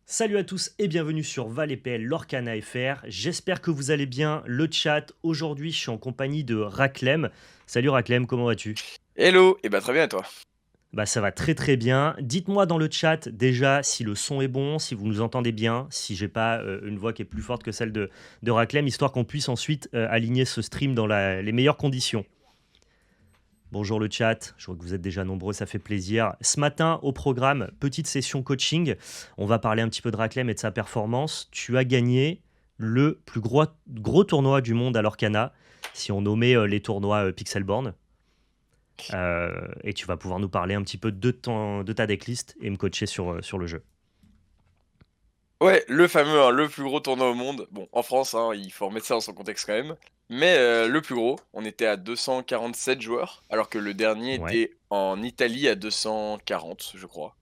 Salut à tous et bienvenue sur Val et PL Lorcana FR. J'espère que vous allez bien. Le chat, aujourd'hui, je suis en compagnie de Raclem. Salut Raclem, comment vas-tu? Hello, et bah très bien et toi? Bah ça va très très bien. Dites-moi dans le chat déjà si le son est bon, si vous nous entendez bien, si j'ai pas une voix qui est plus forte que celle de Raclem, histoire qu'on puisse ensuite aligner ce stream dans les meilleures conditions. Bonjour le chat, je vois que vous êtes déjà nombreux, ça fait plaisir. Ce matin au programme, petite session coaching. On va parler un petit peu de Raclem et de sa performance. Tu as gagné le plus gros tournoi du monde à l'Orcana, si on nommait les tournois Pixelborn. Et tu vas pouvoir nous parler un petit peu de ta decklist et me coacher sur le jeu. Ouais, le fameux, hein, le plus gros tournoi au monde. Bon, en France, hein, il faut remettre ça dans son contexte quand même. Mais le plus gros, on était à 247 joueurs, alors que le dernier Ouais. était en Italie à 240, je crois,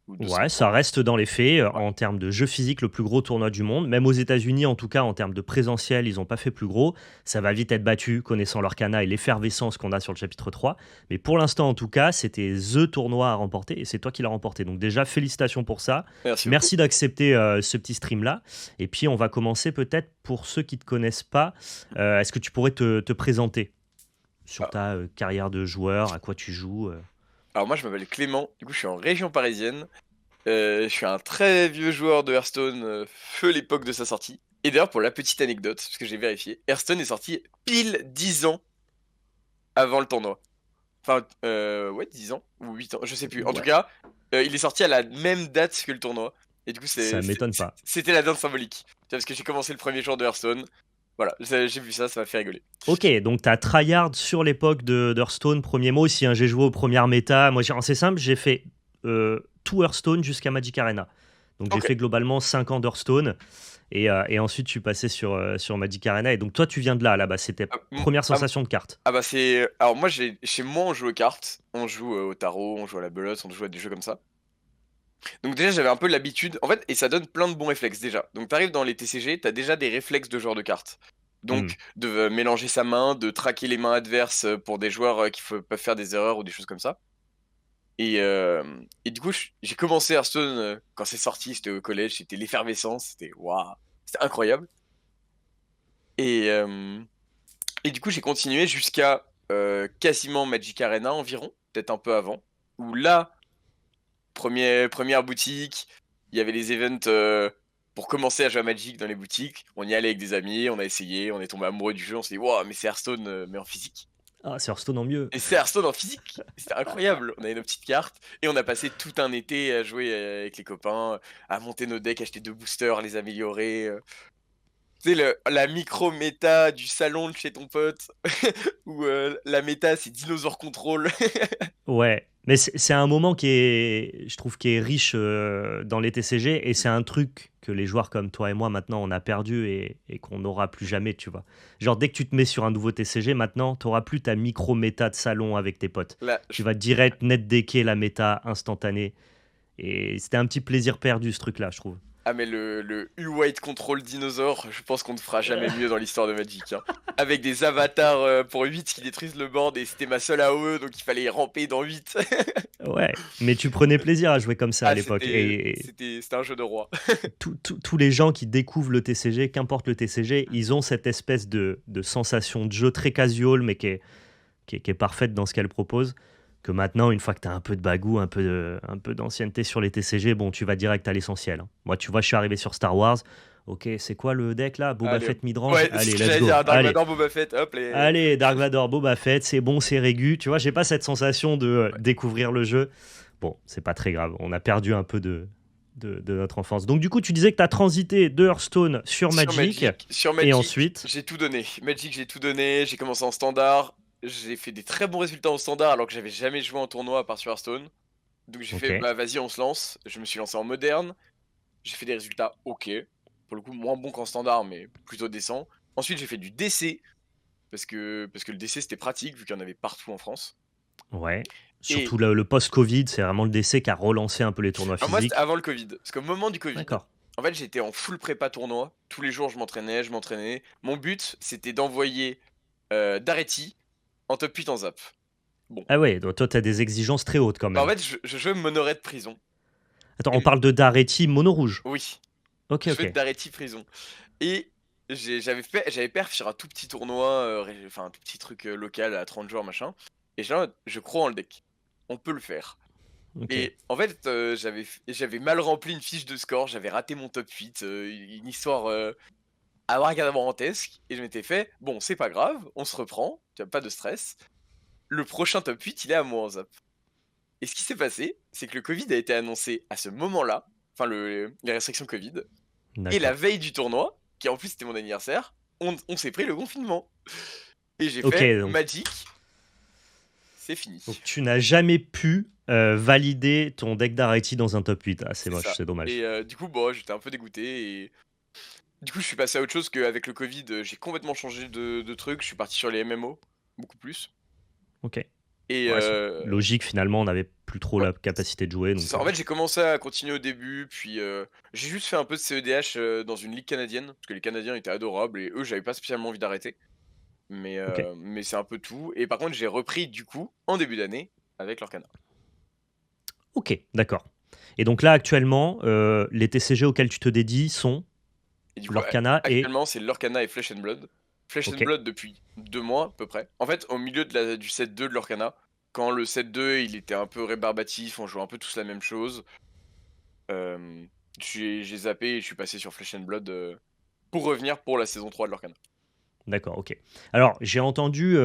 ou Ouais, ça 230. reste dans les faits, Ouais. en termes de jeu physique, le plus gros tournoi du monde. Même aux États-Unis, en tout cas, en termes de présentiel, ils n'ont pas fait plus gros. Ça va vite être battu, connaissant l'Orcana et l'effervescence qu'on a sur le chapitre 3. Mais pour l'instant, en tout cas, c'était THE tournoi à remporter et c'est toi qui l'as remporté. Donc déjà, félicitations pour ça. Merci beaucoup. Merci d'accepter ce petit stream-là. Et puis, on va commencer peut-être pour ceux qui ne te connaissent pas. Est-ce que tu pourrais te présenter sur Ah, ta carrière de joueur, à quoi tu joues Alors moi, je m'appelle Clément, du coup, je suis en région parisienne. Je suis un très vieux joueur de Hearthstone, feu l'époque de sa sortie. Et d'ailleurs, pour la petite anecdote, parce que j'ai vérifié, Hearthstone est sorti pile 10 ans avant le tournoi. Enfin, ouais, 10 ans ou 8 ans, je sais plus. En tout Ouais, cas, il est sorti à la même date que le tournoi. Et du coup, ça m'étonne pas. c'était la date symbolique. Tu vois, parce que j'ai commencé le premier jour de Hearthstone. Voilà, j'ai vu ça, ça m'a fait rigoler. Ok, donc t'as tryhard sur l'époque de d'Hearthstone, premier mot aussi, hein, j'ai joué aux premières méta. Moi, c'est simple, j'ai fait tout Hearthstone jusqu'à Magic Arena. Donc j'ai Ok. fait globalement 5 ans d'Hearthstone. Et ensuite, je suis passé sur Magic Arena. Et donc toi, tu viens de là, là-bas. C'était Ah, première ah, sensation de carte. ah bah c'est... Alors moi, chez moi, on joue aux cartes. On joue au tarot, on joue à la belote, on joue à des jeux comme ça. Donc déjà, j'avais un peu l'habitude. En fait, et ça donne plein de bons réflexes déjà. Donc t'arrives dans les TCG, t'as déjà des réflexes de joueur de cartes. Hmm. Donc de mélanger sa main, de traquer les mains adverses pour des joueurs peuvent faire des erreurs ou des choses comme ça. Et du coup, j'ai commencé Hearthstone quand c'est sorti, c'était au collège, c'était l'effervescence, c'était waouh, c'était incroyable. Et, euh, et du coup, j'ai continué jusqu'à quasiment Magic Arena environ, peut-être un peu avant, où là, première boutique, il y avait les events pour commencer à jouer à Magic dans les boutiques. On y allait avec des amis, on a essayé, on est tombé amoureux du jeu, on s'est dit waouh, mais c'est Hearthstone, mais en physique. Ah, c'est Hearthstone en mieux. Et c'est Hearthstone en physique. C'était incroyable. On avait nos petites cartes et on a passé tout un été à jouer avec les copains, à monter nos decks, acheter deux boosters, les améliorer. Tu sais, la micro-méta du salon de chez ton pote, où la méta c'est Dinosaur Control. Ouais, mais c'est un moment qui est, je trouve, qui est riche dans les TCG et c'est un truc que les joueurs comme toi et moi maintenant on a perdu et qu'on n'aura plus jamais, tu vois. Genre dès que tu te mets sur un nouveau TCG maintenant, tu n'auras plus ta micro-méta de salon avec tes potes. Là, Tu vas direct net decker la méta instantanée et c'était un petit plaisir perdu ce truc-là, je trouve. Ah mais le U-White Control Dinosaur, je pense qu'on ne fera jamais mieux dans l'histoire de Magic, hein. Avec des avatars pour 8 qui détruisent le board et c'était ma seule AOE donc il fallait ramper dans 8. Ouais, mais tu prenais plaisir à jouer comme ça à Ah l'époque et c'était un jeu de roi. tous les gens qui découvrent le TCG, qu'importe le TCG, ils ont cette espèce de sensation de jeu très casual, mais qui est parfaite dans ce qu'elle propose. Que maintenant, une fois que tu as un peu de bagou, un peu d'ancienneté sur les TCG, bon, tu vas direct à l'essentiel, hein. Moi, tu vois, je suis arrivé sur Star Wars. Ok, c'est quoi le deck là? Boba Allez, Fett midrange? ouais, c'est ce Allez, que let's j'allais go. dire, Dark Allez, Vador, Boba Fett, hop les... allez, Dark Vador, Boba Fett, c'est bon, c'est régu. Tu vois, j'ai pas cette sensation de découvrir le jeu. Bon, c'est pas très grave. On a perdu un peu de notre enfance. Donc, du coup, tu disais que tu as transité de Hearthstone sur Magic. Sur Et Magic, ensuite, j'ai tout donné. Magic, j'ai tout donné. J'ai commencé en standard. J'ai fait des très bons résultats en standard alors que j'avais jamais joué en tournoi à part sur Hearthstone. Donc j'ai ok. fait, bah vas-y, on se lance. Je me suis lancé en moderne. J'ai fait des résultats ok. Pour le coup, moins bons qu'en standard, mais plutôt décent. Ensuite, j'ai fait du DC parce que le DC c'était pratique vu qu'il y en avait partout en France. Ouais. Et Surtout le post-Covid, c'est vraiment le décès qui a relancé un peu les tournois alors moi, c'était physiques. avant le Covid. Parce qu'au moment du Covid, D'accord. en fait, j'étais en full prépa tournoi. Tous les jours, je m'entraînais, je m'entraînais. Mon but, c'était d'envoyer Daretti en top 8 en zap. Bon. Ah ouais, donc toi, tu as des exigences très hautes quand Bah, en même. fait, je jouais Monoret de prison. Attends, Et on parle de Daretti mono rouge. oui, Ok, je fais de ok. Daretti Frison. Et j'avais perf sur un tout petit tournoi, enfin un tout petit truc local à 30 joueurs, machin. Et je crois en le deck. On peut le faire. Ok. Et en fait, j'avais mal rempli une fiche de score, j'avais raté mon top 8, une histoire abracadabrantesque. Et je m'étais fait, bon, c'est pas grave, on se reprend, tu as pas de stress. Le prochain top 8, il est à moi en zap. Et ce qui s'est passé, c'est que le Covid a été annoncé à ce moment-là, enfin les restrictions Covid, et la D'accord. veille du tournoi, qui en plus c'était mon anniversaire, on s'est pris le confinement. Et j'ai Ok, fait donc, Magic, c'est fini. donc tu n'as jamais pu valider ton deck Daretti dans un top 8. Ah, c'est C'est moche, ça. c'est Et dommage. du coup, bon, j'étais un peu dégoûté. Et du coup, je suis passé à autre chose qu'avec le Covid, j'ai complètement changé de truc. Je suis parti sur les MMO, beaucoup plus. Ok. Et Ouais, c'est logique, finalement, on n'avait plus trop ouais, la capacité de jouer. c'est Donc, ça. En fait, j'ai commencé à continuer au début, puis j'ai juste fait un peu de CEDH dans une ligue canadienne, parce que les Canadiens étaient adorables, et eux, j'avais pas spécialement envie d'arrêter. ok. Mais c'est un peu tout. Et par contre, j'ai repris du coup, en début d'année, avec l'Orcana. Ok, d'accord. Et donc là, actuellement, les TCG auxquels tu te dédies sont Et du coup, l'Orcana et... actuellement, c'est l'Orcana et Flesh and Blood. Flesh and Ok, Blood depuis 2 mois à peu près. En fait, au milieu du set 2 de l'Orcana, quand le set 2 il était un peu rébarbatif, on jouait un peu tous la même chose, euh, j'ai zappé et je suis passé sur Flesh and Blood pour revenir pour la saison 3 de l'Orcana. d'accord, ok. Alors, j'ai entendu,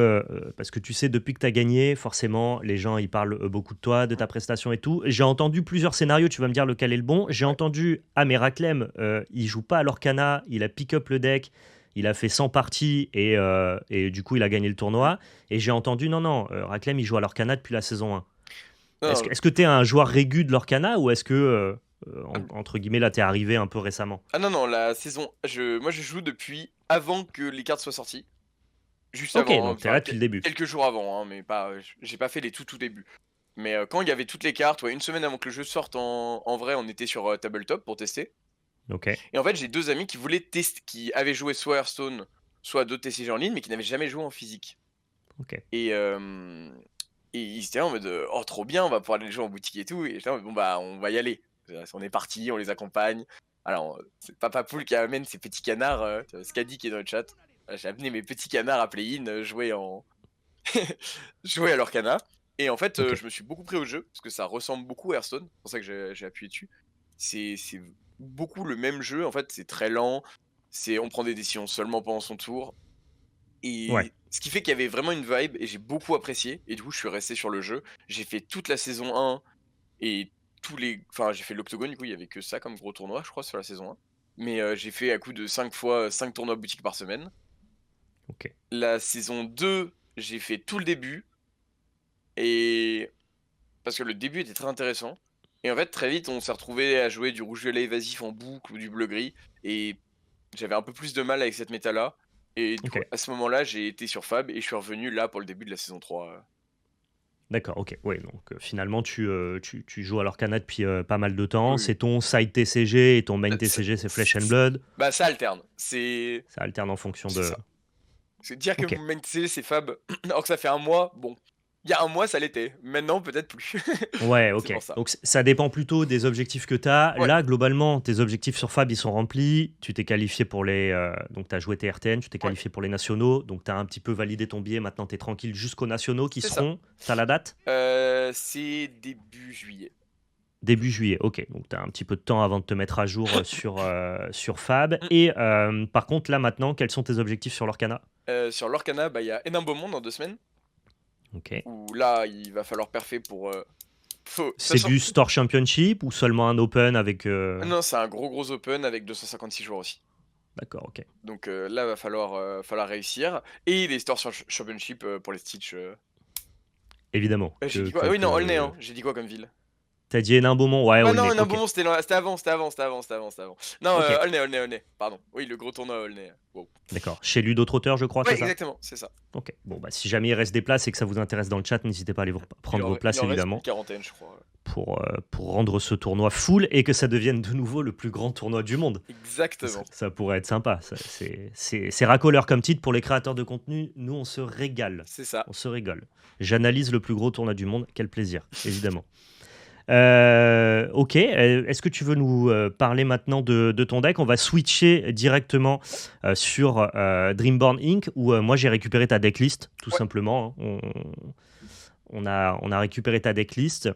parce que tu sais, depuis que tu as gagné, forcément, les gens, ils parlent beaucoup de toi, de Mm. ta prestation et tout. J'ai entendu plusieurs scénarios, tu vas me dire lequel est le bon. J'ai Ouais. entendu, ah, mais Raclem, il joue pas à l'Orcana, il a pick up le deck, il a fait 100 parties et du coup, il a gagné le Mm. tournoi. Et j'ai entendu, non, non, Raclem, il joue à l'Orcana depuis la saison 1. Non, Est-ce que tu es un joueur régu de l'Orcana ou est-ce que, non. entre guillemets, là, t'es arrivé un peu récemment? Ah non, non, la saison. Moi, je joue depuis avant que les cartes soient sorties. Juste Ok, avant, hein, donc t'es enfin, là depuis le début. quelques jours avant, hein, mais pas. J'ai pas fait les tout débuts. Mais quand il y avait toutes les cartes, ouais, une semaine avant que le jeu sorte en vrai, on était sur Tabletop pour tester. Ok, Et en fait, j'ai deux amis qui voulaient tester, qui avaient joué soit Hearthstone, soit d'autres TCG en ligne, mais qui n'avaient jamais joué en physique. ok, Et, euh, et ils étaient là en mode oh, trop bien, on va pouvoir aller jouer en boutique et tout. Et j'étais là en mode, bon, bah, on va y aller. On est parti, on les accompagne. Alors, c'est Papa Poule qui amène ses petits canards, tu vois, Skadi qui est dans le chat. J'ai amené mes petits canards à play-in, jouer à leur canard. Et en fait, ok. je me suis beaucoup pris au jeu, parce que ça ressemble beaucoup à Hearthstone. C'est pour ça que j'ai appuyé dessus. C'est beaucoup le même jeu, en fait, c'est très lent. On prend des décisions seulement pendant son tour. Ouais. Et ce qui fait qu'il y avait vraiment une vibe, et j'ai beaucoup apprécié. Et du coup, je suis resté sur le jeu. J'ai fait toute la saison 1, et Enfin, j'ai fait l'Octogone, du coup, il y avait que ça comme gros tournoi, je crois, sur la saison 1. Mais j'ai fait à coup de 5 fois 5 tournois boutique par semaine. Ok. La saison 2, j'ai fait tout le début. Et parce que le début était très intéressant. Et en fait, très vite, on s'est retrouvé à jouer du rouge-violet évasif en boucle ou du bleu-gris. Et j'avais un peu plus de mal avec cette méta-là. Et du Ok. coup, à ce moment-là, j'ai été sur Fab et je suis revenu là pour le début de la saison 3. D'accord, ok. Ouais, donc finalement, tu joues à l'Orcana depuis pas mal de temps. Oui, C'est oui. ton side TCG et ton main Ça, TCG, c'est Flesh and Blood. bah, ça alterne. C'est Ça alterne en fonction c'est de. ça. C'est dire que Ok. mon main TCG c'est Fab, alors que ça fait un mois, bon. Il y a un mois, ça l'était. Maintenant, peut-être plus. Ouais, C'est ok. pour ça. Donc ça dépend plutôt des objectifs que tu as. Ouais, Là, globalement, tes objectifs sur Fab, ils sont remplis. Tu t'es qualifié pour les. Donc tu as joué tes RTN, tu t'es ouais, qualifié pour les nationaux. Donc tu as un petit peu validé ton billet. Maintenant, tu es tranquille jusqu'aux nationaux qui c'est ça. seront. Tu as la date? C'est début juillet. Début juillet, ok. Donc tu as un petit peu de temps avant de te mettre à jour sur Fab. Mm. Et par contre, là maintenant, quels sont tes objectifs sur l'Orcana? Sur l'Orcana, bah, il y a Hénin Beaumont dans 2 semaines. Ok. Où là, il va falloir perfer pour. C'est Sachant. du Store Championship ou seulement un Open avec. Non, c'est un gros open avec 256 joueurs aussi. D'accord, ok. Donc là, va falloir réussir. Et les stores sur Championship pour les Stitch. Évidemment. J'ai dit quoi? Ah oui, non, Aulnay, hein. J'ai dit quoi comme ville? T'as dit Hénin-Beaumont? Ouais, Ah non, Aulnay, Hénin ok. Beaumont, c'était avant, c'était avant, c'était avant, c'était avant, c'était avant. Non, Ok, Aulnay, pardon. Oui, le gros tournoi à Aulnay. Wow. d'accord. Chez Ludo Trotteur, je crois, Ouais, c'est ça? exactement, c'est ça. Ok. Bon, bah, si jamais il reste des places et que ça vous intéresse dans le chat, n'hésitez pas à aller prendre vos Il places, en reste une évidemment, quarantaine, je crois. pour rendre ce tournoi full et que ça devienne de nouveau le plus grand tournoi du monde. Exactement. Ça pourrait être sympa. C'est racoleur comme titre pour les créateurs de contenu. Nous, on se régale. C'est ça. On se régale. J'analyse le plus gros tournoi du monde. Quel plaisir, évidemment. Ok, est-ce que tu veux nous parler maintenant de ton deck? On va switcher directement sur Dreamborn Inc. où moi j'ai récupéré ta decklist, tout Ouais. simplement, hein. On a récupéré ta decklist.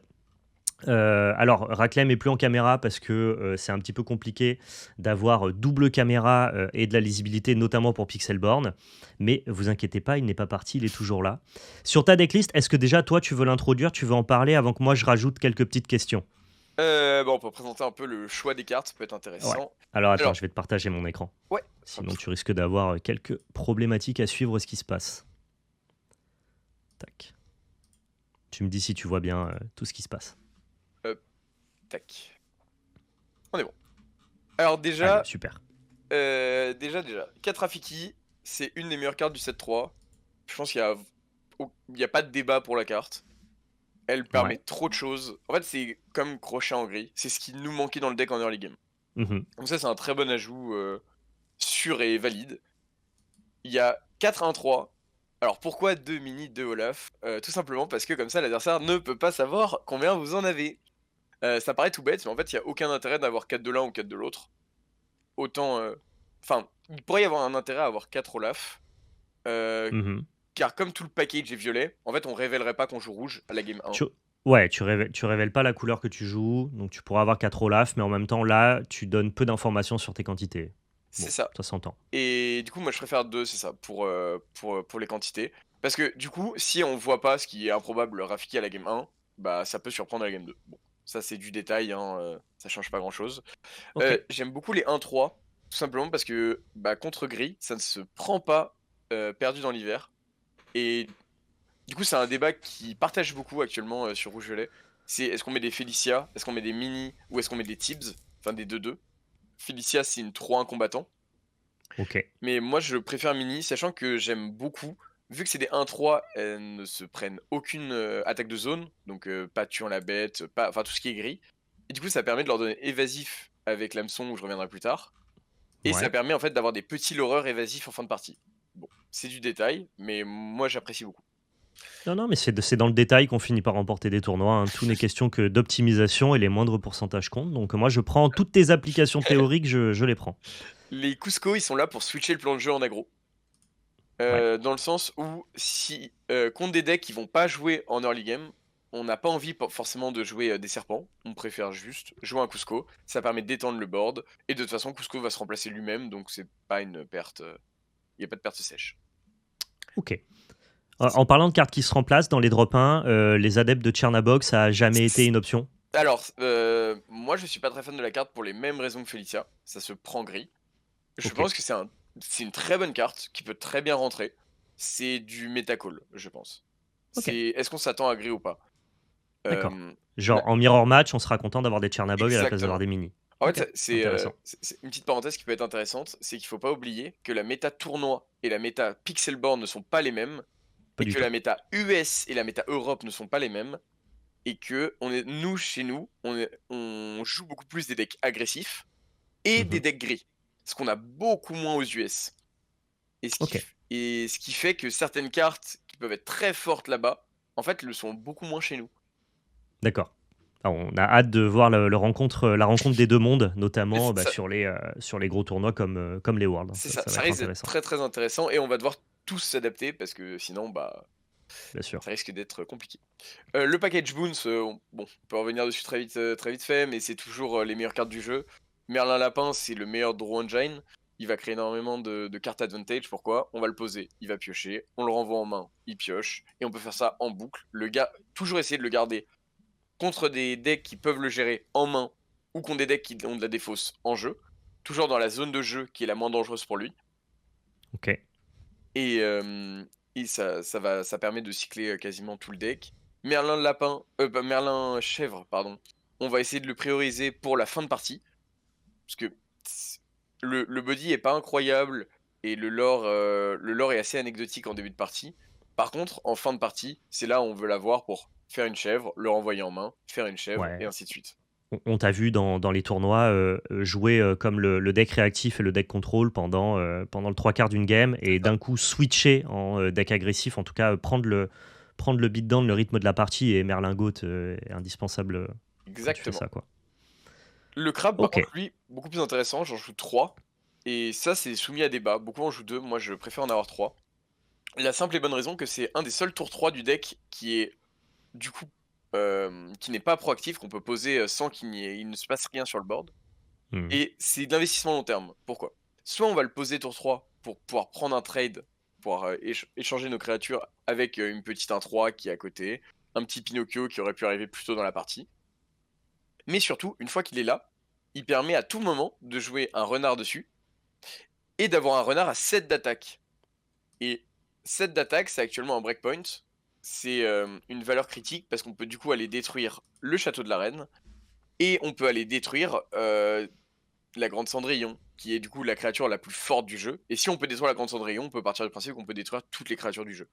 Alors, Raclem est plus en caméra parce que c'est un petit peu compliqué d'avoir double caméra et de la lisibilité, notamment pour Pixelborn. Mais vous inquiétez pas, il n'est pas parti, il est toujours là. Sur ta decklist, est-ce que déjà toi tu veux l'introduire, tu veux en parler avant que moi je rajoute quelques petites questions? On peut présenter un peu le choix des cartes, ça peut être Ouais. intéressant. Alors attends, Alors, je vais te partager mon écran. ouais, ce sera Sinon plus tu risques d'avoir quelques problématiques à suivre ce qui se passe. Tac. Tu me dis si tu vois bien tout ce qui se passe. tac. On est bon. Alors Allez, déjà, super. déjà, 4 Rafiki, c'est une des meilleures cartes du set 3. Je pense il y a pas de débat pour la carte. Elle permet Ouais. trop de choses. En fait, c'est comme Crochet en gris. C'est ce qui nous manquait dans le deck en early game. Mhm. Donc ça, c'est un très bon ajout sûr et valide. Il y a 4-1-3. Alors pourquoi 2 mini, 2 Olaf? Tout simplement parce que comme ça, l'adversaire ne peut pas savoir combien vous en avez. Ça paraît tout bête, mais en fait, il n'y a aucun intérêt d'avoir 4 de l'un ou 4 de l'autre. Autant... Enfin, il pourrait y avoir un intérêt à avoir 4 Olaf. euh, Mhm. car comme tout le package est violet, en fait, on révélerait pas qu'on joue rouge à la game 1. Tu... Ouais, tu révèles pas la couleur que tu joues, donc tu pourras avoir 4 Olaf, mais en même temps, là, tu donnes peu d'informations sur tes quantités. C'est Bon, ça. ça s'entend. Et du coup, moi, je préfère 2, c'est ça, pour les quantités. Parce que du coup, si on voit pas ce qui est improbable Rafiki à la game 1, bah ça peut surprendre à la game 2. Bon, ça c'est du détail, hein, ça change pas grand-chose. Ok. J'aime beaucoup les 1-3, tout simplement parce que bah, contre gris, ça ne se prend pas perdu dans l'hiver. Et du coup, c'est un débat qui partage beaucoup actuellement sur Rouge-Violet. C'est est-ce qu'on met des Felicia, est-ce qu'on met des Mini, ou est-ce qu'on met des Tibbs, enfin des 2-2. Felicia, c'est une 3-1 combattant. Ok. Mais moi, je préfère Mini, sachant que j'aime beaucoup. Vu que c'est des 1-3, elles ne se prennent aucune attaque de zone, donc pas tuant la bête, pas, enfin tout ce qui est gris. Et du coup, ça permet de leur donner évasif avec l'hameçon où je reviendrai plus tard. Et ça Ouais. permet en fait d'avoir des petits loreurs évasifs en fin de partie. Bon, c'est du détail, mais moi j'apprécie beaucoup. Non, non, mais c'est dans le détail qu'on finit par remporter des tournois, hein. Tout n'est question que d'optimisation et les moindres pourcentages comptent. Donc moi, je prends toutes tes applications théoriques, je les prends. Les Cusco, ils sont là pour switcher le plan de jeu en aggro. Ouais. Dans le sens où si contre des decks qui vont pas jouer en early game, on n'a pas envie forcément de jouer des serpents, on préfère juste jouer un Cusco, ça permet d'étendre le board, et de toute façon Cusco va se remplacer lui-même, donc c'est pas une perte, il n'y a pas de perte sèche. Ok. En parlant de cartes qui se remplacent dans les drop 1, les adeptes de Tchernabox, ça a jamais été une option. Alors, moi je suis pas très fan de la carte pour les mêmes raisons que Felicia, ça se prend gris. Je Ok. pense que c'est une très bonne carte qui peut très bien rentrer. C'est du metacall, je pense. Ok. C'est est-ce qu'on s'attend à gris ou pas? D'accord. Euh, Genre, en mirror match, on sera content d'avoir des Tchernabog à la place d'avoir Exactement. des mini. En fait, Ok. Intéressant. c'est une petite parenthèse qui peut être intéressante, c'est qu'il faut pas oublier que la méta tournoi et la méta Pixelborn ne sont pas les mêmes, Pas et du que tout. la méta US et la méta Europe ne sont pas les mêmes, et que chez nous, on joue beaucoup plus des decks agressifs et des Mhm. decks gris, ce qu'on a beaucoup moins aux US. Ok. Et ce qui fait que certaines cartes qui peuvent être très fortes là-bas, en fait, le sont beaucoup moins chez nous. D'accord. Alors, on a hâte de voir la rencontre des deux mondes, Mais notamment ça, sur les gros tournois comme les Worlds. c'est ça, Ça va ça être risque d'être intéressant, très très intéressant, et on va devoir tous s'adapter parce que sinon, bah, bien sûr. ça risque d'être compliqué. Le package Boons, on peut revenir dessus très vite fait, mais c'est toujours les meilleures cartes du jeu. Merlin Lapin, c'est le meilleur draw engine. Il va créer énormément de cartes advantage. Pourquoi? On va le poser, il va piocher, on le renvoie en main, il pioche, et on peut faire ça en boucle. Toujours essayer de le garder contre des decks qui peuvent le gérer en main, ou contre des decks qui ont de la défausse en jeu. Toujours dans la zone de jeu qui est la moins dangereuse pour lui. Ok. Et, ça permet de cycler quasiment tout le deck. Merlin lapin, Merlin chèvre, pardon. On va essayer de le prioriser pour la fin de partie. Parce que le body est pas incroyable et le lore est assez anecdotique en début de partie. Par contre, en fin de partie, c'est là où on veut l'avoir pour faire une chèvre, le renvoyer en main, faire une chèvre, et Ouais. ainsi de suite. On t'a vu dans les tournois jouer comme le deck réactif et le deck contrôle pendant le trois quarts d'une game et C'est ça. d'un coup switcher en deck agressif, en tout cas prendre le beatdown, le rythme de la partie et Merlin Goat est indispensable quand tu fais exactement. ça, quoi. Le crabe, par Ok, contre, lui, beaucoup plus intéressant, j'en joue 3 et ça, c'est soumis à débat. Beaucoup en jouent 2, moi je préfère en avoir 3. La simple et bonne raison que c'est un des seuls tours 3 du deck qui est, du coup, qui n'est pas proactif, qu'on peut poser, sans il ne se passe rien sur le board hmm, et c'est d'investissement long terme. Pourquoi? Soit on va le poser tour 3 pour pouvoir prendre un trade, pouvoir, échanger nos créatures avec, une petite 1/3 qui est à côté, un petit Pinocchio qui aurait pu arriver plus tôt dans la partie. Mais surtout, une fois qu'il est là, il permet à tout moment de jouer un renard dessus et d'avoir un renard à 7 d'attaque. Et 7 d'attaque, c'est actuellement un breakpoint. C'est une valeur critique parce qu'on peut du coup aller détruire le château de la reine et on peut aller détruire la grande Cendrillon, qui est du coup la créature la plus forte du jeu. Et si on peut détruire la grande Cendrillon, on peut partir du principe qu'on peut détruire toutes les créatures du jeu.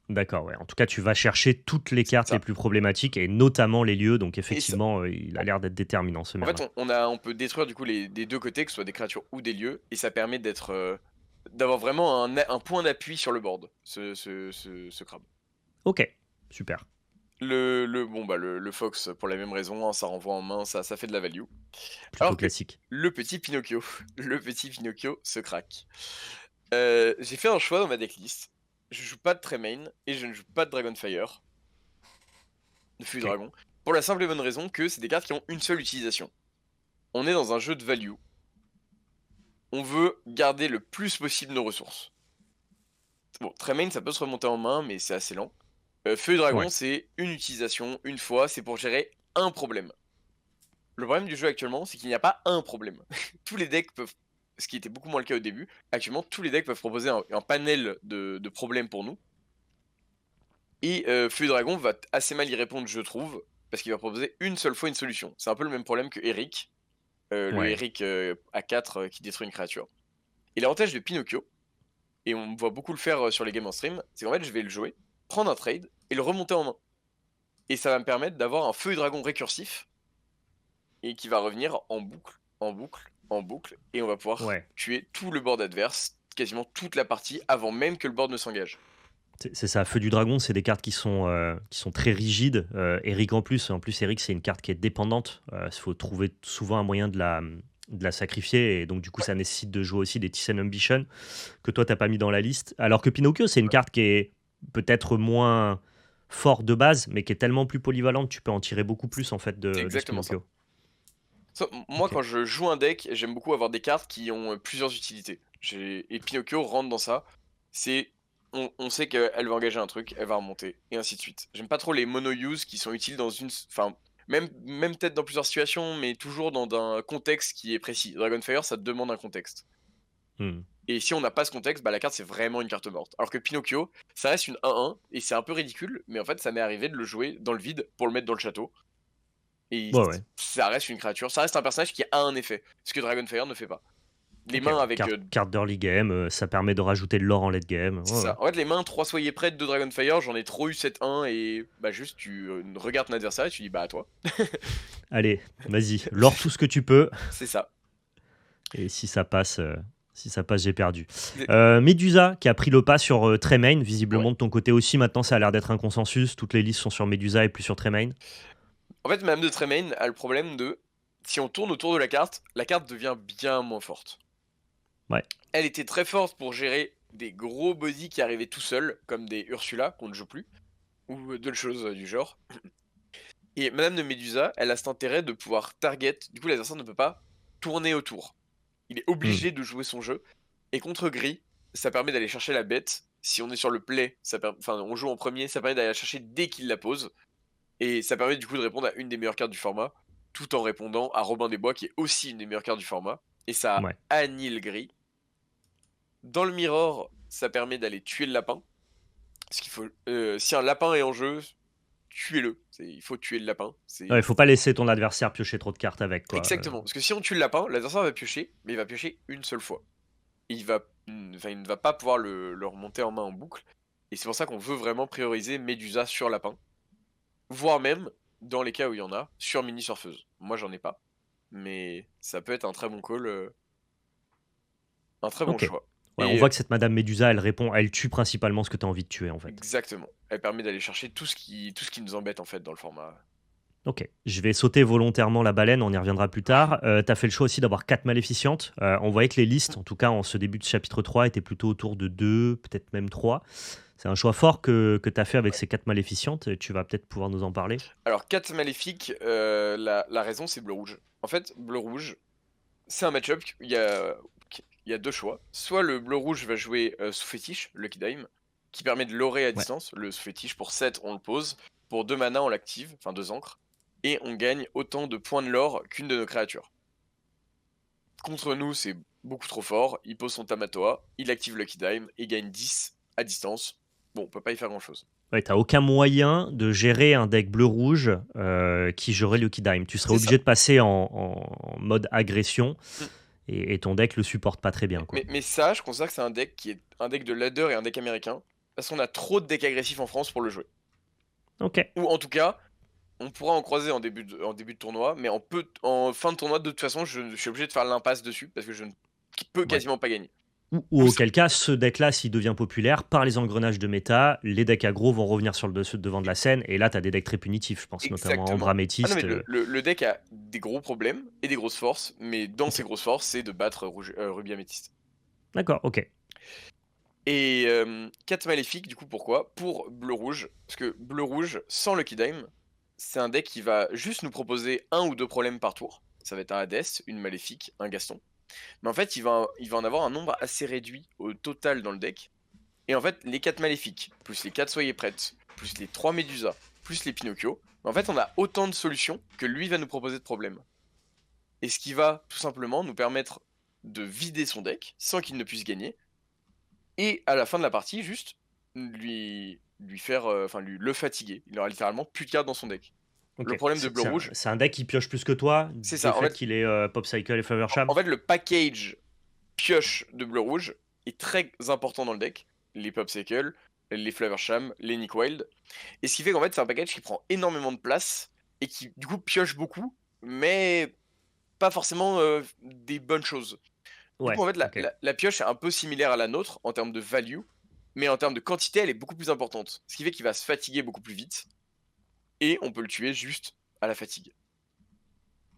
d'accord, ouais. En tout cas, tu vas chercher toutes les C'est cartes les ça. plus problématiques et notamment les lieux. Donc, Et ça, effectivement, il a l'air d'être déterminant, ce en fait, Merlin. on peut détruire du coup des deux côtés, que ce soit des créatures ou des lieux, et ça permet d'avoir vraiment un point d'appui sur le board, ce crabe. Ok, super. Le fox, pour la même raison, hein, ça renvoie en main, ça fait de la value. Plutôt Alors que classique. le petit Pinocchio, le petit Pinocchio se craque. J'ai fait un choix dans ma decklist. Je joue pas de Tremaine et je ne joue pas de Dragonfire, de Feuille Ok, Dragon, pour la simple et bonne raison que c'est des cartes qui ont une seule utilisation. On est dans un jeu de value. On veut garder le plus possible nos ressources. Bon, Tremaine, ça peut se remonter en main, mais c'est assez lent. Feuille Dragon, ouais, c'est une utilisation, une fois, c'est pour gérer un problème. Le problème du jeu actuellement, c'est qu'il n'y a pas un problème. Tous les decks peuvent, ce qui était beaucoup moins le cas au début, actuellement, tous les decks peuvent proposer un panel de problèmes pour nous. Et Feuille Dragon va assez mal y répondre, je trouve, parce qu'il va proposer une seule fois une solution. C'est un peu le même problème que Eric, le ouais. Eric A4 qui détruit une créature. Et l'avantage de Pinocchio, et on voit beaucoup le faire sur les games en stream, c'est qu'en fait, je vais le jouer, prendre un trade et le remonter en main. Et ça va me permettre d'avoir un Feuille Dragon récursif et qui va revenir en boucle, en boucle, en boucle, et on va pouvoir Ouais. tuer tout le board adverse, quasiment toute la partie, avant même que le board ne s'engage. C'est ça, Feu du Dragon, c'est des cartes qui sont très rigides. Eric en plus, Eric, c'est une carte qui est dépendante. Il faut trouver souvent un moyen de la sacrifier. Et donc, du coup, Ouais, ça nécessite de jouer aussi des Thyssen Ambition que toi, t'as pas mis dans la liste. Alors que Pinocchio, c'est une carte qui est peut-être moins forte de base, mais qui est tellement plus polyvalente, tu peux en tirer beaucoup plus, en fait, c'est de ce exactement ça. Pinocchio. Moi, Ok. quand je joue un deck, j'aime beaucoup avoir des cartes qui ont plusieurs utilités. Et Pinocchio rentre dans ça. C'est, on sait qu'elle va engager un truc, elle va remonter, et ainsi de suite. J'aime pas trop les mono-use qui sont utiles dans une... Enfin, même peut-être dans plusieurs situations, mais toujours dans un contexte qui est précis. Dragonfire, ça te demande un contexte. Hmm. Et si on n'a pas ce contexte, bah la carte c'est vraiment une carte morte. Alors que Pinocchio, ça reste une 1-1, et c'est un peu ridicule, mais en fait ça m'est arrivé de le jouer dans le vide pour le mettre dans le château. Et Ouais, ouais. ça reste une créature, ça reste un personnage qui a un effet, ce que Dragonfire ne fait pas. Les Ok, mains ouais. avec... Carte d'early game, ça permet de rajouter de l'or en late game. c'est Ouais, ouais. ça. En fait, les mains 3 soyez prêtes de Dragonfire, j'en ai trop eu 7-1 et bah juste tu regardes ton adversaire et tu dis bah à toi. Allez, vas-y, l'or tout ce que tu peux. C'est ça. Et si ça passe, j'ai perdu. Medusa qui a pris le pas sur Tremaine, Ouais. visiblement de ton côté aussi. Maintenant, ça a l'air d'être un consensus. Toutes les listes sont sur Medusa et plus sur Tremaine. En fait, Madame de Tremaine a le problème de... Si on tourne autour de la carte devient bien moins forte. Ouais. Elle était très forte pour gérer des gros body qui arrivaient tout seuls, comme des Ursula qu'on ne joue plus, ou d'autres choses du genre. Et Madame de Médusa, elle a cet intérêt de pouvoir target, du coup l'adversaire ne peut pas tourner autour. Il est Hmm. obligé de jouer son jeu. Et contre Gris, ça permet d'aller chercher la bête. Si on est sur le play, enfin on joue en premier, ça permet d'aller la chercher dès qu'il la pose. Et ça permet du coup de répondre à une des meilleures cartes du format, tout en répondant à Robin des Bois, qui est aussi une des meilleures cartes du format. Et ça Ouais. annihile Gris. Dans le mirror, ça permet d'aller tuer le lapin. Parce qu'il faut, si un lapin est en jeu, tuez-le. Il faut tuer le lapin. Il C'est faut pas laisser ton adversaire piocher trop de cartes avec, quoi. exactement. Parce que si on tue le lapin, l'adversaire va piocher, mais il va piocher une seule fois. Et il ne va pas pouvoir le remonter en main en boucle. Et c'est pour ça qu'on veut vraiment prioriser Médusa sur lapin. Voire même, dans les cas où il y en a, sur mini surfeuse. Moi j'en ai pas. Mais ça peut être un très bon call, un très bon Ok. choix. Ouais, on Et voit que cette Madame Medusa, elle répond, elle tue principalement ce que tu as envie de tuer, en fait. exactement. Elle permet d'aller chercher tout ce qui nous embête en fait dans le format. Ok, je vais sauter volontairement la baleine, on y reviendra plus tard. Tu as fait le choix aussi d'avoir 4 maléficiantes. On voyait que les listes, en tout cas en ce début de chapitre 3, étaient plutôt autour de 2, peut-être même 3. C'est un choix fort que tu as fait avec ces 4 maléficiantes. Tu vas peut-être pouvoir nous en parler. Alors, 4 maléfiques, la raison c'est bleu-rouge. En fait, bleu-rouge, c'est un match-up, il y a deux choix. Soit le bleu-rouge va jouer sous fétiche, Lucky Dime, qui permet de l'aurer à Ouais. distance. Le sous fétiche, pour 7, on le pose. Pour 2 mana, on l'active, enfin 2 encres. Et on gagne autant de points de lore qu'une de nos créatures. Contre nous, c'est beaucoup trop fort. Il pose son Tamatoa, il active Lucky Dime et gagne 10 à distance. Bon, on peut pas y faire grand-chose. Ouais, t'as aucun moyen de gérer un deck bleu-rouge qui jouerait Lucky Dime. Tu serais C'est ça. obligé de passer en mode agression Mm. et ton deck le supporte pas très bien, quoi. Mais ça, je considère que c'est un deck qui est un deck de ladder et un deck américain. Parce qu'on a trop de decks agressifs en France pour le jouer. Ok. Ou en tout cas, on pourra en croiser en début de tournoi, mais en fin de tournoi, de toute façon, je suis obligé de faire l'impasse dessus parce que je ne peux Ouais. quasiment pas gagner. Ou Ou auquel cas, ce deck-là, s'il devient populaire, par les engrenages de méta, les decks aggro vont revenir sur devant de la scène, et là, tu as des decks très punitifs, je pense, notamment Ambre exactement. Ah non, mais Améthyste. le deck a des gros problèmes et des grosses forces, mais dans Ok. ces grosses forces, c'est de battre Ruby Améthyste. D'accord, ok. Et 4 maléfiques, du coup, pourquoi? Pour bleu-rouge. Parce que bleu-rouge, sans Lucky Dime, c'est un deck qui va juste nous proposer un ou deux problèmes par tour. Ça va être un Hadès, une maléfique, un Gaston. Mais en fait, il va en avoir un nombre assez réduit au total dans le deck. Et en fait, les 4 maléfiques, plus les 4 Soyez prêtes, plus les 3 Médusa, plus les Pinocchio, en fait, on a autant de solutions que lui va nous proposer de problèmes. Et ce qui va tout simplement nous permettre de vider son deck sans qu'il ne puisse gagner. Et à la fin de la partie, juste lui faire, enfin lui le fatiguer. Il aura littéralement plus de cartes dans son deck. Le Ok. problème de C'est bleu c'est un, rouge, c'est un deck qui pioche plus que toi, c'est du ça. fait qu'il est Pop Cycle et Flower En Sham. fait, le package pioche de bleu rouge est très important dans le deck. Les Popsicle, les Flaversham, les Nick Wild. Et ce qui fait qu'en fait, c'est un package qui prend énormément de place et qui, du coup, pioche beaucoup, mais pas forcément des bonnes choses. Du coup, Ouais, en fait, ok. la pioche est un peu similaire à la nôtre en termes de value, mais en termes de quantité, elle est beaucoup plus importante. Ce qui fait qu'il va se fatiguer beaucoup plus vite, et on peut le tuer juste à la fatigue.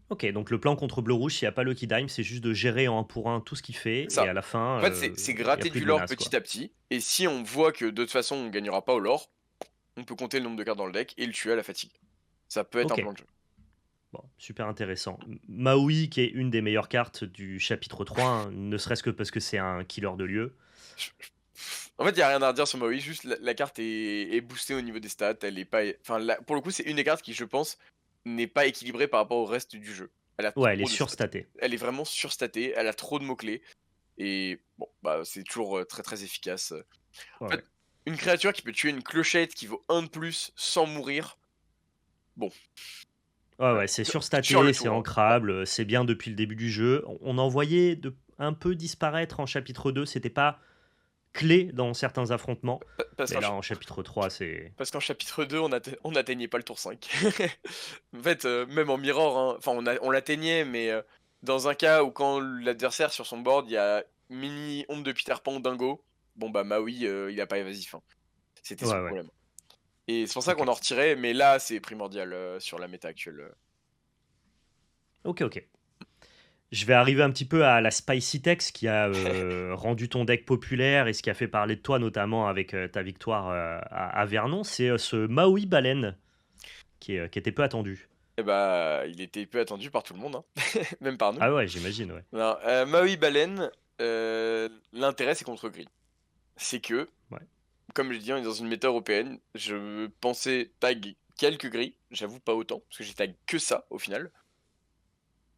Ok, donc le plan contre Bleu-Rouge, s'il n'y a pas Lucky Dime, c'est juste de gérer en un pour un tout ce qu'il fait, C'est et ça. à la fin, En fait, c'est il n'y a gratter plus du de lore menace, quoi. petit à petit, et si on voit que de toute façon on gagnera pas au lore, on peut compter le nombre de cartes dans le deck et le tuer à la fatigue. Ça peut être un Ok, plan de jeu. bon, super intéressant. Maui, qui est une des meilleures cartes du chapitre 3, hein, ne serait-ce que parce que c'est un killer de lieu. En fait, il y a rien à redire sur Maui, juste la carte est boostée au niveau des stats, elle est pas... Enfin, pour le coup, c'est une des cartes qui, je pense, n'est pas équilibrée par rapport au reste du jeu. Elle a Ouais, elle est trop de stats. surstatée. Elle est vraiment surstatée, elle a trop de mots-clés, et bon, bah, c'est toujours très très efficace. En Ouais. fait, une créature qui peut tuer une clochette qui vaut 1 de plus sans mourir, bon, Ouais, voilà. ouais, c'est Sur le surstaté, c'est tour, hein. Ouais. ancrable, c'est bien depuis le début du jeu. On en voyait un peu disparaître en chapitre 2, c'était pas clé dans certains affrontements, Parce mais qu'en là en chapitre 3, c'est... parce qu'en chapitre 2, on n'atteignait pas le tour 5. En fait, même en mirror, hein, enfin on l'atteignait, mais dans un cas où quand l'adversaire sur son board, il y a mini ombre de Peter Pan ou Dingo, bon bah Maui, il a pas évasif, hein. C'était son Ouais, ouais, problème. Et c'est pour ça ok. qu'on en retirait, mais là c'est primordial sur la méta actuelle. Ok, ok. Je vais arriver un petit peu à la Spicy Tex qui a rendu ton deck populaire et ce qui a fait parler de toi, notamment avec ta victoire à Vernon. C'est ce Maui Baleine qui était peu attendu. Et bah, il était peu attendu par tout le monde, hein. Même par nous. Ah ouais, j'imagine, ouais. Non, Maui Baleine, l'intérêt c'est contre gris. C'est que, Ouais. comme je dis, on est dans une méta européenne. Je pensais tag quelques gris, j'avoue pas autant, parce que j'ai tag que ça au final,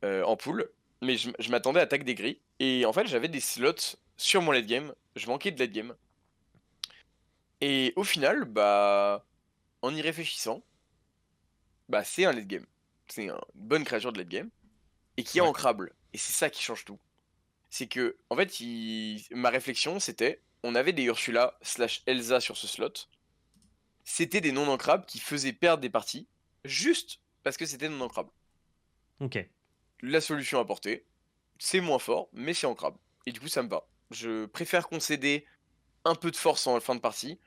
en pool. Mais je m'attendais à tag des gris. Et en fait, j'avais des slots sur mon late game. Je manquais de late game. Et au final, bah, en y réfléchissant, bah, c'est un late game. C'est une bonne créature de late game. Et qui est Ouais. ancrable. Et c'est ça qui change tout. C'est que, en fait, ma réflexion, c'était, on avait des Ursula slash Elsa sur ce slot. C'était des non-ancrables qui faisaient perdre des parties, juste parce que c'était non-ancrable. Ok. La solution apportée, c'est moins fort, mais c'est ancrable. Et du coup, ça me va. Je préfère concéder un peu de force en fin de partie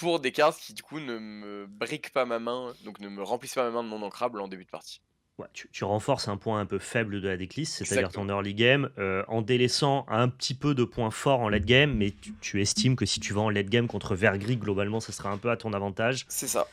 pour des cartes qui du coup ne me briquent pas ma main, donc ne me remplissent pas ma main de non ancrable en début de partie. Ouais, tu renforces un point un peu faible de la decklist, c'est-à-dire ton Exactement. early game, en délaissant un petit peu de points forts en late game, mais tu estimes que si tu vas en late game contre Vergris, globalement, ça sera un peu à ton avantage. C'est ça.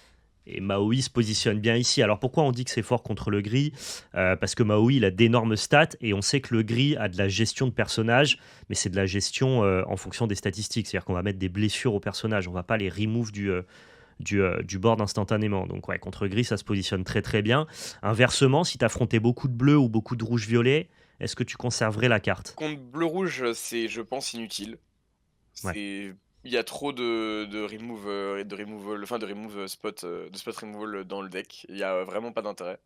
Et Maui se positionne bien ici. Alors pourquoi on dit que c'est fort contre le gris? Parce que Maui, il a d'énormes stats, et on sait que le gris a de la gestion de personnages, mais c'est de la gestion en fonction des statistiques. C'est-à-dire qu'on va mettre des blessures aux personnages, on va pas les remove du board instantanément. Donc ouais, contre gris, ça se positionne très très bien. Inversement, si tu affrontais beaucoup de bleu ou beaucoup de rouge-violet, est-ce que tu conserverais la carte? Contre bleu-rouge, c'est, je pense, inutile. Ouais. C'est il y a trop de remove, de removal, enfin de remove, spot, de spot removal dans le deck. Il y a vraiment pas d'intérêt.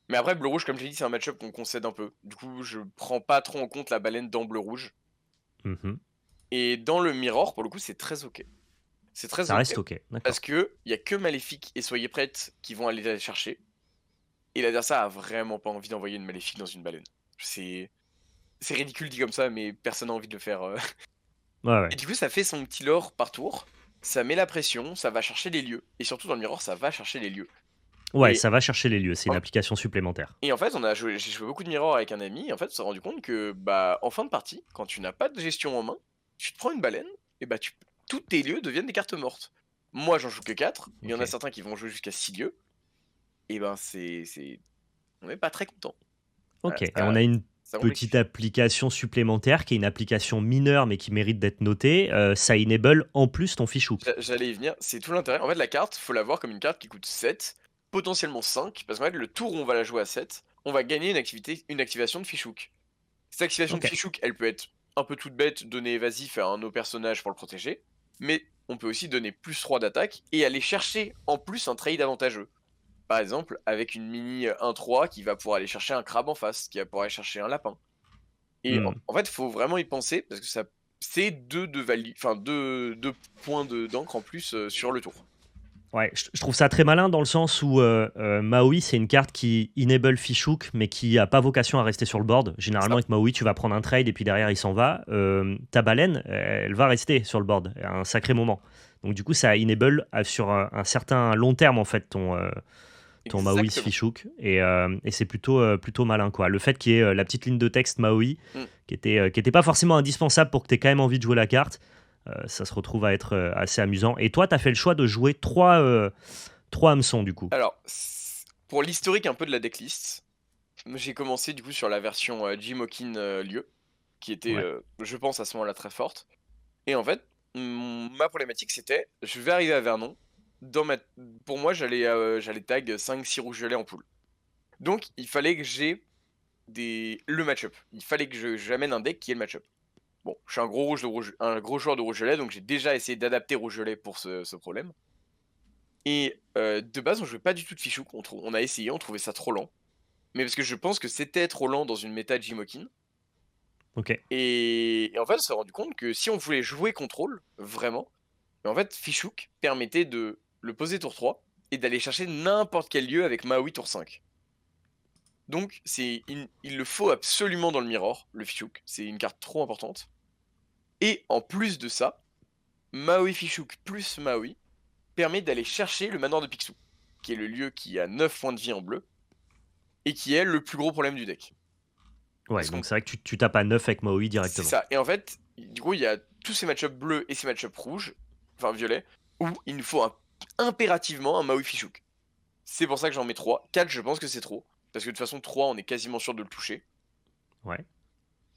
Mais après, bleu-rouge, comme je l'ai dit, c'est un match-up qu'on concède un peu. Du coup, je prends pas trop en compte la baleine dans bleu-rouge. Mhm. Et dans le mirror, pour le coup, c'est très ok. C'est très Ça ok reste ok, parce d'accord. que il y a que Maléfique et Soyez prête qui vont aller la chercher. Et l'adversaire a vraiment pas envie d'envoyer une Maléfique dans une baleine. C'est c'est ridicule dit comme ça, mais personne n'a envie de le faire. Ouais, Et ouais. du coup, ça fait son petit lore par tour. Ça met la pression, ça va chercher les lieux. Et surtout dans le mirror, ça va chercher les lieux. Ouais, Et ça va chercher les lieux, c'est une en, application supplémentaire. et en fait, j'ai joué beaucoup de mirror avec un ami. Et en fait, on s'est rendu compte que bah en fin de partie, quand tu n'as pas de gestion en main, tu te prends une baleine, et bah tous tes lieux deviennent des cartes mortes. Moi, j'en joue que 4. Il y en Ok. a certains qui vont jouer jusqu'à 6 lieux. Et ben on n'est pas très content. Voilà, Ok, et on a une ça petite complexifie. application supplémentaire qui est une application mineure mais qui mérite d'être notée. Ça enable en plus ton fichhook. J'allais y venir, c'est tout l'intérêt. En fait, la carte, faut la voir comme une carte qui coûte 7, potentiellement 5, parce qu'en fait, le tour où on va la jouer à 7, on va gagner une activation de Fichhook. Cette activation de Ok. Fichhook, elle peut être un peu toute bête, donner évasif à un de nos personnages pour le protéger, mais on peut aussi donner plus 3 d'attaque et aller chercher en plus un trade avantageux. Par exemple, avec une mini 1-3 qui va pouvoir aller chercher un crabe en face, qui va pouvoir aller chercher un lapin. Et Hmm. en fait, il faut vraiment y penser parce que ça, c'est deux value, enfin deux points d'encre en plus sur le tour. Ouais, je trouve ça très malin dans le sens où Maui, c'est une carte qui enable Fichhook, mais qui a pas vocation à rester sur le board. C'est ça. Généralement, avec Maui, tu vas prendre un trade et puis derrière, il s'en va. Ta baleine, elle va rester sur le board à un sacré moment. Donc, du coup, ça enable sur un certain long terme, en fait, ton Maui Exactement. Fichhook. Et c'est plutôt malin, quoi. Le fait qu'il y ait la petite ligne de texte Maui, Mm. qui était pas forcément indispensable pour que tu aies quand même envie de jouer la carte, ça se retrouve à être assez amusant. Et toi, tu as fait le choix de jouer trois hameçons, du coup. Alors, pour l'historique un peu de la decklist, j'ai commencé du coup sur la version Jimokin lieu, qui était, Ouais. je pense, à ce moment-là très forte. Et en fait, ma problématique c'était, je vais arriver à Vernon. Dans ma... Pour moi, j'allais tag 5-6 rouges gelés en pool. Donc, il fallait que j'ai le match-up. Il fallait que j'amène un deck qui ait le match-up. Bon, je suis un gros joueur de rouge-gelé, donc j'ai déjà essayé d'adapter rouge-gelé pour ce problème. Et de base, on jouait pas du tout de Fichou. On a essayé, on trouvait ça trop lent. Mais parce que je pense que c'était trop lent dans une méta Jimokin. Ok. Et en fait, on s'est rendu compte que si on voulait jouer contrôle, vraiment, en fait, Fichouk permettait de le poser tour 3 et d'aller chercher n'importe quel lieu avec Maui tour 5. Donc, il le faut absolument dans le mirror, le Fichouk. C'est une carte trop importante. Et en plus de ça, Maui Fichouk plus Maui permet d'aller chercher le manoir de Picsou, qui est le lieu qui a 9 points de vie en bleu, et qui est le plus gros problème du deck. Ouais, Parce donc qu'on c'est vrai que tu tapes à 9 avec Maui C'est directement. ça. Et en fait, du coup, il y a tous ces match-ups bleus et ces match-ups rouges, enfin violets, où il nous faut impérativement un Maui Fichouk. C'est pour ça que j'en mets 3. 4, je pense que c'est trop. Parce que de toute façon, 3, on est quasiment sûr de le toucher. Ouais.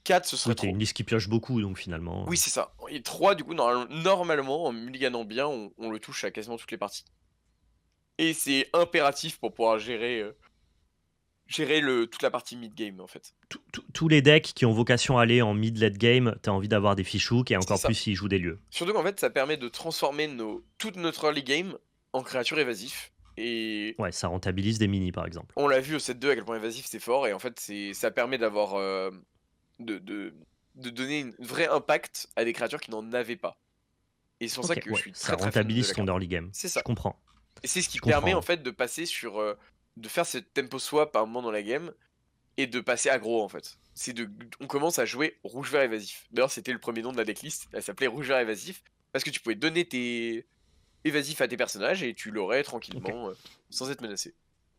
4, ce serait Oui, t'es trop. une liste qui pioche beaucoup, donc finalement. Oui, c'est ça. Et 3, du coup, normalement, en mulliganant bien, on le touche à quasiment toutes les parties. Et c'est impératif pour pouvoir gérer toute la partie mid-game, en fait. Tous les decks qui ont vocation à aller en mid-late game, t'as envie d'avoir des fichouks et C'est encore ça. plus s'ils jouent des lieux. Surtout qu'en fait, ça permet de transformer toute notre early game en créature évasif. Et Ouais, ça rentabilise des mini, par exemple. on l'a vu au set 2 à quel point évasif c'est fort. Et en fait, ça permet d'avoir de, de, de donner un vrai impact à des créatures qui n'en avaient pas. Et c'est pour ça Ok, que je ouais, suis ça très très fan de rentabilise la ton carte. early game. C'est Je ça. comprends. Et c'est ce qui Je permet comprends, en ouais. fait de passer de faire ce tempo swap à un moment dans la game et de passer aggro en fait. On commence à jouer rouge-vert évasif. D'ailleurs, c'était le premier nom de la decklist. Elle s'appelait rouge-vert évasif parce que tu pouvais donner et vas-y, fais tes personnages et tu l'aurais Ok. tranquillement sans être menacé.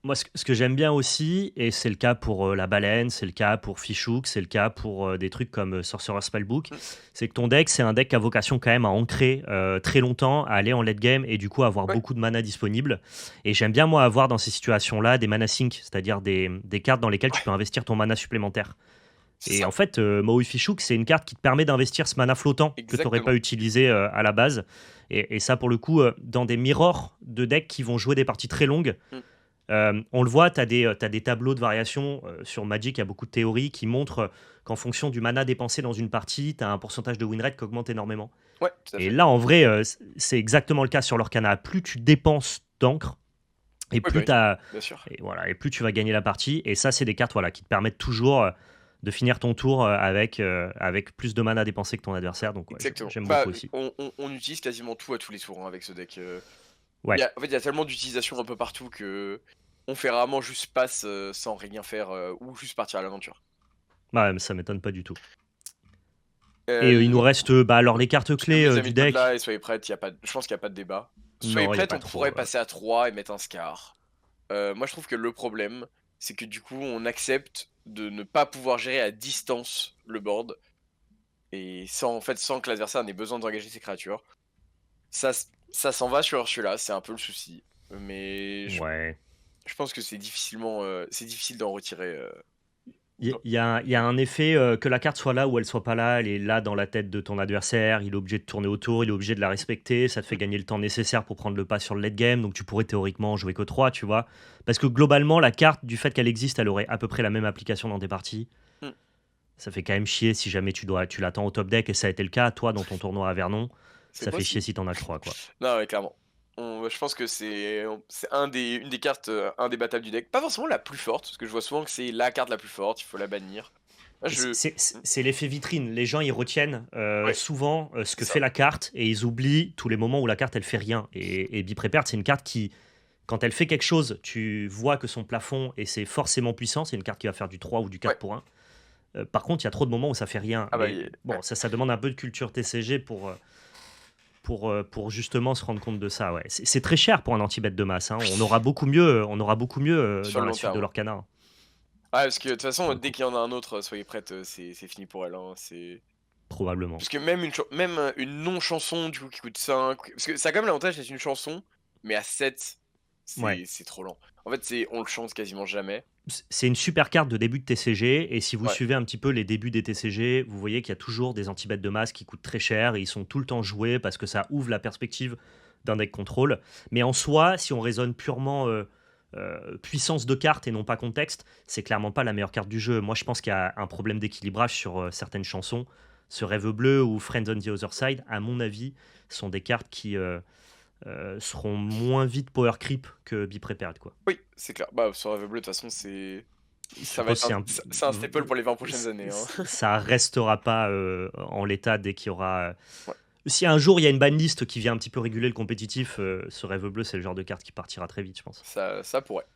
Moi, ce que j'aime bien aussi, et c'est le cas pour la baleine, c'est le cas pour Fichhook, c'est le cas pour des trucs comme Sorcerer's Spellbook, Mm. c'est que ton deck, c'est un deck qui a vocation quand même à ancrer très longtemps, à aller en late game et du coup avoir Ouais, beaucoup de mana disponible. Et j'aime bien, moi, avoir dans ces situations-là des mana sink, c'est-à-dire des cartes dans lesquelles tu ouais, peux investir ton mana supplémentaire. c'est Et ça, en fait, Maui Fichhook, c'est une carte qui te permet d'investir ce mana flottant que tu n'aurais pas exactement. utilisé à la base. Et ça, pour le coup, dans des mirrors de decks qui vont jouer des parties très longues, Mm. on le voit, t'as des tableaux de variation sur Magic, il y a beaucoup de théories qui montrent qu'en fonction du mana dépensé dans une partie, tu as un pourcentage de win rate qui augmente énormément. Ouais, tout à Et fait. là, en vrai, c'est exactement le cas sur l'Orcana. Plus tu dépenses d'encre, et Oui, bah plus, oui, bien sûr. et, voilà, et plus tu vas gagner la partie. Et ça, c'est des cartes voilà, qui te permettent toujours de finir ton tour avec plus de mana dépensé que ton adversaire. Donc ouais, Exactement. j'aime Bah, beaucoup aussi. on. Utilise quasiment tout à tous les tours hein, avec ce deck. Ouais, En fait, il y a tellement d'utilisation un peu partout que on fait rarement juste passe sans rien faire ou juste partir à l'aventure. ouais, ça m'étonne pas du tout. Et il nous Euh, reste alors Oui. les cartes Parce que clés mes amis du de deck. là, et soyez prêtes, je pense qu'il n'y a pas de débat. Soyez Non, il n'y a prêtes, pas on trop. pourrait passer à 3 et mettre un Scar. Moi, je trouve que le problème, c'est que du coup, on accepte de ne pas pouvoir gérer à distance le board. Et sans, en fait, sans que l'adversaire n'ait besoin d'engager ses créatures. Ça s'en va sur celui-là, c'est un peu le souci. Mais Ouais. je pense que c'est difficile d'en retirer. Il y a un effet que la carte soit là ou elle soit pas là, elle est là dans la tête de ton adversaire, il est obligé de tourner autour, il est obligé de la respecter, ça te fait Mm. gagner le temps nécessaire pour prendre le pas sur le late game, donc tu pourrais théoriquement jouer que 3 tu vois. Parce que globalement, la carte, du fait qu'elle existe, elle aurait à peu près la même application dans tes parties. Mm. Ça fait quand même chier si jamais tu l'attends au top deck, et ça a été le cas, toi, dans ton tournoi à Vernon, C'est ça fait chier possible. si t'en as que 3 quoi. Non, ouais, clairement. Je pense que c'est une des cartes indébattables du deck. Pas forcément la plus forte, parce que je vois souvent que c'est la carte la plus forte, il faut la bannir. Là, Mm. C'est l'effet vitrine. Les gens, ils retiennent Ouais, souvent ce c'est que fait ça. la carte et ils oublient tous les moments où la carte, elle fait rien. Et Be Prepared, c'est une carte qui, quand elle fait quelque chose, tu vois que son plafond, et c'est forcément puissant, c'est une carte qui va faire du 3 ou du Ouais. 4 pour 1. Par contre, il y a trop de moments où ça fait rien. Ah bah, Mais bon, ouais. ça demande un peu de culture TCG pour justement se rendre compte de ça. Ouais. C'est très cher pour un anti-bet de masse, hein. Oui, On aura beaucoup mieux sur dans le la long suite de terme. l'Orcana, hein, Ouais, parce que de toute pour façon, le dès coup. qu'il y en a un autre, soyez prêtes, c'est fini pour elle. Hein, Probablement. Parce que même une non-chanson, du coup, qui coûte 5. Parce que ça a quand même l'avantage d'être une chanson, mais à 7, Ouais. c'est trop lent. En fait, on le chante quasiment jamais. C'est une super carte de début de TCG, et si vous Ouais. suivez un petit peu les débuts des TCG, vous voyez qu'il y a toujours des anti-bêtes de masse qui coûtent très cher et ils sont tout le temps joués parce que ça ouvre la perspective d'un deck contrôle. Mais en soi, si on raisonne purement puissance de carte et non pas contexte, c'est clairement pas la meilleure carte du jeu. Moi, je pense qu'il y a un problème d'équilibrage sur certaines chansons. Ce Rêve Bleu ou Friends on the Other Side, à mon avis, sont des cartes qui seront moins vite power creep que Be Prepared, quoi. Oui, c'est clair. Bah, sur Rêve Bleu, de toute façon, Je ça va pense être que c'est un staple pour les 20 prochaines années. Hein. ça restera pas en l'état dès qu'il y aura. Ouais, Si un jour il y a une banlist qui vient un petit peu réguler le compétitif, ce rêve bleu, c'est le genre de carte qui partira très vite, je pense. ça pourrait.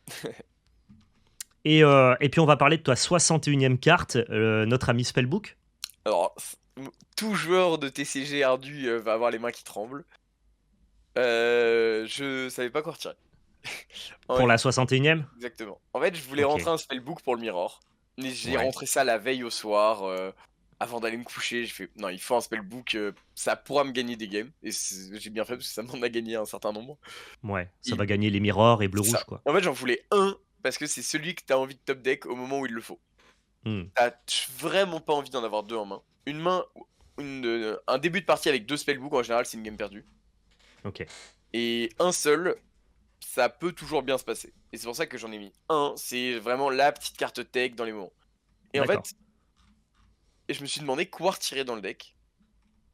Et puis on va parler de ta 61e carte, notre ami Spellbook. Alors, tout joueur de TCG ardu va avoir les mains qui tremblent. Je savais pas quoi retirer. Pour Ouais, la 61e. exactement. En fait, je voulais Ok, rentrer un spellbook pour le mirror. Mais j'ai ouais. rentré ça la veille au soir, avant d'aller me coucher. J'ai fait, non, il faut un spellbook, ça pourra me gagner des games. Et j'ai bien fait parce que ça m'en a gagné un certain nombre. Ouais, ça Et va gagner les mirrors et c'est bleu-rouge, ça. quoi. En fait, j'en voulais un parce que c'est celui que t'as envie de top deck au moment où il le faut. Hmm, T'as vraiment pas envie d'en avoir deux en main. Une main, un début de partie avec deux spellbooks en général, c'est une game perdue. ok, Et un seul, ça peut toujours bien se passer. Et c'est pour ça que j'en ai mis un. C'est vraiment la petite carte tech dans les moments. Et en d'accord. fait, je me suis demandé quoi retirer dans le deck.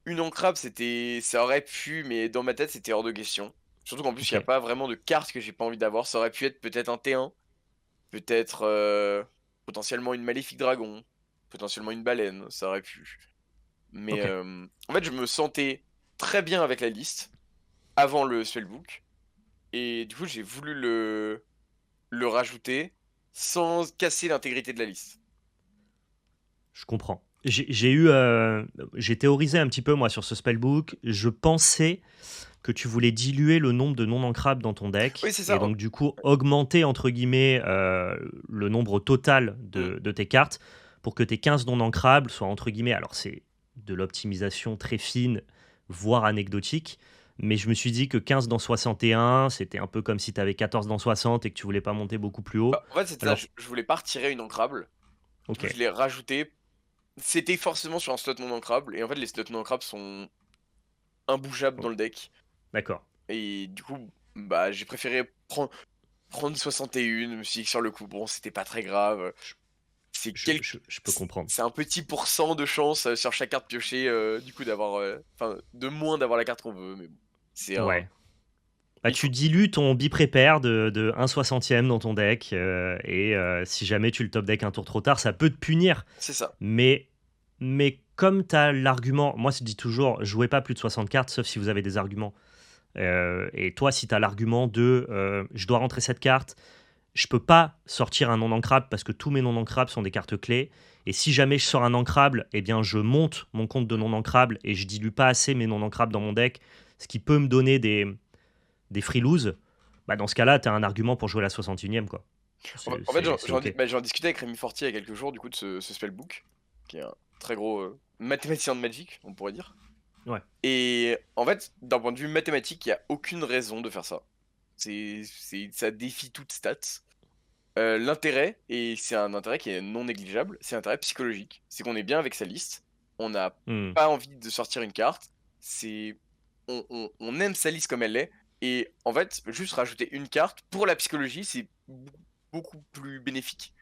Une encrable, ça aurait pu, mais dans ma tête, c'était hors de question. Surtout qu'en plus, il Ok, n'y a pas vraiment de carte que j'ai pas envie d'avoir. Ça aurait pu être peut-être un T1, peut-être potentiellement une Maléfique Dragon, potentiellement une baleine, ça aurait pu. Mais ok. en fait, je me sentais très bien avec la liste avant le spellbook. Et du coup, j'ai voulu le rajouter sans casser l'intégrité de la liste. Je comprends. J'ai théorisé un petit peu moi sur ce spellbook. Je pensais que tu voulais diluer le nombre de non ancrables dans ton deck Oui, c'est et ça. donc du coup augmenter entre guillemets le nombre total Mm. de tes cartes pour que tes 15 non ancrables soient entre guillemets, alors c'est de l'optimisation très fine, voire anecdotique, mais je me suis dit que 15 dans 61, c'était un peu comme si tu avais 14 dans 60 et que tu voulais pas monter beaucoup plus haut. Bah, en fait, c'était ça. Alors, Je voulais pas retirer une ancrable. Du ok, coup, je l'ai rajouté. C'était forcément sur un slot non ancrable. Et en fait, les slots non ancrables sont imbougeables oh, dans le deck. d'accord. Et du coup, bah, j'ai préféré prendre 61. Je me suis dit que sur le coup, bon, c'était pas très grave. Je, C'est je peux comprendre. c'est un petit pourcent de chance sur chaque carte piochée, du coup, d'avoir. Enfin, de moins d'avoir la carte qu'on veut. Mais bon, c'est un. Ouais. Bah, Il tu faut. dilues ton biprépare de 1 soixantième dans ton deck, et si jamais tu le top deck un tour trop tard, ça peut te punir. C'est ça. Mais, mais comme tu as l'argument, moi je dis toujours, jouez pas plus de 60 cartes, sauf si vous avez des arguments. Et toi, si tu as l'argument de je dois rentrer cette carte, je peux pas sortir un non ancrable parce que tous mes non ancrables sont des cartes clés. Et si jamais je sors un ancrable, eh bien je monte mon compte de non ancrable et je dilue pas assez mes non ancrables dans mon deck, ce qui peut me donner des free lose. Bah dans ce cas-là, tu as un argument pour jouer la 61e, quoi. En fait, C'est ok. j'en discutais avec Rémi Fortier il y a quelques jours, du coup, de ce spellbook, qui est un très gros mathématicien de Magic, on pourrait dire. Ouais. Et en fait, d'un point de vue mathématique, il n'y a aucune raison de faire ça. Ça défie toute stats. L'intérêt, et c'est un intérêt qui est non négligeable, c'est l'intérêt psychologique. C'est qu'on est bien avec sa liste, on n'a Hmm. pas envie de sortir une carte, c'est on aime sa liste comme elle est, et en fait, juste rajouter une carte pour la psychologie, c'est beaucoup plus bénéfique.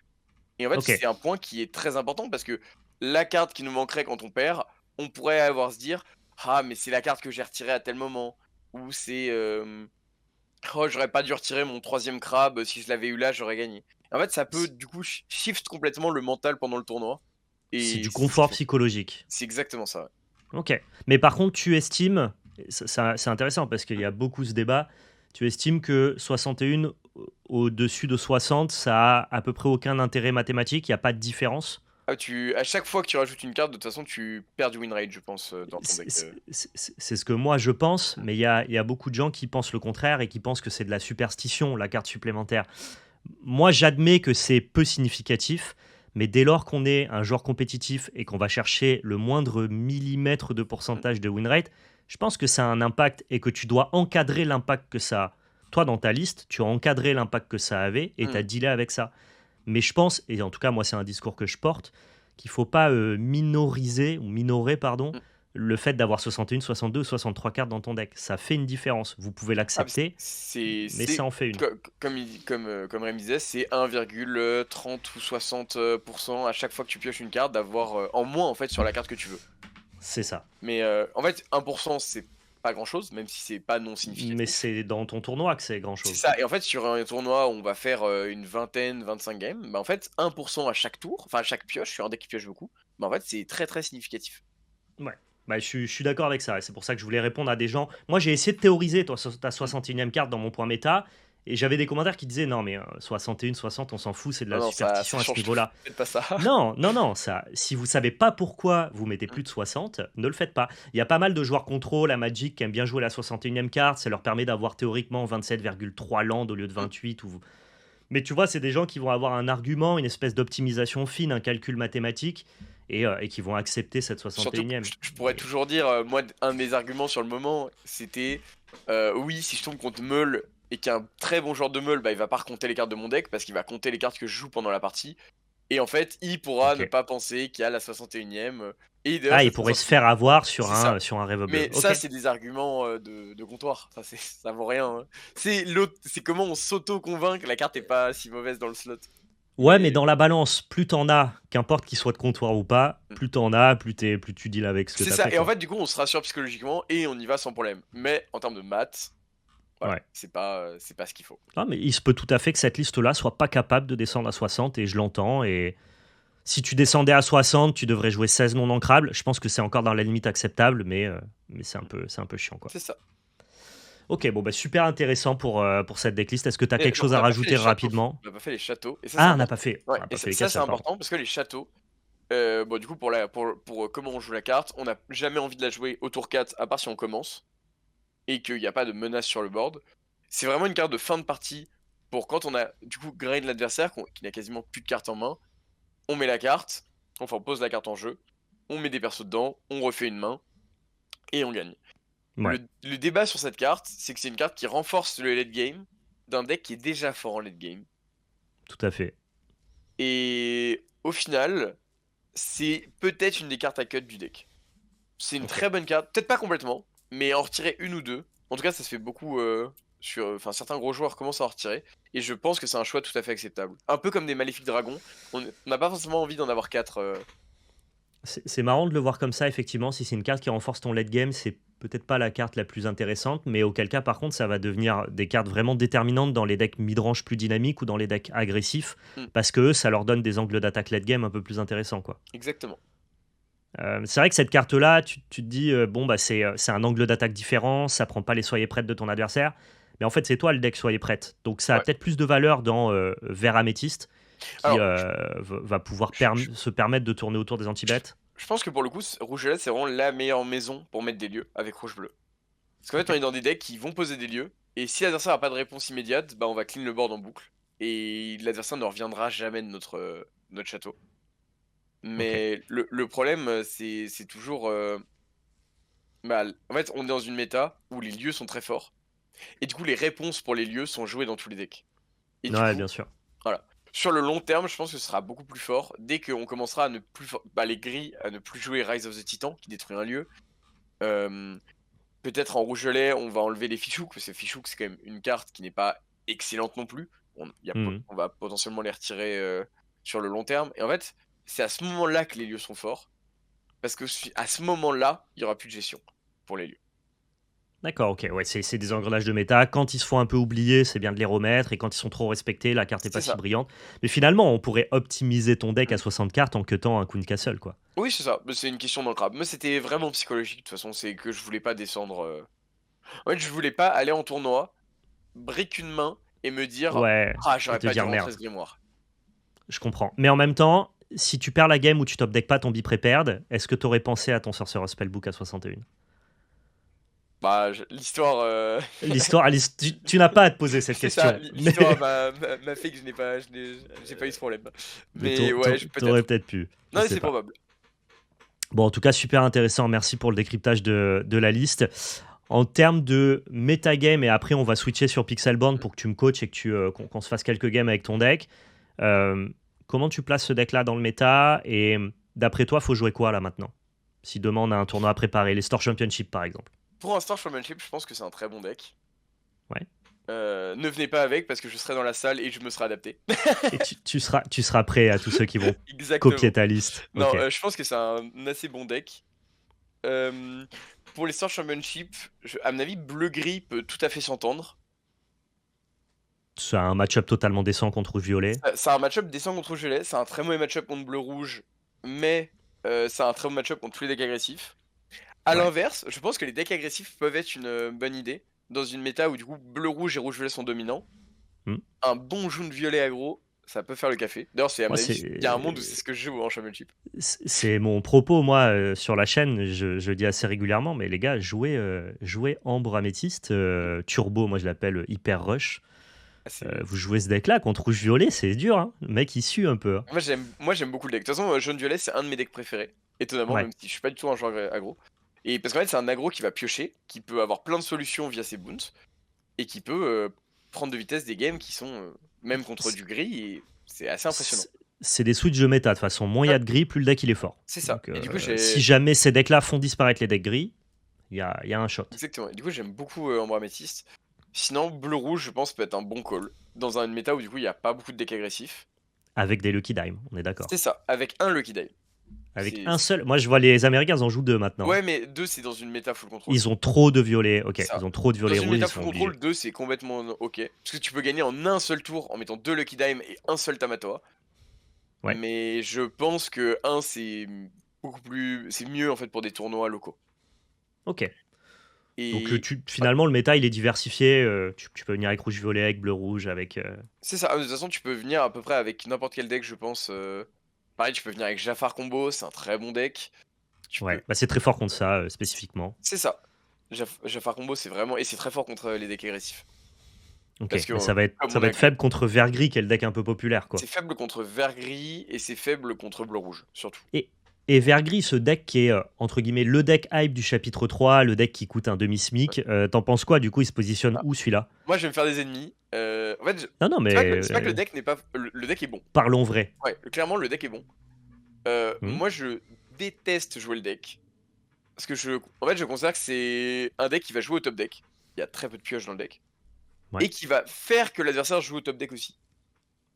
Et en fait, Ok. c'est un point qui est très important parce que la carte qui nous manquerait quand on perd, on pourrait avoir se dire ah, mais c'est la carte que j'ai retirée à tel moment, ou c'est oh, j'aurais pas dû retirer mon troisième crabe, si je l'avais eu là, j'aurais gagné. En fait, ça peut du coup shift complètement le mental pendant le tournoi. C'est Et du c'est ce qu'il confort faut. psychologique. C'est exactement ça. Ouais. Ok. Mais par contre, tu estimes, c'est intéressant parce qu'il y a beaucoup ce débat, tu estimes que 61 au-dessus de 60, ça a à peu près aucun intérêt mathématique, il n'y a pas de différence. Ah, à chaque fois que tu rajoutes une carte, de toute façon, tu perds du win rate, je pense, dans ton deck. C'est ce que moi je pense, mais il y a beaucoup de gens qui pensent le contraire et qui pensent que c'est de la superstition, la carte supplémentaire. Moi, j'admets que c'est peu significatif, mais dès lors qu'on est un joueur compétitif et qu'on va chercher le moindre millimètre de pourcentage de win rate, je pense que ça a un impact et que tu dois encadrer l'impact que ça a. Toi, dans ta liste, tu as encadré l'impact que ça avait et tu as Hmm. dealé avec ça. Mais je pense, et en tout cas, moi, c'est un discours que je porte, qu'il ne faut pas minoriser ou minorer, pardon, Hmm. le fait d'avoir 61, 62, 63 cartes dans ton deck. Ça fait une différence. Vous pouvez Ah, l'accepter, mais ça en fait une. comme Rémi disait, c'est 1,30 ou 60% à chaque fois que tu pioches une carte d'avoir en moins en fait sur la carte que tu veux. C'est ça. Mais en fait, 1% c'est pas grand chose, même si c'est pas non Mais significatif. c'est dans ton tournoi que c'est C'est grand-chose. ça, et en fait, sur un tournoi où on va faire une vingtaine, 25 games, bah en fait, 1% à chaque tour, enfin à chaque pioche, sur un deck qui pioche beaucoup, bah en fait, c'est très très significatif. Ouais. Bah, je suis d'accord avec ça. Et c'est pour ça que je voulais répondre à des gens. Moi, j'ai essayé de théoriser toi, ta Mm. 61e carte dans mon point méta. Et j'avais des commentaires qui disaient non, mais 61, 60, on s'en fout, c'est de Non, la non, ça superstition à ce change tout. niveau-là. Faites pas ça. Non, non, non, ça, si vous savez pas pourquoi vous mettez plus de 60, ne le faites pas. Il y a pas mal de joueurs contrôle à Magic qui aiment bien jouer la 61e carte, ça leur permet d'avoir théoriquement 27,3 land au lieu de Mm. 28. Mais tu vois, c'est des gens qui vont avoir un argument, une espèce d'optimisation fine, un calcul mathématique, et qui vont accepter cette Surtout, 61e. je pourrais Et toujours dire, moi, un de mes arguments sur le moment, c'était oui, si je tombe contre Meul et qu'un très bon joueur de Meul, bah il va pas recompter les cartes de mon deck parce qu'il va compter les cartes que je joue pendant la partie. Et en fait, il pourra ne ok. pas penser qu'il y a la 61e. Et d'ailleurs, Ah, il cette pourrait se 61e, faire avoir c'est ça. sur un rêve bleu. Mais ça, Ok. c'est des arguments de comptoir. Ça vaut rien. Hein. C'est comment on s'auto-convainc que la carte est pas si mauvaise dans le slot. Ouais, mais Mais dans la balance, plus t'en as, qu'importe qu'il soit de comptoir ou pas, mm, plus t'en as, plus tu deals avec ce que c'est t'as ça. fait, Et en quoi. fait, du coup, on se rassure psychologiquement et on y va sans problème. Mais en termes de maths, voilà, Ouais. c'est pas ce qu'il faut. Ah, mais il se peut tout à fait que cette liste-là soit pas capable de descendre à 60, et je l'entends. Et si tu descendais à 60, tu devrais jouer 16 non ancrables. Je pense que c'est encore dans la limite acceptable, mais c'est un peu chiant, quoi. C'est ça. Ok, bon, bah, super intéressant pour cette decklist. Est-ce que tu as Mais quelque non, chose on à n'a pas fait les rajouter châteaux. rapidement? On n'a pas fait les châteaux. Et ça, c'est Ah, on n'a pas important. fait. On Ouais, n'a et pas fait les ça, c'est castles, pardon. important parce que les châteaux, bon, du coup, pour comment on joue la carte, on n'a jamais envie de la jouer au tour 4, à part si on commence. et qu'il n'y a pas de menace sur le board. C'est vraiment une carte de fin de partie pour quand on a du coup grind l'adversaire, qui n'a quasiment plus de cartes en main. On met la carte, enfin on pose la carte en jeu, on met des persos dedans, on refait une main et on gagne. Ouais, Le débat sur cette carte, c'est que c'est une carte qui renforce le late game d'un deck qui est déjà fort en late game. tout à fait. Et au final, c'est peut-être une des cartes à cut du deck. C'est une Ok. très bonne carte, peut-être pas complètement, mais en retirer une ou deux. En tout cas, ça se fait beaucoup sur. Enfin, certains gros joueurs commencent à en retirer. Et je pense que c'est un choix tout à fait acceptable. Un peu comme des Maléfiques Dragons. On n'a pas forcément envie d'en avoir 4. C'est marrant de le voir comme ça, effectivement. Si c'est une carte qui renforce ton late game, c'est peut-être pas la carte la plus intéressante, mais auquel cas, par contre, ça va devenir des cartes vraiment déterminantes dans les decks mid-range plus dynamiques ou dans les decks agressifs, parce que eux, ça leur donne des angles d'attaque late game un peu plus intéressants, quoi. Exactement. C'est vrai que cette carte-là, tu te dis, bon, bah, c'est un angle d'attaque différent, ça prend pas les soyez prêtes de ton adversaire, mais en fait, c'est toi le deck soyez prête. Donc, ça a Ouais. peut-être plus de valeur dans Vert Améthyste, qui Alors, va pouvoir je- se permettre de tourner autour des anti-bêtes. je pense que pour le coup, Rouge-Violet, c'est vraiment la meilleure maison pour mettre des lieux avec Rouge-Bleu. Parce qu'en fait, Ok. on est dans des decks qui vont poser des lieux. Et si l'adversaire n'a pas de réponse immédiate, bah on va clean le board en boucle. Et l'adversaire ne reviendra jamais de notre château. Ok. Mais le problème, c'est toujours. Bah, en fait, on est dans une méta où les lieux sont très forts. Et du coup, les réponses pour les lieux sont jouées dans tous les decks. Et du Ouais, coup, bien sûr. voilà. Sur le long terme, je pense que ce sera beaucoup plus fort. Dès qu'on commencera à ne plus. Bah, les grilles, à ne plus jouer Rise of the Titan, qui détruit un lieu. Euh, Peut-être en rougelet, on va enlever les Fichouks, parce que Fichouk, c'est quand même une carte qui n'est pas excellente non plus. Mhm. On va potentiellement les retirer sur le long terme. Et en fait, c'est à ce moment-là que les lieux sont forts. Parce que à ce moment-là, il n'y aura plus de gestion pour les lieux. D'accord, ok. Ouais, c'est des engrenages de méta. Quand ils se font un peu oublier, c'est bien de les remettre. Et quand ils sont trop respectés, la carte n'est pas C'est si ça. brillante. Mais finalement, on pourrait optimiser ton deck à Mm. 60 cartes en cutant un Queen Castle, quoi. Oui, c'est ça. Mais c'est une question d'ancrage. Moi, c'était vraiment psychologique. De toute façon, c'est que je voulais pas descendre. En fait, je voulais pas aller en tournoi, brique une main et me dire Ouais, ah, et j'aurais te pas dû dire rentrer merde. ce grimoire. Je comprends. Mais en même temps, si tu perds la game ou tu top deck pas ton bi-prepare, est-ce que tu aurais pensé à ton Sorcerer's Spellbook à 61? Bah, l'histoire. L'histoire, Alice, tu n'as pas à te poser cette C'est ça, question. l'histoire m'a fait que j'ai pas eu ce problème. Mais Mais ouais, t'aurais peut-être. peut-être pu. Je Non, mais sais c'est pas. probable. Bon, en tout cas, super intéressant. Merci pour le décryptage de la liste. En termes de metagame, et après on va switcher sur Pixelborn pour que tu me coaches et que qu'on se fasse quelques games avec ton deck. Euh, Comment tu places ce deck-là dans le méta? Et d'après toi, faut jouer quoi là maintenant? Si demain on a un tournoi à préparer, les Store Championship par exemple. Pour un Star Showmanship, je pense que c'est un très bon deck. Ouais. Ne venez pas avec parce que je serai dans la salle et je me serai adapté. Et tu seras prêt à tous ceux qui vont copier Exactement. ta liste. Non, Ok. je pense que c'est un assez bon deck. Euh, pour les Star Championship, à mon avis, bleu-gris peut tout à fait s'entendre. C'est un match-up totalement décent contre Violet. C'est un match-up décent contre Gelée, c'est un très mauvais match-up contre bleu-rouge, mais c'est un très bon match-up contre tous les decks agressifs. À Ouais. l'inverse, je pense que les decks agressifs peuvent être une bonne idée dans une méta où du coup bleu-rouge et rouge-violet sont dominants. Hmm. Un bon jaune violet aggro, ça peut faire le café. D'ailleurs, c'est à Moi, mon avis, il y a un monde où c'est ce que je joue en championship. c'est mon propos, moi, sur la chaîne. Je dis assez régulièrement, mais les gars, jouez Ambre Améthyste, Turbo, moi je l'appelle Hyper Rush. Ah, c'est... Vous jouez ce deck-là contre Rouge-Violet, c'est dur, hein. Le mec, il sue un peu, hein. Moi j'aime beaucoup le deck. De toute façon, jaune-violet, c'est un de mes decks préférés. Étonnamment, Ouais. même si je suis pas du tout un joueur aggro. Et parce qu'en fait, c'est un aggro qui va piocher, qui peut avoir plein de solutions via ses boons, et qui peut prendre de vitesse des games qui sont même contre C'est du gris, et c'est assez impressionnant. c'est des switches de méta, de toute façon. Moins il y Ouais, a de gris, plus le deck il est fort. c'est ça. Donc, Et du coup, si jamais ces decks-là font disparaître les decks gris, il y a un shot. exactement. Et du coup, j'aime beaucoup Ambre Améthyste. Sinon, bleu-rouge, je pense, peut être un bon call. Dans une méta où du coup, il n'y a pas beaucoup de decks agressifs. Avec des Lucky Dime, on est d'accord. C'est ça, avec un Lucky Dive. Avec C'est... un seul. Moi, je vois les Américains, ils en jouent deux maintenant. Ouais, mais deux, c'est dans une méta full control. Ils ont trop de violets. Ok, C'est ça. ils ont trop de Dans violets une rouges, méta ils full sont obligés. control, 2 c'est complètement ok. Parce que tu peux gagner en un seul tour en mettant 2 Lucky Dime et un seul Tamatoa. Ouais. Mais je pense que un c'est beaucoup plus. C'est mieux en fait pour des tournois locaux. Ok. Donc, Et ouais, finalement, le méta, il est diversifié. Tu peux venir avec rouge-violet, avec bleu-rouge, avec. c'est ça. Ah, de toute façon, tu peux venir à peu près avec n'importe quel deck, je pense. Pareil, tu peux venir avec Jafar Combo, c'est un très bon deck. Tu peux. Ouais. Bah, c'est très fort contre ça, spécifiquement. C'est ça. Jafar Combo, c'est vraiment. Et c'est très fort contre les decks agressifs. Parce Ok, que, mais comme ça on va a être faible contre Vert-Gris, qui est le deck un peu populaire, c'est quoi. faible contre vert-gris et c'est faible contre bleu-rouge, surtout. Et, et Vert-Gris, ce deck qui est, entre guillemets, le deck hype du chapitre 3, le deck qui coûte un Ouais. demi-smic, t'en penses quoi? Du coup, il se positionne Ah, où, celui-là? moi, je vais me faire des ennemis. En fait, Non, non, mais c'est pas que le deck n'est pas. Le deck est bon. parlons vrai. Ouais, clairement, le deck est bon. Hmm. Moi, je déteste jouer le deck. Parce que en fait, je considère que c'est un deck qui va jouer au top deck. Il y a très peu de pioches dans le deck. Ouais, Et qui va faire que l'adversaire joue au top deck aussi.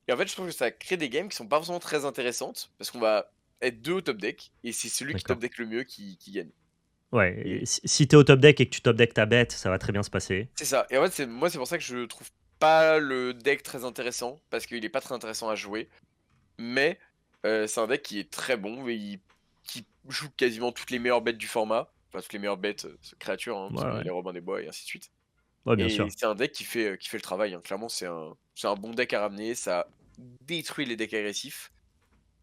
Et en fait, je trouve que ça crée des games qui sont pas forcément très intéressantes. Parce qu'on va être deux au top deck. Et c'est celui qui top d'accord. deck le mieux qui gagne. Ouais, et Et si t'es au top deck et que tu top deck ta bête, ça va très bien se passer. c'est ça. Et en fait, moi, c'est pour ça que je trouve pas le deck très intéressant. Parce qu'il est pas très intéressant à jouer. Mais c'est un deck qui est très bon. Qui joue quasiment toutes les meilleures bêtes du format. Enfin, toutes les meilleures bêtes créatures. Hein, Ouais, parce qu'on a ouais. les Robins des Bois et ainsi de suite. Ouais, bien Et sûr. c'est un deck qui fait le travail, hein. Clairement, c'est un bon deck à ramener. Ça détruit les decks agressifs.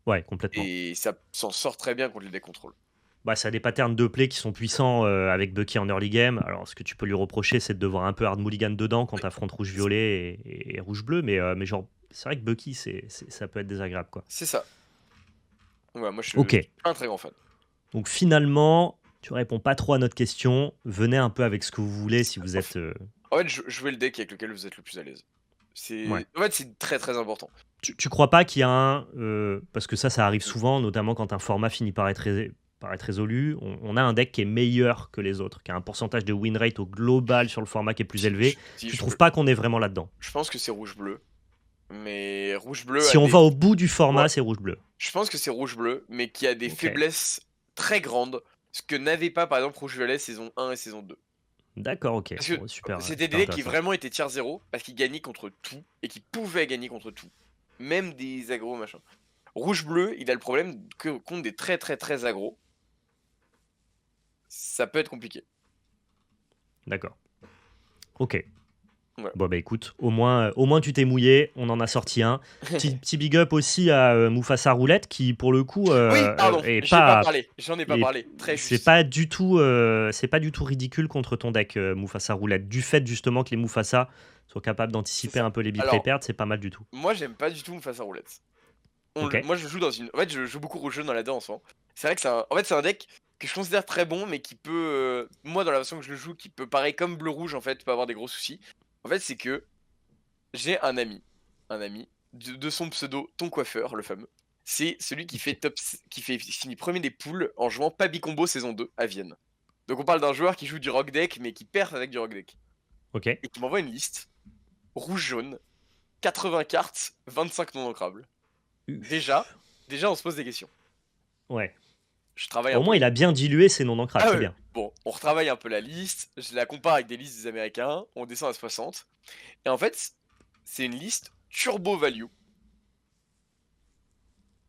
Ouais, complètement. Et ça s'en sort très bien contre les decks contrôle. Bah, ça a des patterns de play qui sont puissants avec Bucky en early game. Alors, ce que tu peux lui reprocher, c'est de devoir un peu hard mulligan dedans quand Oui, t'affrontes c'est ça. rouge-violet et rouge-bleu. Mais genre, c'est vrai que Bucky, ça peut être désagréable, quoi. C'est ça. Ouais, moi, je Ok. suis pas un très grand fan. Donc, finalement, tu réponds pas trop à notre question. Venez un peu avec ce que vous voulez si vous En êtes. fait, en fait, jouez le deck avec lequel vous êtes le plus à l'aise. Ouais. En fait, c'est très très important. Tu crois pas qu'il y a un. Parce que ça arrive souvent, notamment quand un format finit par être résolu. On a un deck qui est meilleur que les autres, qui a un pourcentage de win rate au global sur le format qui est plus élevé. Si, Tu trouves pas qu'on est vraiment là-dedans? je pense que c'est rouge-bleu. Mais rouge-bleu a Si on des. va au bout du Ouais, format, c'est rouge-bleu. je pense que c'est rouge-bleu, mais qui a des Ok. faiblesses très grandes. Ce que n'avait pas, par exemple, rouge-violet saison 1 et saison 2. D'accord, ok. Parce que Bon, super, c'était des super decks qui intéressant. vraiment étaient tier 0 parce qu'ils gagnaient contre tout et qui pouvaient gagner contre tout. Même des agros machin. Rouge-bleu, il a le problème que contre des très très très agros, ça peut être compliqué. D'accord. Ok. Ouais. Bon, bah écoute, au moins tu t'es mouillé, on en a sorti un. Petit big up aussi à Mufasa Roulette qui, pour le coup, Oui, pardon, est j'ai pas pas. parlé, j'en ai pas Et parlé. Très juste. c'est pas du tout ridicule contre ton deck Mufasa Roulette. Du fait justement que les Mufasa soient capables C'est d'anticiper ça. un peu les big play Alors, perds, c'est pas mal du tout. moi j'aime pas du tout Mufasa Roulette. Ok. Moi je joue dans une. En fait, je joue beaucoup rouge-jaune dans la danse. Hein. C'est vrai que en fait, c'est un deck que je considère très bon, mais qui peut. Moi, dans la version que je le joue, qui peut pareil comme bleu-rouge en fait, peut avoir des gros soucis. En fait, c'est que j'ai un ami de son pseudo, ton coiffeur, le fameux. C'est celui qui fait finit premier des poules en jouant Pabi Combo saison 2 à Vienne. Donc on parle d'un joueur qui joue du rock deck mais qui perd avec du rock deck. Ok. Et qui m'envoie une liste rouge-jaune, 80 cartes, 25 non ancrables. Déjà, Uff. déjà on se pose des questions. Ouais. Je travaille un Au peu moins, la il a liste. bien dilué ses non ancrables, Ah c'est ouais, bien. bon, on retravaille un peu la liste, je la compare avec des listes des Américains, on descend à 60. Et en fait, c'est une liste turbo value.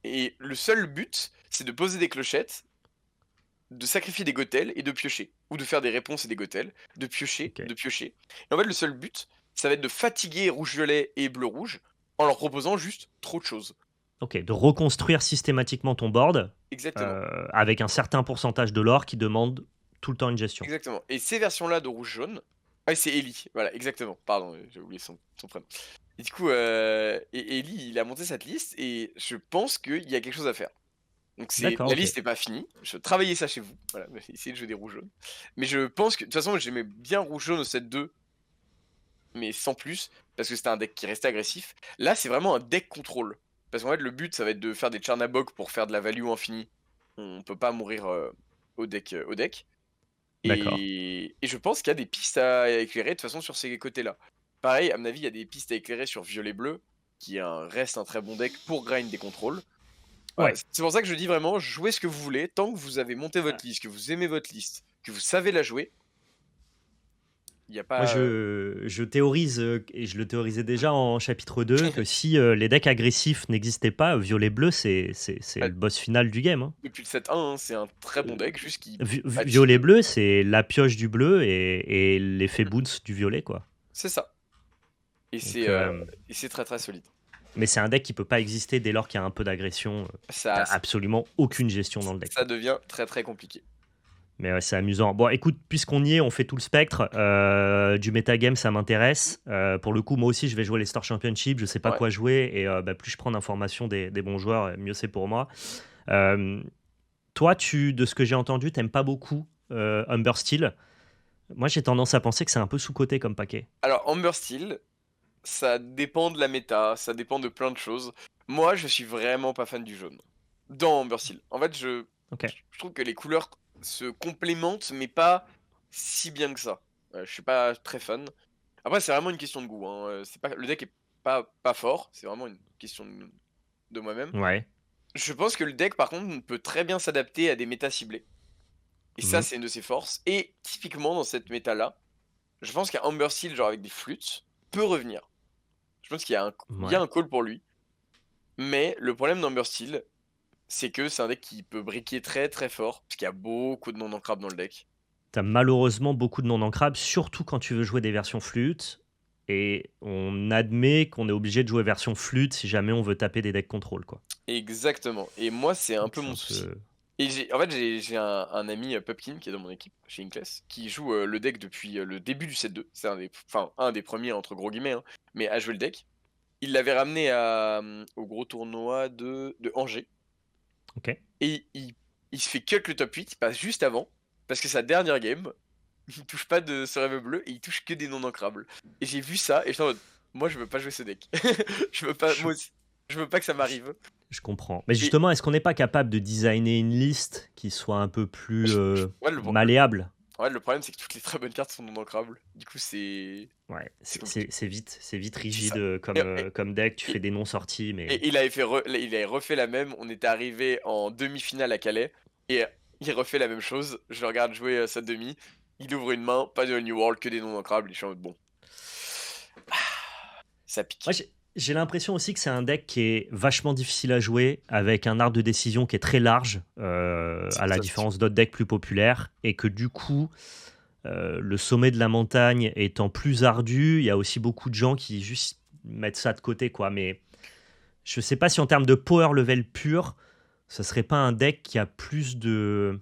Et le seul but, c'est de poser des clochettes, de sacrifier des gotels et de piocher. Ou de faire des réponses et des gotels, de piocher, Ok. de piocher. Et en fait, le seul but, ça va être de fatiguer rouge-violet et bleu-rouge en leur proposant juste trop de choses. Ok, de reconstruire systématiquement ton board Exactement. avec un certain pourcentage de l'or qui demande tout le temps une gestion. Exactement. Et ces versions-là de rouge-jaune. Ah, c'est Ellie. Voilà, exactement. Pardon, j'ai oublié son prénom. Et du coup, et Ellie, il a monté cette liste et je pense qu'il y a quelque chose à faire. Donc D'accord, la ok. liste n'est pas finie. Je travaillais ça chez vous. Voilà, essayez de jouer des rouges jaunes. Mais je pense que de toute façon, j'aimais bien rouge jaune au set 2, mais sans plus, parce que c'était un deck qui restait agressif. Là, c'est vraiment un deck contrôle. Parce qu'en fait, le but, ça va être de faire des Charnabok pour faire de la value infinie. On peut pas mourir au deck. D'accord. Et je pense qu'il y a des pistes à éclairer de toute façon sur ces côtés-là. Pareil, à mon avis, il y a des pistes à éclairer sur violet-bleu, qui reste un très bon deck pour grind des contrôles. Voilà, Ouais. c'est pour ça que je dis vraiment, jouez ce que vous voulez, tant que vous avez monté votre liste, que vous aimez votre liste, que vous savez la jouer, il n'y a Moi, pas... je théorise, et je le théorisais déjà en chapitre 2, que si les decks agressifs n'existaient pas, violet-bleu, c'est bah, le boss final du game, hein. depuis le 7-1, hein, c'est un très bon deck, juste qui fatigue. Violet-bleu, c'est la pioche du bleu et l'effet bounce du violet, quoi. C'est ça. Donc, Et c'est très très solide. mais c'est un deck qui peut pas exister dès lors qu'il y a un peu d'agression. Ça, T'as absolument aucune gestion dans le deck, ça quoi. devient très très compliqué. Mais ouais, c'est amusant. Bon, écoute, puisqu'on y est, on fait tout le spectre. Du metagame, ça m'intéresse. Pour le coup, moi aussi, je vais jouer les Star Championship. Je sais pas Ouais. quoi jouer. Et plus je prends d'informations des bons joueurs, mieux c'est pour moi. Euh, Toi, de ce que j'ai entendu, t'aimes pas beaucoup Humber Steel. Moi, j'ai tendance à penser que c'est un peu sous-coté comme paquet. Alors, Amber Steel, ça dépend de la méta, ça dépend de plein de choses. Moi, je suis vraiment pas fan du jaune. Dans Amber Steel. En fait, Ok. je trouve que les couleurs se complémentent, mais pas si bien que ça. Je suis pas très fan. Après, c'est vraiment une question de goût, hein. C'est pas, le deck est pas fort, c'est vraiment une question de moi-même. Ouais. Je pense que le deck, par contre, peut très bien s'adapter à des méta ciblés. Et ça, Mhm. c'est une de ses forces. Et typiquement, dans cette méta-là, je pense qu'un Amber Steel, genre avec des flûtes, peut revenir. Je pense qu'il y a Ouais. un call pour lui. Mais le problème d'Amber Steel, c'est que c'est un deck qui peut briquer très très fort, parce qu'il y a beaucoup de non-ancrables dans le deck. T'as malheureusement beaucoup de non-ancrables, surtout quand tu veux jouer des versions flûte. Et on admet qu'on est obligé de jouer version flûte si jamais on veut taper des decks contrôle, quoi. Exactement. Et moi, c'est un Donc peu c'est mon un souci. peu. Et en fait, j'ai un ami, Pupkin, qui est dans mon équipe, chez Incless, qui joue le deck depuis le début du set 2. C'est un des premiers, entre gros guillemets, hein, mais à jouer le deck. Il l'avait ramené au gros tournoi de Angers. Ok. Et il se fait cut le top 8, il passe juste avant, parce que sa dernière game, il touche pas de ce rêve bleu et il touche que des non ancrables. Et j'ai vu ça et j'étais en mode, moi je veux pas jouer ce deck. Je veux pas, Je, moi aussi, je veux pas que ça je- m'arrive. je comprends. Mais Et justement, est-ce qu'on n'est pas capable de designer une liste qui soit un peu plus ouais, malléable? ouais, le problème c'est que toutes les très bonnes cartes sont non ancrables. Du coup, Ouais, c'est compliqué. c'est vite C'est rigide ça. comme, Et, et- comme deck. Tu fais et- des non-sorties, mais et il avait il avait refait la même. On était arrivé en demi-finale à Calais et il refait la même chose. Je le regarde jouer sa demi. Il ouvre une main, pas de New World, que des non ancrables. Je suis en mode bon, ça moi, pique. j'ai l'impression aussi que c'est un deck qui est vachement difficile à jouer, avec un arc de décision qui est très large, à la Ça, c'est sûr. différence d'autres decks plus populaires, et que du coup, le sommet de la montagne étant plus ardu, il y a aussi beaucoup de gens qui juste mettent ça de côté, quoi. Mais je sais pas si en termes de power level pur, ça serait pas un deck qui a plus de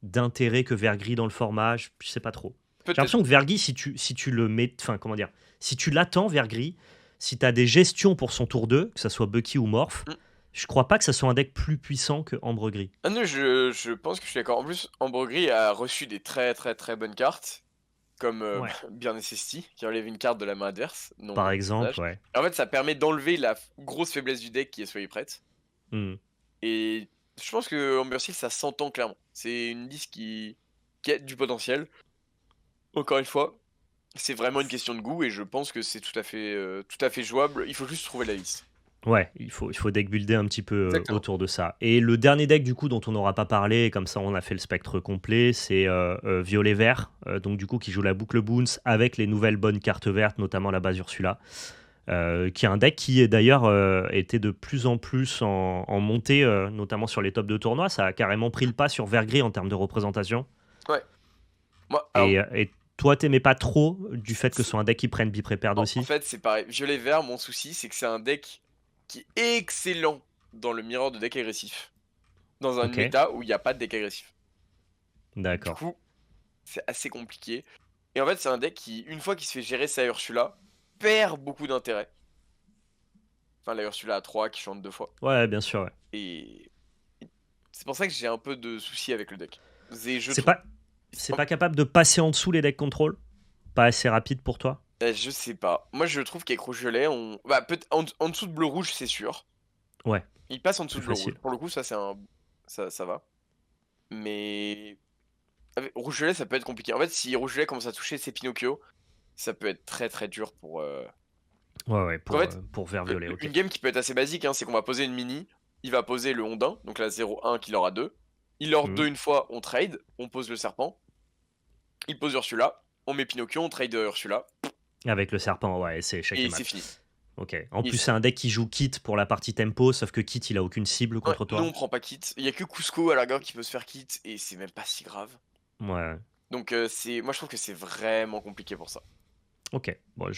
d'intérêt que Vergris dans le format. Je sais pas trop. J'ai Peut-être. l'impression que Vergris, si tu le mets, enfin comment dire, si tu l'attends Vergris, si tu as des gestions pour son tour 2, que ça soit Bucky ou Morph, Hmm. je crois pas que ça soit un deck plus puissant que Ambre Gris. Ah non, je pense que je suis d'accord. En plus, Ambre Gris a reçu des très très très bonnes cartes, comme Ouais. Bien SST, qui enlève une carte de la main adverse, Par non exemple, personnage. ouais. En fait, ça permet d'enlever la grosse faiblesse du deck qui est Soyez prête. Hmm. Et je pense que Amber Seal, ça s'entend clairement. C'est une liste qui a du potentiel. Encore une fois, c'est vraiment une question de goût et je pense que c'est tout à fait jouable. Il faut juste trouver la liste. Ouais, il faut deck builder un petit peu Exactement. autour de ça. Et le dernier deck, du coup, dont on n'aura pas parlé, comme ça on a fait le spectre complet, c'est Violet-Vert, donc du coup qui joue la boucle Boons avec les nouvelles bonnes cartes vertes, notamment la base Ursula, qui est un deck qui est d'ailleurs était de plus en plus en montée, notamment sur les tops de tournois. Ça a carrément pris le pas sur Vert-Gris en termes de représentation. Ouais. Moi, alors, Et toi, t'aimais pas trop du fait que ce soit un deck qui prenne Bipréperde en aussi? fait, c'est pareil. Violet-Vert, mon souci, c'est que c'est un deck qui est excellent dans le mirror de deck agressif. Dans un Ok, méta où il n'y a pas de deck agressif. Du d'accord. coup, c'est assez compliqué. Et en fait, c'est un deck qui, une fois qu'il se fait gérer sa Ursula, perd beaucoup d'intérêt. Enfin, la Ursula à 3 qui chante deux fois. Ouais, bien sûr, ouais. Et c'est pour ça que j'ai un peu de soucis avec le deck. Je C'est trouve. pas, c'est pas capable de passer en dessous les decks contrôle? Pas assez rapide pour toi? Je sais pas. Moi, je trouve qu'avec Rouge-Violet, on. Bah, peut en dessous de bleu-rouge, c'est sûr. Ouais, Il passe en dessous plus de bleu-rouge. facile. Pour le coup, ça, c'est un. Ça va. Mais. Rouge-Violet, ça peut être compliqué. En fait, si Rouge-Violet commence à toucher ses Pinocchio, ça peut être très très dur pour. Ouais, ouais, En fait, pour vert violet, ok. une game qui peut être assez basique, hein, c'est qu'on va poser une mini, il va poser le Ondin, donc la 0-1 qu'il aura 2. Il leur Mhm. 2 une fois, on trade, on pose le serpent. Il pose Ursula, on met Pinocchio, on trade Ursula, Avec le serpent, ouais, c'est échec et et c'est mat. fini. Ok. En Et plus, c'est un deck qui joue Kit pour la partie tempo, sauf que Kit, il a aucune cible ouais, contre nous on toi. prend pas kit. Il y a que Cusco à la rigueur qui peut se faire kit, et c'est même pas si grave. Ouais. Donc moi je trouve que c'est vraiment compliqué pour ça. Ok. Bon,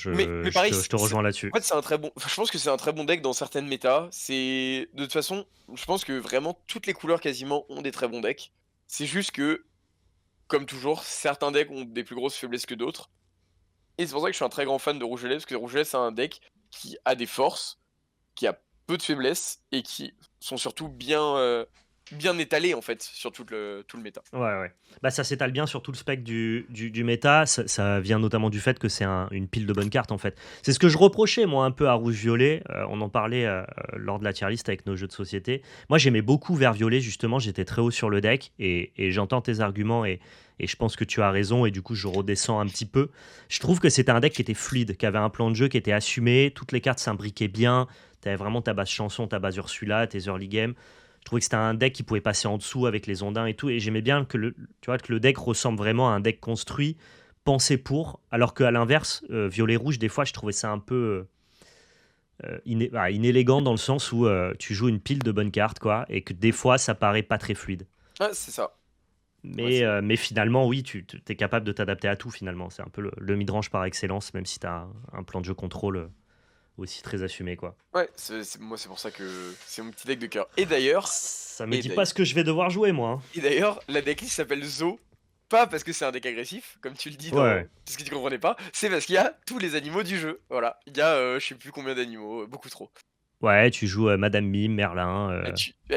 Mais pareil, je te rejoins là-dessus. en fait c'est un très bon. Je pense que c'est un très bon deck dans certaines méta. C'est de toute façon, je pense que vraiment toutes les couleurs quasiment ont des très bons decks. C'est juste que, comme toujours, certains decks ont des plus grosses faiblesses que d'autres. Et c'est pour ça que je suis un très grand fan de Rouge et Lait, parce que Rouge et Lait, c'est un deck qui a des forces, qui a peu de faiblesses, et qui sont surtout bien étalés, en fait, sur tout le méta. Ouais, ouais. Bah, ça s'étale bien sur tout le spectre du méta. Ça vient notamment du fait que c'est une pile de bonnes cartes, en fait. C'est ce que je reprochais, moi, un peu à Rouge-Violet. On en parlait lors de la tier list avec nos jeux de société. Moi, j'aimais beaucoup Vert-Violet, justement. J'étais très haut sur le deck. Et j'entends tes arguments et je pense que tu as raison. Et du coup, je redescends un petit peu. Je trouve que c'était un deck qui était fluide, qui avait un plan de jeu qui était assumé. Toutes les cartes s'imbriquaient bien. Tu avais vraiment ta base chanson, ta base Ursula, tes early game. Je trouvais que c'était un deck qui pouvait passer en dessous avec les ondins et tout. Et j'aimais bien que le deck ressemble vraiment à un deck construit, pensé pour. Alors qu'à l'inverse, violet-rouge, des fois, je trouvais ça un peu inélégant dans le sens où tu joues une pile de bonnes cartes, quoi. Et que des fois, ça paraît pas très fluide. Ah, c'est ça. Ouais, Mais finalement, oui, tu es capable de t'adapter à tout, finalement. C'est un peu le midrange par excellence, même si tu as un plan de jeu contrôle aussi très assumé, quoi. ouais, moi, c'est pour ça que c'est mon petit deck de cœur. Et d'ailleurs, Ça me et dit d'ailleurs, pas ce que je vais devoir jouer, moi, hein. et d'ailleurs, la decklist s'appelle Zo. Pas parce que c'est un deck agressif, comme tu le dis Ouais. dans ce que tu comprenais pas, c'est parce qu'il y a tous les animaux du jeu. Voilà, il y a je sais plus combien d'animaux, beaucoup trop. Ouais, tu joues Madame Mime, Merlin.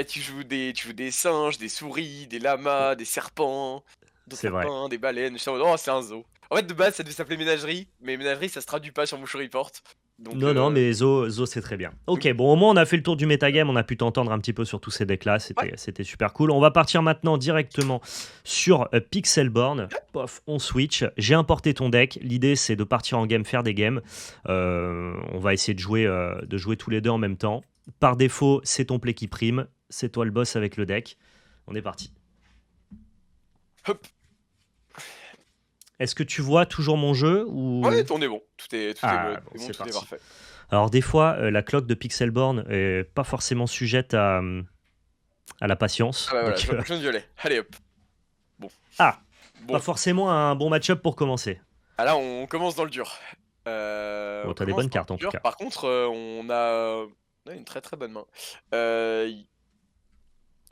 Tu joues des singes, des souris, des lamas, des serpents, d'autres C'est vrai. lapins, des baleines. Je suis en mode, oh, c'est un zoo. En fait, de base, ça devait s'appeler ménagerie, mais ménagerie, ça se traduit pas sur Mushu Report. Donc, Non, non, mais Zo c'est très bien. Ok, bon, au moins on a fait le tour du metagame, on a pu t'entendre un petit peu sur tous ces decks-là, ouais, c'était super cool. On va partir maintenant directement sur Pixelborn. Pof, on switch. J'ai importé ton deck. L'idée c'est de partir en game, faire des games. On va essayer de jouer tous les deux en même temps. Par défaut, c'est ton play qui prime. C'est toi le boss avec le deck. On est parti. hop. Est-ce que tu vois toujours mon jeu ou... Ouais, on est bon. Ah, bon, Tout c'est est parti. parfait. Alors des fois, la cloque de Pixelborn est pas forcément sujette à la patience. Ah bah voilà, Donc, jaune violet. Allez hop. Bon. pas Bon. forcément un bon match-up pour commencer. Ah là, on commence dans le dur. Bon, On t'as des commence bonnes dans cartes le en tout dur. cas. Par contre, on a une très très bonne main. Je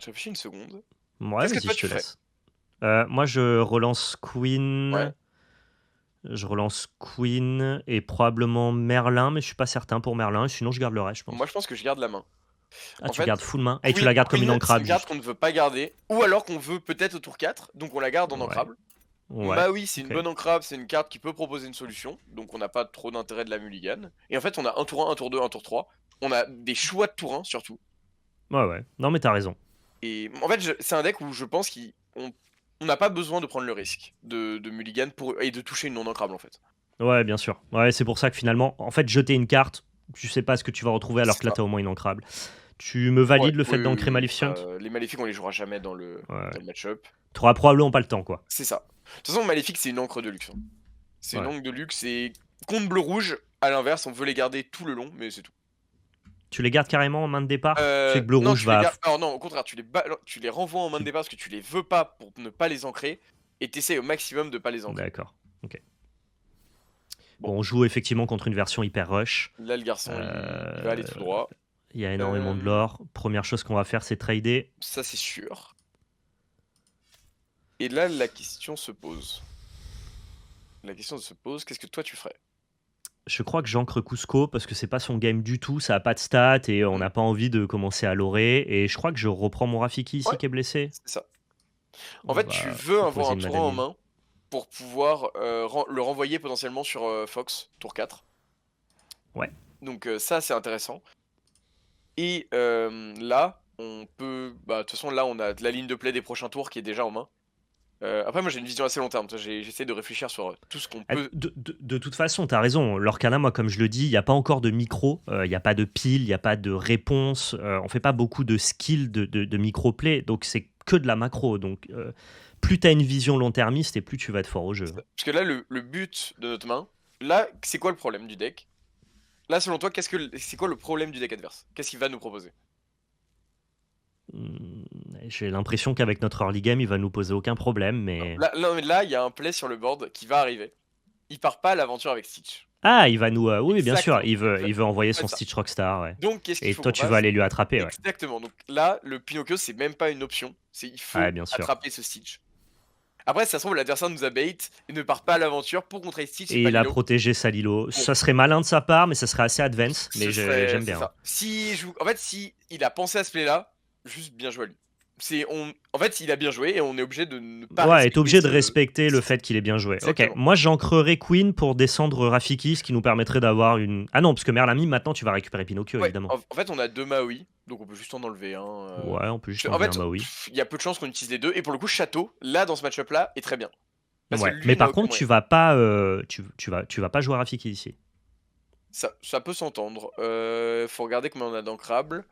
réfléchis une seconde. Ouais, Qu'est-ce que vas-y, toi je tu te ferais? laisse. Moi, je relance Ouais. Queen. Je relance Queen et probablement Merlin, mais je suis pas certain pour Merlin. Sinon, je garde le reste, je Moi, pense. je pense que je garde la main. Ah, En tu fait, gardes full main. Et tu Queen, la gardes comme une Queen, c'est une ancrable, carte juste. qu'on ne veut pas garder, ou alors qu'on veut peut-être au tour 4, donc on la garde en Ouais. ancrable. Ouais. Bah oui, c'est une Ok. bonne ancrable, c'est une carte qui peut proposer une solution, donc on n'a pas trop d'intérêt de la mulligan. Et en fait, on a un tour 1, un tour 2, un tour 3. On a des choix de tour 1 surtout. Ouais, ouais. Non, mais t'as raison. Et en fait, c'est un deck où je pense qu'on n'a pas besoin de prendre le risque de mulligan et de toucher une non ancrable en fait. Ouais, bien sûr. Ouais, c'est pour ça que finalement, en fait, jeter une carte, tu sais pas ce que tu vas retrouver alors C'est que là, ça. t'as au moins une ancrable. Tu me Ouais, valides le fait oui, oui, d'ancrer oui. Maleficent? Les maléfiques, on les jouera jamais dans le Ouais. match-up. T'auras probablement pas le temps, quoi. C'est ça. De toute façon, maléfique, c'est une encre de luxe, hein. C'est une Ouais. encre de luxe et contre bleu-rouge, à l'inverse, on veut les garder tout le long, mais c'est tout. Tu les gardes carrément en main de départ? Tu sais que bleu Non, rouge tu les va. gardes. Alors non, au contraire, tu les renvoies en main de départ parce que tu les veux pas pour ne pas les ancrer et t'essayes au maximum de pas les ancrer. D'accord. Ok. Bon, Bon, on joue effectivement contre une version hyper rush. là, le garçon, il va aller tout Euh, droit. Il y a énormément de Euh, lore. Première chose qu'on va faire, c'est trader. Ça, c'est sûr. Et là, la question se pose. Qu'est-ce que toi tu ferais? Je crois que j'ancre Cusco parce que c'est pas son game du tout. Ça a pas de stats et on n'a pas envie de commencer à lorer. Et je crois que je reprends mon Rafiki ici Ouais, qui est blessé. c'est ça. En On fait, tu va veux avoir proposer un une tour 1 en Madame Mime. main pour pouvoir le renvoyer potentiellement sur Fox, tour 4. Ouais. Donc ça, c'est intéressant. Et là, on peut... Bah, de toute façon, là, on a la ligne de play des prochains tours qui est déjà en main. Après, moi, j'ai une vision assez long terme. J'essaie de réfléchir sur tout ce qu'on peut... De toute façon, tu as raison. Lorcana, moi, comme je le dis, il n'y a pas encore de micro, il n'y a pas de pile, il n'y a pas de réponse. On fait pas beaucoup de skills de micro-play, donc c'est que de la macro. Donc, plus tu as une vision long-termiste et plus tu vas être fort au jeu. Parce que là, le but de notre main, là, c'est quoi le problème du deck? Là, selon toi, c'est quoi le problème du deck adverse? Qu'est-ce qu'il va nous proposer? J'ai l'impression qu'avec notre early game, il va nous poser aucun problème, mais... Là, il y a un play sur le board qui va arriver. Il part pas à l'aventure avec Stitch. Ah, il va nous. Oui, bien sûr, Exactement, il veut envoyer son c'est ça. Stitch Rockstar, ouais. Donc qu'est-ce qu'il Et faut toi, qu'on tu vas fasse? aller lui attraper, ouais. Exactement, donc là, le Pinocchio, c'est même pas une option, c'est il Ouais, faut bien sûr. attraper ce Stitch. Après, si ça se trouve, l'adversaire nous a bait et ne part pas à l'aventure pour contrer Stitch et Et pas il a Lilo. protégé sa Lilo. Bon, Ça serait malin de sa part, mais ça serait assez advance. Mais j'aime c'est bien. ça. Si joue en fait, si il a pensé à ce play-là, juste bien joué à lui. En fait, il a bien joué et on est obligé de ne pas Ouais, t'es respecter obligé de ce respecter le fait qu'il est bien joué. Ok, exactement. moi j'ancrerai Queen pour descendre Rafiki, ce qui nous permettrait d'avoir une. Ah non, parce que Merlami, maintenant tu vas récupérer Pinocchio, Ouais, évidemment. en fait, on a 2 Maui, donc on peut juste en enlever un, Ouais, on peut juste en enlever un fait, Maui. il y a peu de chances qu'on utilise les 2 et pour le coup, Château, là, dans ce match-up-là, est très bien. Parce que Ouais, lui mais n'a par aucun contre, moyen. tu vas pas, tu vas pas jouer Rafiki ici. Ça peut s'entendre. Faut regarder combien on a d'ancrables.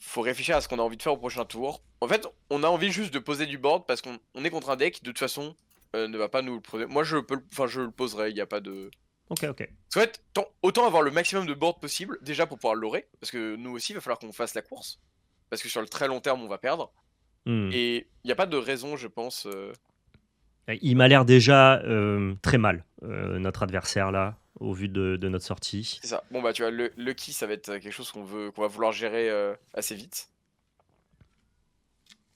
Faut réfléchir à ce qu'on a envie de faire au prochain tour. En fait, on a envie juste de poser du board parce qu'on est contre un deck qui, de toute façon, ne va pas nous le poser. Moi, je le poserai, il n'y a pas de... Ok, ok. Parce qu'en fait, autant avoir le maximum de board possible, déjà pour pouvoir l'aurer, parce que nous aussi, il va falloir qu'on fasse la course. Parce que sur le très long terme, on va perdre. Hmm. Et il n'y a pas de raison, je pense... Il m'a l'air déjà très mal, notre adversaire là, au vu de notre sortie. C'est ça. Bon, bah, tu vois, le Lucky, ça va être quelque chose qu'on va vouloir gérer assez vite.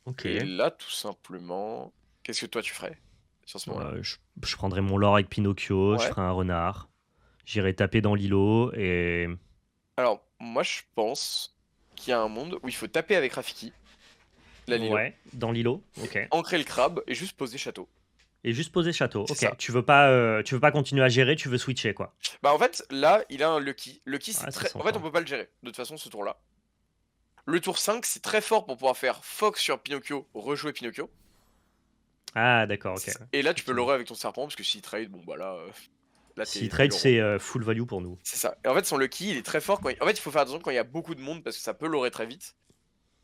Ok. Et là, tout simplement, qu'est-ce que toi tu ferais sur ce moment-là? Je prendrai mon lore avec Pinocchio, je Ouais. ferai un renard. J'irai taper dans l'îlot et. Alors, moi, je pense qu'il y a un monde où il faut taper avec Rafiki, la Lilo, Ouais, dans l'îlot, ok. ancrer le crabe et juste poser château. Et juste poser château, C'est ok. ça. Tu veux pas continuer à gérer, tu veux switcher quoi. Bah, en fait, là, il a un Lucky. Lucky, c'est Ouais, ça très. En fait, on s'entend. peut pas le gérer, de toute façon, ce tour-là. Le tour 5, c'est très fort pour pouvoir faire Fox sur Pinocchio, rejouer Pinocchio. Ah, d'accord, ok. Et là, tu peux Effectivement. l'aurer avec ton serpent, parce que s'il trade, bon, bah là, là Si t'es trade, le roi. c'est full value pour nous. C'est ça. Et en fait, son Lucky, il est très fort quand En fait, il faut faire attention quand il y a beaucoup de monde, parce que ça peut l'aurer très vite.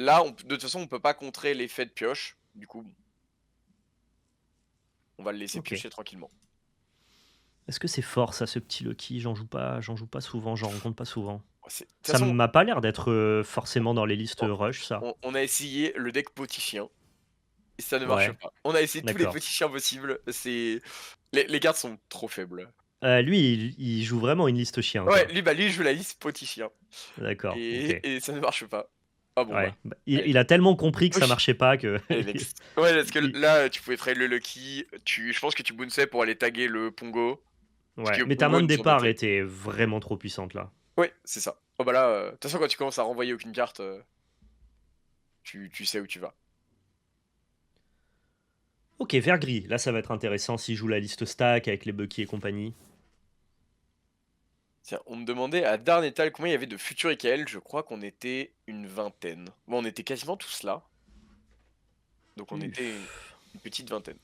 Là, de toute façon, on peut pas contrer l'effet de pioche. Du coup, on va le laisser Ok. piocher tranquillement. Est-ce que c'est fort ça, ce petit Lucky? J'en joue pas souvent, j'en rencontre pas souvent. De toute Ça façon, m'a pas l'air d'être forcément dans les listes rush, ça. on a essayé le deck petit chien et ça ne marche Ouais, pas. On a essayé tous les d'accord. petits chiens possibles. Les cartes sont trop faibles. Lui, il joue vraiment une liste chien, Ouais, quoi. lui, il joue la liste petit chien D'accord, ok. et ça ne marche pas. Ah bon Ouais. bah, Bah, allez. il a tellement compris que ça Oui. marchait pas que. Allez, next. Ouais, parce que il- là, tu pouvais trade le Lucky. Je pense que tu bounçais pour aller taguer le Pongo. Ce qui Ouais. au Mais ta Pongo main de nous départ embêtait. était vraiment trop puissante là. Ouais, c'est ça. Oh bah là, de toute façon, quand tu commences à renvoyer aucune carte, tu sais où tu vas. Ok, vert gris. Là, ça va être intéressant s'il joue la liste stack avec les Bucky et compagnie. Tiens, on me demandait à Darnetal combien il y avait de futurs IKL. Je crois qu'on était une vingtaine. Bon, on était quasiment tous là. Donc on était une petite vingtaine.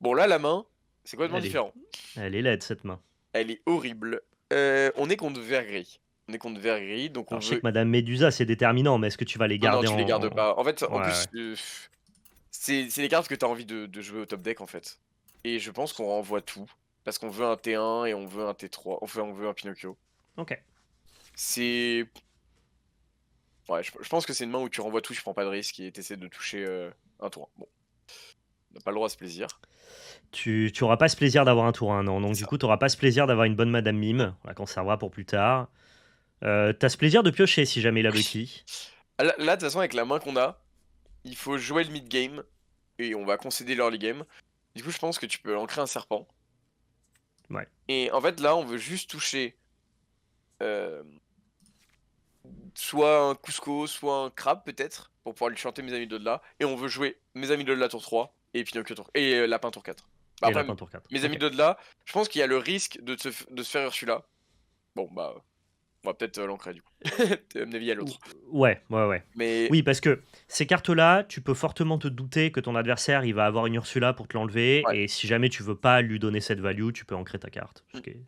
Bon, là, la main, c'est complètement Elle est, différent. elle est laide cette main. Elle est horrible. On est contre vert gris. On est contre vert gris, donc on Alors, je sais veut. que Madame Médusa, c'est déterminant, mais est-ce que tu vas les Non, non, garder tu les gardes pas. En fait, en Ouais, plus, ouais. c'est les cartes que tu as envie de jouer au top deck, en fait. Et je pense qu'on renvoie tout. Parce qu'on veut un T1 et on veut un T3. Enfin, on veut un Pinocchio. Ok. C'est. Ouais, je pense que c'est une main où tu renvoies tout, tu prends pas de risque et t'essaies de toucher un tour. Bon, on n'a pas le droit à ce plaisir. Tu auras pas ce plaisir d'avoir un tour 1, non. Donc, C'est du ça. coup, tu auras pas ce plaisir d'avoir une bonne Madame Mime. On la conservera pour plus tard. T'as ce plaisir de piocher si jamais il a Bucky. Là, de toute façon, avec la main qu'on a, il faut jouer le mid-game et on va concéder l'early game. Du coup, je pense que tu peux ancrer un serpent. Ouais. Et en fait, là, on veut juste toucher euh, soit un Cusco, soit un crabe, peut-être, pour pouvoir lui chanter Mes amis de là. Et on veut jouer Mes amis de là tour 3 et Pinocchio tour... et Lapin tour 4. Bah, Et après, lapin tour 4. Mes amis Ok. de là, je pense qu'il y a le risque de se faire Ursula. Bon, bah, on va peut-être l'ancrer du coup. À mon avis, à l'autre. Ouais, ouais, ouais. Mais Oui, parce que ces cartes-là, tu peux fortement te douter que ton adversaire, il va avoir une Ursula pour te l'enlever. ouais. Et si jamais tu veux pas lui donner cette value, tu peux ancrer ta carte. Mm. Ce qui est-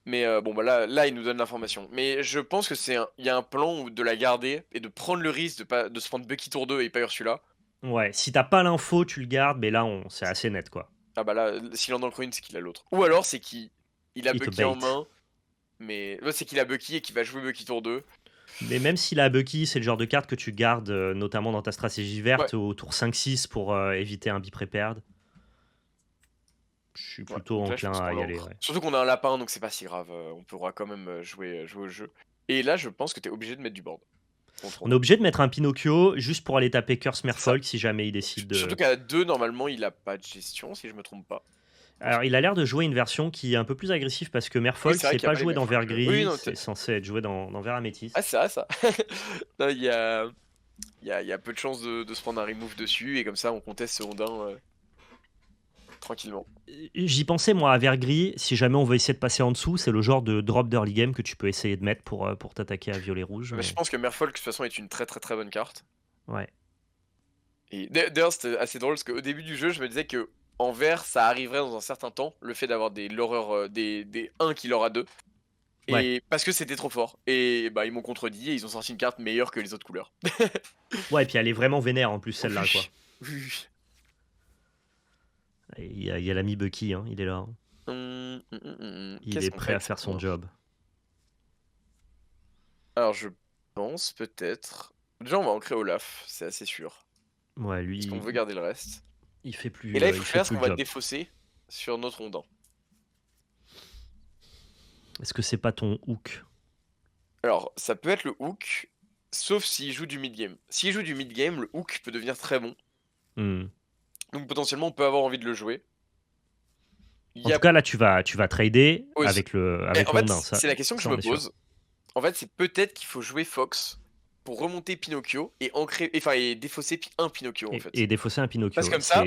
Mais bon, bah là, il nous donne l'information. Mais je pense que il y a un plan de la garder et de prendre le risque de se prendre Bucky tour 2 et pas Ursula. Ouais, si t'as pas l'info, tu le gardes, mais là, c'est assez net, quoi. Ah bah là, s'il en ancre une, c'est qu'il a l'autre. Ou alors, c'est qu'il a Il te Bucky en bait. main, mais ouais, c'est qu'il a Bucky et qu'il va jouer Bucky tour 2. Mais même s'il a Bucky, c'est le genre de carte que tu gardes, notamment dans ta stratégie Ouais. verte, au tour 5-6 pour éviter un bip repaired. Je suis Ouais, plutôt donc là, je pense enclin à qu'on y aller, l'ancre. ouais. Surtout qu'on a un lapin, donc c'est pas si grave. On pourra quand même jouer au jeu. Et là, je pense que t'es obligé de mettre du board contre On est Rondon. obligé de mettre un Pinocchio juste pour aller taper Curse C'est ça. Merfolk si jamais il décide Surtout de. qu'à 2, normalement, il a pas de gestion, si je me trompe pas. Je pense Alors, que il a l'air de jouer une version qui est un peu plus agressive parce que oui, Merfolk, c'est vrai c'est qu'il y a pas pas les joué dans vert Merfolk. Oui, gris, non, c'est censé être joué dans vert ah, améthyste. c'est vrai ça. Non, il y a peu de chances de se prendre un remove dessus, et comme ça, on conteste ce Rondin tranquillement. J'y pensais, moi, à vert gris, si jamais on veut essayer de passer en dessous, c'est le genre de drop d'early game que tu peux essayer de mettre pour t'attaquer à violet-rouge. Mais je Mais pense que Merfolk, de toute façon, est une très très très bonne carte. ouais. Et d'ailleurs, c'était assez drôle parce qu'au début du jeu, je me disais que en vert, ça arriverait dans un certain temps, le fait d'avoir des loreurs, des 1 qui leur a 2. Ouais. Et parce que c'était trop fort. Et bah, ils m'ont contredit et ils ont sorti une carte meilleure que les autres couleurs. Ouais, et puis elle est vraiment vénère en plus, celle-là, quoi. Oui, oui. Et il y a l'ami Bucky, hein, il est là, hein. Il Qu'est-ce est qu'on prêt fait à avec faire cette son couleur? job. Alors, je pense peut-être. Déjà, on va ancrer Olaf, c'est assez sûr. Ouais, Parce qu'on lui, veut garder le reste. il fait Et plus, là, il euh, faut il fait faire ce plus qu'on le va job. défausser sur notre rondin. Est-ce que c'est pas ton hook? Alors, ça peut être le hook, sauf s'il joue du mid-game. S'il joue du mid-game, le hook peut devenir très bon. Hmm. Donc potentiellement, on peut avoir envie de le jouer. Il En y tout a... cas, là, tu vas trader Oui. avec le, Mais avec en le fait, Rondin, ça, c'est la question que je ça on me est sûr. pose. En fait, c'est peut-être qu'il faut jouer Fox pour remonter Pinocchio et ancrer, enfin, et défausser un Pinocchio en Et fait. défausser un Parce Pinocchio, que comme ça,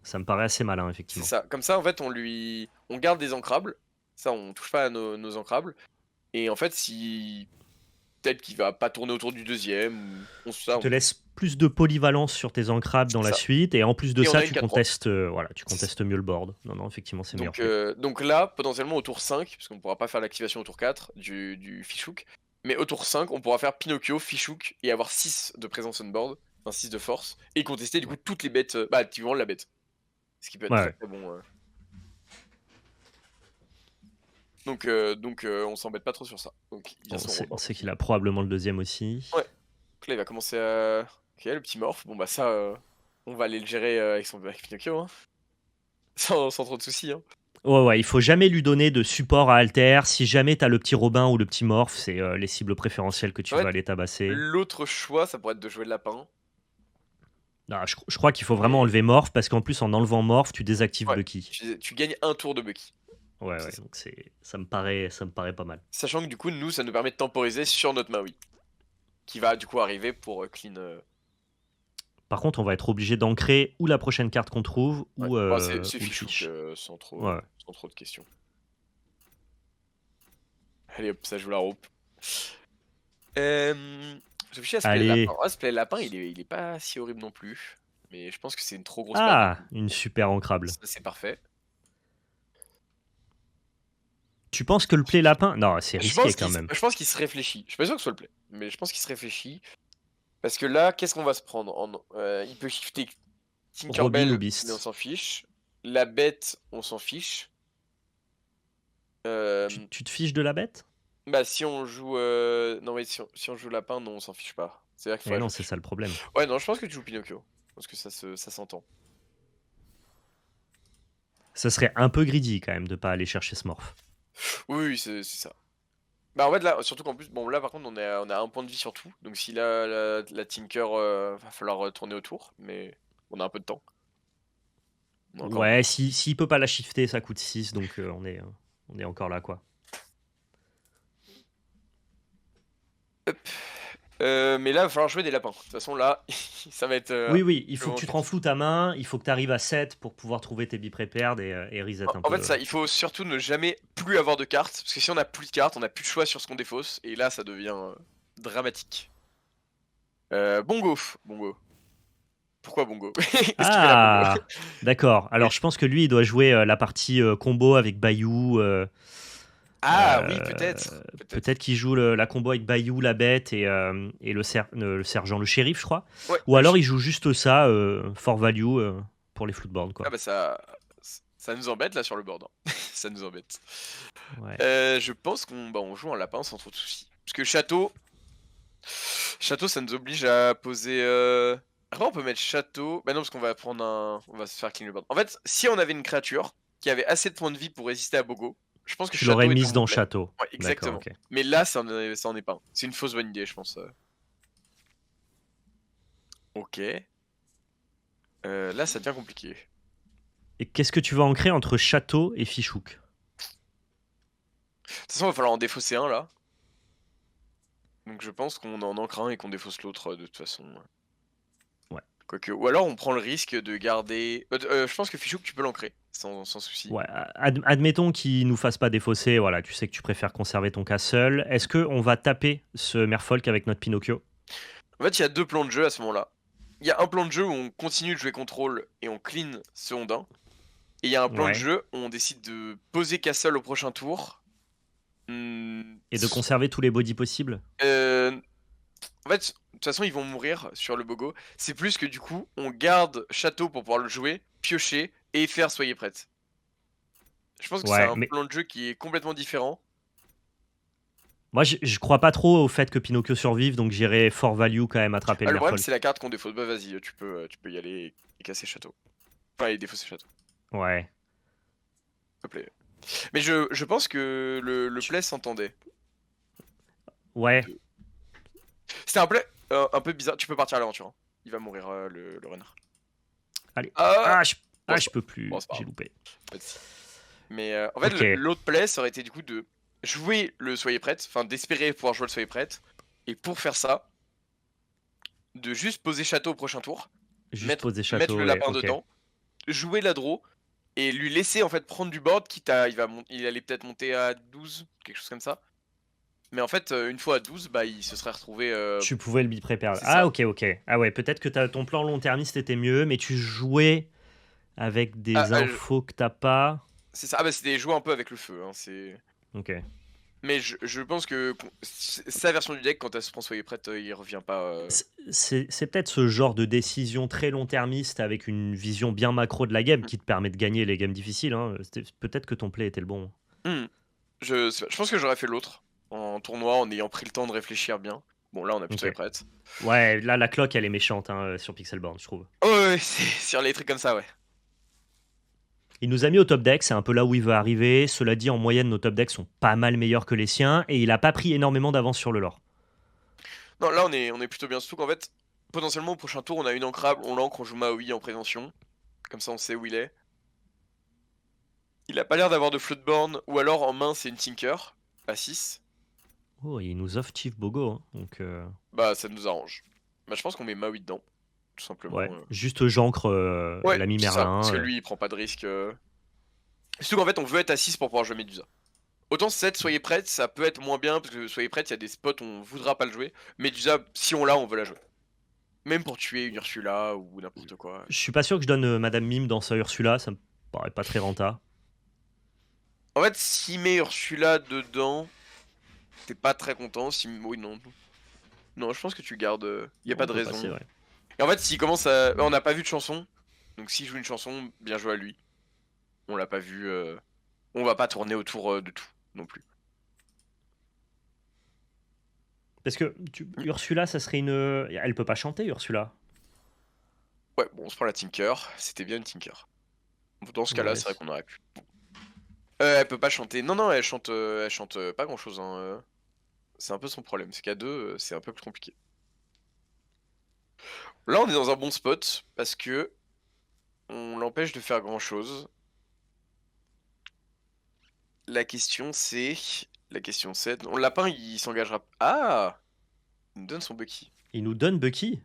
ça me paraît assez malin, c'est effectivement. ça. Comme ça, en fait, on garde des ancrables. Ça, on touche pas à nos ancrables. Et en fait, si peut-être qu'il va pas tourner autour du deuxième, ou ça, Tu te laisses plus de polyvalence sur tes ancrables dans c'est la ça. suite, et en plus de Et on ça, a une tu 4-3. contestes, voilà, tu C'est ça. contestes mieux le board. Non, non, effectivement, c'est meilleur Donc, play. donc là, potentiellement au tour 5, parce qu'on pourra pas faire l'activation au tour 4 du Fichouk, mais au tour 5, on pourra faire Pinocchio, Fichouk et avoir 6 de présence on board, un 6 de force, et contester du coup Ouais. toutes les bêtes, bah activement la bête. Ce qui peut être Ouais, très ouais. très bon. Donc on s'embête pas trop sur ça. Donc il vient On son sait, Rondin. on sait qu'il a probablement le deuxième aussi. Ouais, donc là il va commencer à... Ok, le petit morph, bon bah ça, on va aller le gérer avec Pinocchio, hein. Sans trop de soucis, hein. Ouais, ouais, il faut jamais lui donner de support à Alter. Si jamais t'as le petit Robin ou le petit Morph, c'est les cibles préférentielles que tu En veux fait, aller tabasser. l'autre choix, ça pourrait être de jouer le lapin. Non, je crois qu'il faut vraiment Et enlever Morph parce qu'en plus, en enlevant Morph, tu désactives ouais, Bucky. tu gagnes un tour de Bucky. Ouais, C'est ouais, ça. donc ça me paraît pas mal. Sachant que du coup, nous, ça nous permet de temporiser sur notre Maui. Qui va du coup arriver pour clean. Par contre, on va être obligé d'ancrer ou la prochaine carte qu'on trouve Ouais. ou, Bon, c'est ou le Fichouk, fiche. sans Ouais. trop de questions. Allez hop, ça joue la rope. Je réfléchis à ce play lapin. Allez. Ah, ce play lapin, il est pas si horrible non plus. Mais je pense que c'est une trop grosse perte de Ah, vie. une super ancrable. Ça, c'est parfait. Tu penses que le play lapin? Non, c'est risqué quand même. Je pense qu'il se réfléchit. Je suis pas sûr que ce soit le play. Mais je pense qu'il se réfléchit. Parce que là, qu'est-ce qu'on va se prendre il peut shifter Robin ou Tinkerbell, mais on Beast? s'en fiche. La bête, on s'en fiche. Tu te fiches de la bête? Bah si on joue non mais si on joue lapin, non on s'en fiche pas. C'est-à-dire qu'il Eh faudrait non, jouer c'est ça le problème. ouais non je pense que tu joues Pinocchio. Parce que ça s'entend. Ça serait un peu greedy quand même de pas aller chercher ce morph. Oui, oui c'est ça. Bah en fait là, surtout qu'en plus, bon là par contre on a un point de vie sur tout. Donc si la Tinker va falloir tourner autour, mais on a un peu de temps. On a encore un peu Ouais, de temps. s'il peut pas la shifter, ça coûte 6, donc on est encore là, quoi. Hop. Mais là il va falloir jouer des lapins. De toute façon là, ça va être Oui, oui, il le faut que moment tu te critique. renfloues ta main, il faut que tu arrives à 7 pour pouvoir trouver tes be-prepared et reset un En peu fait, ça, il faut surtout ne jamais plus avoir de cartes, parce que si on a plus de cartes, on a plus de choix sur ce qu'on défausse, et là, ça devient dramatique. Bongo. Bongo. Pourquoi Bongo? Qu'est-ce qu'il fait là, Bongo? Ah, d'accord. Alors, je pense que lui, il doit jouer la partie combo avec Bayou. Ah oui, peut-être. Peut-être. Peut-être qu'il joue la combo avec Bayou, la bête et le sergent, le shérif, je crois. Ouais, Ou alors il joue juste ça, for value, pour les floodboards, ah quoi. bah ça nous embête là sur le board, hein. Ça nous embête. Ouais. Je pense qu'on joue un lapin sans trop de soucis. Parce que château, ça nous oblige à poser. Après, on peut mettre château. Bah non, parce qu'on va prendre un. On va se faire clean le board. En fait, si on avait une créature, qui avait assez de points de vie pour résister à Bogo, je pense que Tu l'aurais Château est un mise bon dans play. Château. Ouais, D'accord, exactement. ok. Mais là, ça en est pas un. C'est une fausse bonne idée, je pense. Ok. Là, ça devient compliqué. Et qu'est-ce que tu vas ancrer entre Château et Fichouk? De toute façon, il va falloir en défausser un là. Donc je pense qu'on en ancre un et qu'on défausse l'autre de toute façon. Ouais. Quoique. Ou alors on prend le risque de garder. Je pense que Fichouk, tu peux l'ancrer sans souci. Ouais, admettons qu'il nous fasse pas défausser, voilà, tu sais que tu préfères conserver ton cas seul. Est-ce qu'on va taper ce Merfolk avec notre Pinocchio? En fait, il y a deux plans de jeu à ce moment-là. Il y a un plan de jeu où on continue de jouer contrôle et on clean ce Ondin. Et il y a un plan de Ouais. jeu où on décide de poser Castle au prochain tour. Et de conserver tous les bodies possibles? En fait, de toute façon, ils vont mourir sur le Bogo. C'est plus que du coup, on garde Château pour pouvoir le jouer, piocher et faire Soyez prête. Je pense que c'est Ouais, un mais plan de jeu qui est complètement différent. moi je crois pas trop au fait que Pinocchio survive, donc j'irai fort value quand même attraper le Le problème, Merfolk. c'est la carte qu'on défausse. Bah, vas-y, tu peux y aller et casser Château. Enfin, et défausser Château. Ouais. S'il te plaît. Mais je pense que le Tu- play s'entendait. Ouais. C'était un play un peu bizarre. Tu peux partir à l'aventure. Hein. Il va mourir, le renard. Allez. Ah bon, Je peux plus, bon, c'est pas j'ai grave. loupé. Pas de soucis. Mais en fait, Ok. l'autre play, ça aurait été du coup de jouer le Soyez prête, enfin d'espérer pouvoir jouer le Soyez prête, et pour faire ça, de juste poser Château au prochain tour, Juste mettre poser le Château et lapin ok. dedans, jouer la draw, et lui laisser en fait prendre du board, quitte à il allait peut-être monter à 12, quelque chose comme ça. Mais en fait, une fois à 12, bah il se serait retrouvé. Tu pouvais le bi-prépare. C'est Ah ça. ok, ok. Ah ouais, peut-être que ton plan long-termiste était mieux, mais tu jouais avec Ah, des infos que t'as pas. c'est ça. Ah bah c'était jouer un peu avec le feu. Hein, c'est. Ok. Mais je pense que sa version du deck, quand elle se prend Soyez prête, il revient pas. C'est peut-être ce genre de décision très long-termiste avec une vision bien macro de la game qui te permet de gagner les games difficiles. Hein. Peut-être que ton play était le bon. Je pense que j'aurais fait l'autre en tournoi en ayant pris le temps de réfléchir bien. Bon, là, on a plutôt Ok. les prêtes. Ouais, là la cloque elle est méchante hein, sur Pixelborn, je trouve. Oh, ouais, c'est sur les trucs comme ça, ouais. Il nous a mis au top deck, c'est un peu là où il veut arriver. Cela dit, en moyenne, nos top decks sont pas mal meilleurs que les siens et il a pas pris énormément d'avance sur le lore. Non, là, on est plutôt bien. Surtout qu'en fait, potentiellement, au prochain tour, on a une ancrable, on l'ancre, on joue Maui en prévention. Comme ça, on sait où il est. Il a pas l'air d'avoir de floatborn, ou alors en main, c'est une Tinker à 6. Oh, il nous offre Chief Bogo. Hein, donc, Bah, ça nous arrange. Bah, je pense qu'on met Maui dedans, tout simplement. ouais, juste j'ancre Ouais, l'ami c'est ça. Parce Merlin. que lui, il prend pas de risque. Surtout qu'en fait, on veut être à 6 pour pouvoir jouer Medusa. Autant 7, soyez prêts, ça peut être moins bien, parce que soyez prêts, il y a des spots où on voudra pas le jouer. Medusa, si on l'a, on veut la jouer. Même pour tuer une Ursula ou n'importe quoi. Je suis pas sûr que je donne Madame Mime dans sa Ursula, ça me paraît pas très renta. En fait, s'il met Ursula dedans, t'es pas très content. Oui, non. Non, je pense que tu gardes. Y a Non, pas on de peut raison. passer, ouais. Et en fait, s'il commence à. On n'a pas vu de chanson. Donc s'il joue une chanson, bien joué à lui. On l'a pas vu. On va pas tourner autour de tout non plus. Parce que Ursula, ça serait une. Elle peut pas chanter, Ursula. Ouais, bon, on se prend la Tinker. C'était bien une Tinker. Dans ce cas-là, Ouais, c'est vrai qu'on aurait pu. Elle peut pas chanter. Non, non, elle chante pas grand-chose. Hein. C'est un peu son problème. C'est qu'à deux, c'est un peu plus compliqué. Là, on est dans un bon spot parce que on l'empêche de faire grand-chose. La question c'est, le lapin, il s'engagera. Ah, il nous donne son Bucky. il nous donne Bucky.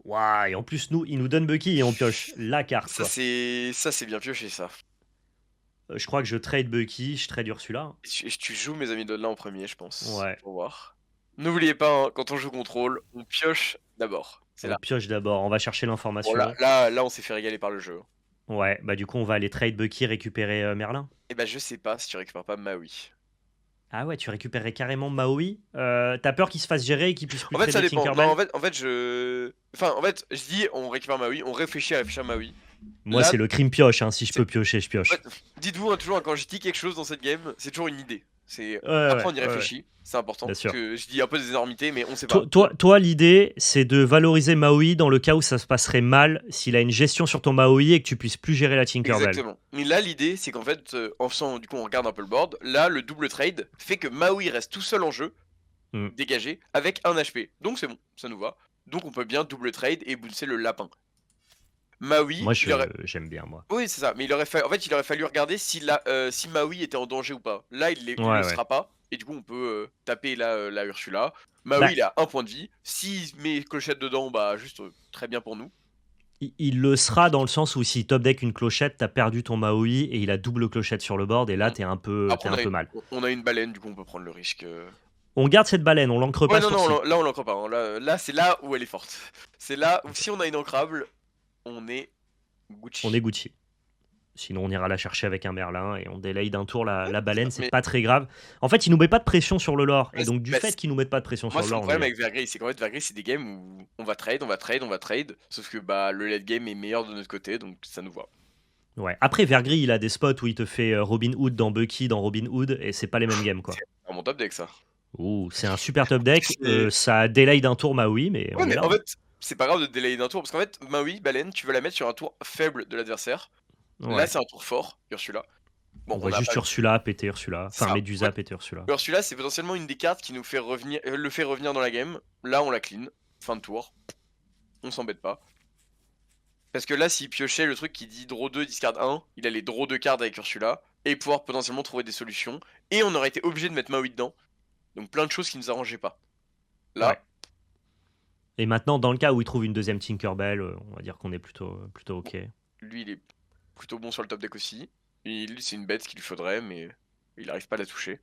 Waouh, et en plus, nous, il nous donne Bucky et on pioche la carte, Ça quoi. c'est bien pioché ça. Je crois que je trade Bucky, je trade Ursula. Tu joues mes amis de là en premier, je pense. Ouais. Pour voir. N'oubliez pas, hein, quand on joue contrôle, on pioche d'abord. C'est On là. pioche d'abord, on va chercher Bon, l'information. là, on s'est fait régaler par le jeu. Ouais, bah du coup, on va aller trade Bucky, récupérer Merlin. Et bah, je sais pas si tu récupères pas Maui. Ah ouais, tu récupérerais carrément Maui. T'as peur qu'il se fasse gérer et qu'il puisse plus En fait, ça trader dépend. Tinkerbell? Non, en fait, je dis, on récupère Maui, on réfléchit à réfléchir Maui. Moi, Là, c'est le crime pioche, hein. Si je c'est- peux piocher, je en pioche. fait, dites-vous hein, toujours, quand je dis quelque chose dans cette game, c'est toujours une idée. C'est Ouais, après ouais, on y ouais, ouais, réfléchit, c'est important, bien parce sûr. que je dis un peu des énormités, mais on sait Toi, pas. toi, toi, l'idée, c'est de valoriser Maui dans le cas où ça se passerait mal, s'il a une gestion sur ton Maui et que tu puisses plus gérer la Tinkerbell. Exactement. Mais là, l'idée, c'est qu'en fait, en faisant, du coup, on regarde un peu le board. Là, le double trade fait que Maui reste tout seul en jeu, Hmm. dégagé, avec un HP. Donc c'est bon, ça nous va. Donc on peut bien double trade et bouncer le lapin. Maui, Moi, il aurait. j'aime bien, moi. Oui, c'est ça. Mais il aurait fallu, en fait, il aurait fallu regarder si Maui était en danger ou pas. Là, il le Ouais, ouais. sera pas. Et du coup, on peut taper la Ursula. Maui, Bah, il a un point de vie. S'il met clochette dedans, bah juste très bien pour nous. il le sera dans le sens où si top deck une clochette, t'as perdu ton Maui et il a double clochette sur le board et là, Mm. t'es Après, un peu mal. on a une baleine, du coup, on peut prendre le risque. On garde cette baleine, on l'ancre Ouais, pas non, ce non, tour-ci. là, on l'ancre pas, hein. Là, c'est là où elle est forte. C'est là où, Ok. si on a une ancrable, on est On est Gucci. Gucci. Sinon, on ira la chercher avec un Merlin et on délaye d'un tour la C'est ça. baleine, c'est Mais pas très grave. En fait, il nous met pas de pression sur le lore. Et bah, donc, du bah, fait qu'il nous mette pas de pression moi, sur le c'est mon lore, on est problème bien. avec Vergris, c'est qu'en fait, Vergris, c'est des games où on va trade, on va trade, on va trade. Sauf que bah, le late game est meilleur de notre côté, donc ça nous va. Ouais. Après, Vergris, il a des spots où il te fait Robin Hood dans Bucky, dans Robin Hood, et c'est pas les mêmes games, C'est quoi. mon top deck, ça. Ouh, c'est un super top deck. C'est- Ça délaye d'un tour, bah oui, mais Ouais, on est mais là, en hein. fait, c'est pas grave de délai d'un tour, parce qu'en fait, Maui, baleine, tu veux la mettre sur un tour faible de l'adversaire. Là, Ouais. c'est un tour fort, Ursula. Bon, On on va n'a pas juste vu. Ursula, péter Ursula. C'est Enfin, ça. En Medusa, fait, péter Ursula. Ursula, c'est potentiellement une des cartes qui nous fait revenir, le fait revenir dans la game. Là, on la clean. Fin de tour. On s'embête pas. Parce que là, s'il piochait le truc qui dit draw 2, discard 1, il allait draw 2 cartes avec Ursula, et pouvoir potentiellement trouver des solutions. Et on aurait été obligé de mettre Maui dedans. Donc plein de choses qui nous arrangeaient pas. Ouais. Là, Et maintenant, dans le cas où il trouve une deuxième Tinkerbell, on va dire qu'on est plutôt bon, ok. lui, il est plutôt bon sur le top deck aussi. Et lui, c'est une bête qu'il lui faudrait, mais il arrive pas à la toucher.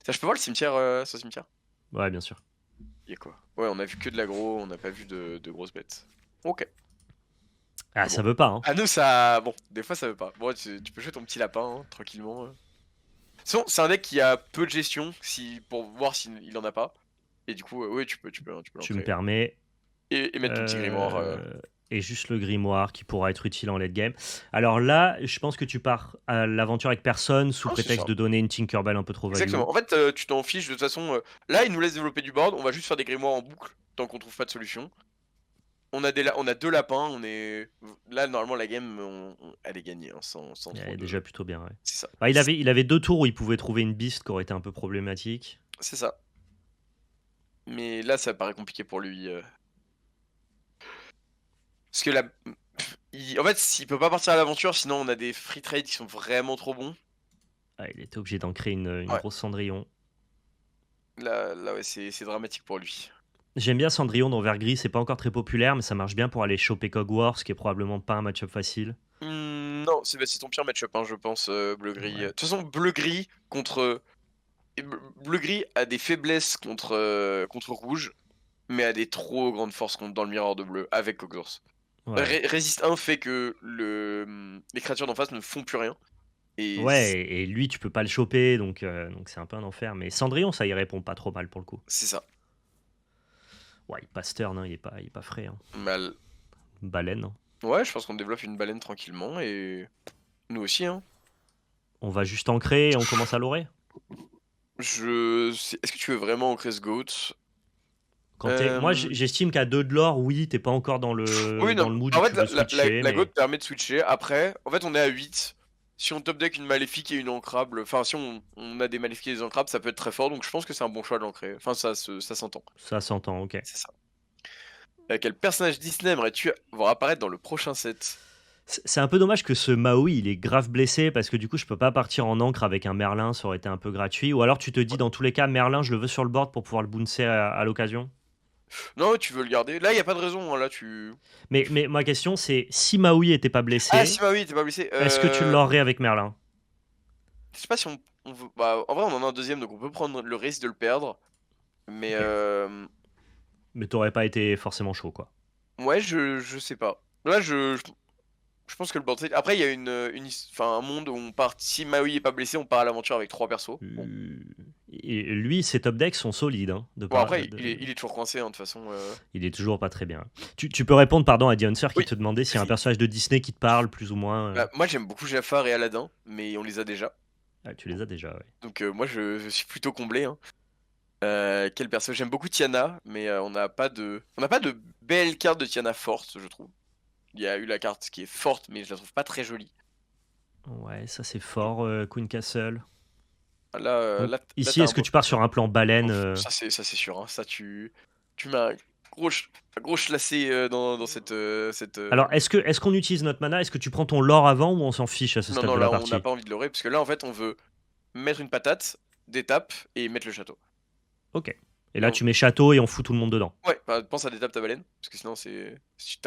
Ça, je peux voir le cimetière, ce cimetière? Ouais, bien sûr. Il y a quoi? Ouais, on a vu que de l'aggro, on n'a pas vu de grosses bêtes. Ok. Ah, Mais bon. ça veut pas, hein. À nous, ça. Bon, des fois, ça veut pas. Bon, tu peux jouer ton petit lapin, hein, tranquillement. Sinon, c'est un deck qui a peu de gestion, pour voir s'il en a pas. Et du coup, oui, tu peux Tu me l'ancrer. permets. Et mettre ton petit grimoire. Et juste le grimoire qui pourra être utile en late game. Alors là, je pense que tu pars à l'aventure avec personne sous Non, c'est ça. prétexte de donner une Tinkerbell un peu trop value. Exactement. En fait, tu t'en fiches de toute façon. Là, il nous laisse développer du board. On va juste faire des grimoires en boucle tant qu'on trouve pas de solution. On a deux lapins. On est là normalement la game, elle est gagnée, hein, sans trop Ouais, de. déjà plutôt bien, ouais. C'est ça. Bah, il avait deux tours où il pouvait trouver une beast qui aurait été un peu problématique. C'est ça. Mais là, ça paraît compliqué pour lui. Parce que là, en fait, s'il peut pas partir à l'aventure, sinon on a des free trades qui sont vraiment trop bons. Ah, il était obligé d'en créer une Ouais. grosse Cendrillon. Là, ouais, c'est dramatique pour lui. J'aime bien Cendrillon dans Vert Gris, c'est pas encore très populaire, mais ça marche bien pour aller choper Cog Wars, qui est probablement pas un match-up facile. Non, c'est ton pire match-up, hein, je pense, bleu-gris. Ouais. De toute façon, bleu-gris contre. Bleu-gris a des faiblesses contre rouge, mais a des trop grandes forces dans le miroir de bleu avec Coxors. Ouais. Résiste 1 fait que les créatures d'en face ne font plus rien. Et Ouais, et lui, tu peux pas le choper, donc c'est un peu un enfer. Mais Cendrillon, ça y répond pas trop mal pour le coup. c'est ça. Ouais, il passe turn, hein, il est pas frais. Hein. Mal. Baleine. Hein. Ouais, je pense qu'on développe une baleine tranquillement et nous aussi, hein. On va juste ancrer et on commence à l'orer. Est-ce que tu veux vraiment ancrer ce goat? Moi, Euh, j'estime qu'à 2 de l'or, oui, t'es pas encore dans Oui, non. le mood où En fait, tu veux switcher, la goat mais permet de switcher. Après, en fait, on est à 8. Si on top deck une maléfique et une ancrable, enfin, si on a des maléfiques et des ancrables, ça peut être très fort. Donc, je pense que c'est un bon choix de l'ancrer. Enfin, ça s'entend. ça s'entend, ok. C'est ça. Quel personnage Disney aimerais-tu voir apparaître dans le prochain set? C'est un peu dommage que ce Maui, il est grave blessé parce que du coup, je peux pas partir en encre avec un Merlin, ça aurait été un peu gratuit. Ou alors tu te dis, dans tous les cas, Merlin, je le veux sur le board pour pouvoir le bouncer à l'occasion. Non, tu veux le garder. Là, il n'y a pas de raison, hein. Là, tu. Mais ma question, c'est si Maui était pas Ah, si, blessé, bah oui, t'es pas blessé. est-ce que tu l'aurais avec Merlin? Je sais pas si on veut. Bah, en vrai, on en a un deuxième, donc on peut prendre le risque de le perdre. Mais Ok. Mais t'aurais pas été forcément chaud, quoi. ouais, je sais pas. Là, je pense que le board state. Après, il y a enfin, un monde où on part. Si Maui est pas blessé, on part à l'aventure avec 3 persos. Bon. Et lui, ses top decks sont solides. Hein, Bon, après, il est toujours coincé, hein, de toute façon. Il est toujours pas très bien. Tu peux répondre, pardon, à Dioncer qui Oui, te demandait s'il y a un vas-y. personnage de Disney qui te parle, plus ou moins. Moi, j'aime beaucoup Jafar et Aladdin, mais on les a déjà. Ah, tu les as déjà, ouais. Donc moi je suis plutôt comblé, hein. Quel perso? J'aime beaucoup Tiana, mais on n'a pas de belles cartes de Tiana fortes, je trouve. Il y a eu la carte qui est forte, mais je la trouve pas très jolie. Ouais, ça c'est fort, Queen Castle. Là, Donc là ici, t'as un est-ce que beau. tu pars sur un plan baleine Ouf, ça c'est sûr, hein. Ça tu mets un gros chlassé dans cette. Alors, est-ce qu'on utilise notre mana? Est-ce que tu prends ton lore avant ou on s'en fiche à ce Non, stade non, de la là on n'a partie? pas envie de leurrer, parce que là en fait on veut mettre une patate, des tapes et mettre le château. Ok. Et Et là, tu mets château et on fout tout le monde dedans. ouais, bah, pense à des tapes ta baleine, parce que sinon c'est. Si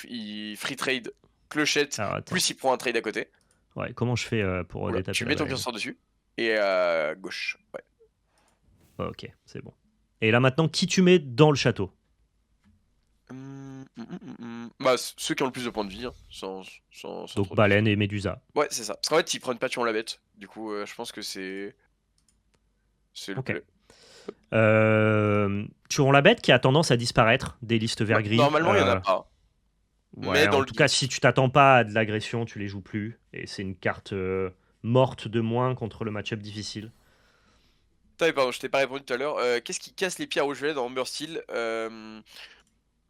il free trade clochette, Alors, attends. plus il prend un trade à côté. Ouais, comment je fais pour Voilà, détaper tu la mets ton baleine? curseur dessus, et à gauche. Ouais. Ok, c'est bon. Et là, maintenant, qui tu mets dans le château? Bah, ceux qui ont le plus de points de vie, hein, sans Donc, trop de questions. baleine et médusa. Ouais, c'est ça. Parce qu'en fait, ils prennent pas tuant la bête. Du coup, je pense que c'est le Ok. play. Turon la bête qui a tendance à disparaître des listes Ouais, vert-gris. normalement, il y en a pas. Mais Ouais, dans en le tout cas, doute. si tu t'attends pas à de l'agression, tu les joues plus. Et c'est une carte morte de moins contre le match-up difficile. Pardon, je t'ai pas répondu tout à l'heure. Qu'est-ce qui casse les pieds à Rochelet dans Humber Steel?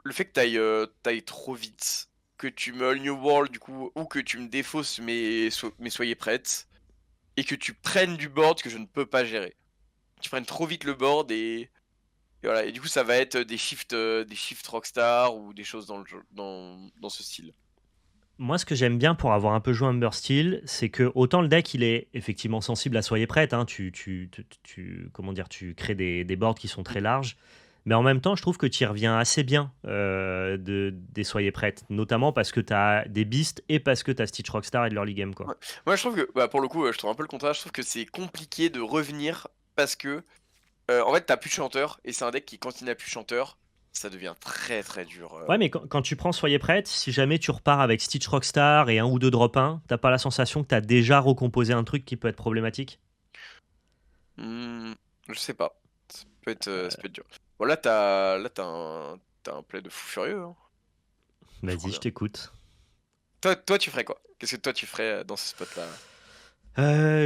Le fait que t'ailles trop vite. Que tu me all New World, du coup, ou que tu me défausses, mais soyez prête. Et que tu prennes du board que je ne peux pas gérer. Tu prennes trop vite le board et voilà. Et du coup, ça va être des shifts Rockstar ou des choses dans ce style. Moi, ce que j'aime bien pour avoir un peu joué Humber Steel, c'est que autant le deck, il est effectivement sensible à soyez prête. Hein, comment dire, tu crées des boards qui sont très larges. Mais en même temps, je trouve que tu y reviens assez bien des soyez prêtes. Notamment parce que tu as des beasts et parce que tu as Stitch Rockstar et de l'early game. Quoi. Ouais. Moi, je trouve que, bah, pour le coup, je trouve un peu le contraire. Je trouve que c'est compliqué de revenir parce que, en fait, t'as plus de chanteur et c'est un deck qui, quand il n'a plus de chanteur, ça devient très très dur. Ouais, mais quand tu prends Soyez prête, si jamais tu repars avec Stitch Rockstar et un ou deux drop 1, t'as pas la sensation que t'as déjà recomposé un truc qui peut être problématique? Hmm, je sais pas. Ça peut être dur. Bon, là, t'as un play de fou furieux, hein. Je crois Vas-y, je bien. t'écoute. Toi, tu ferais quoi? Qu'est-ce que toi tu ferais dans ce spot-là?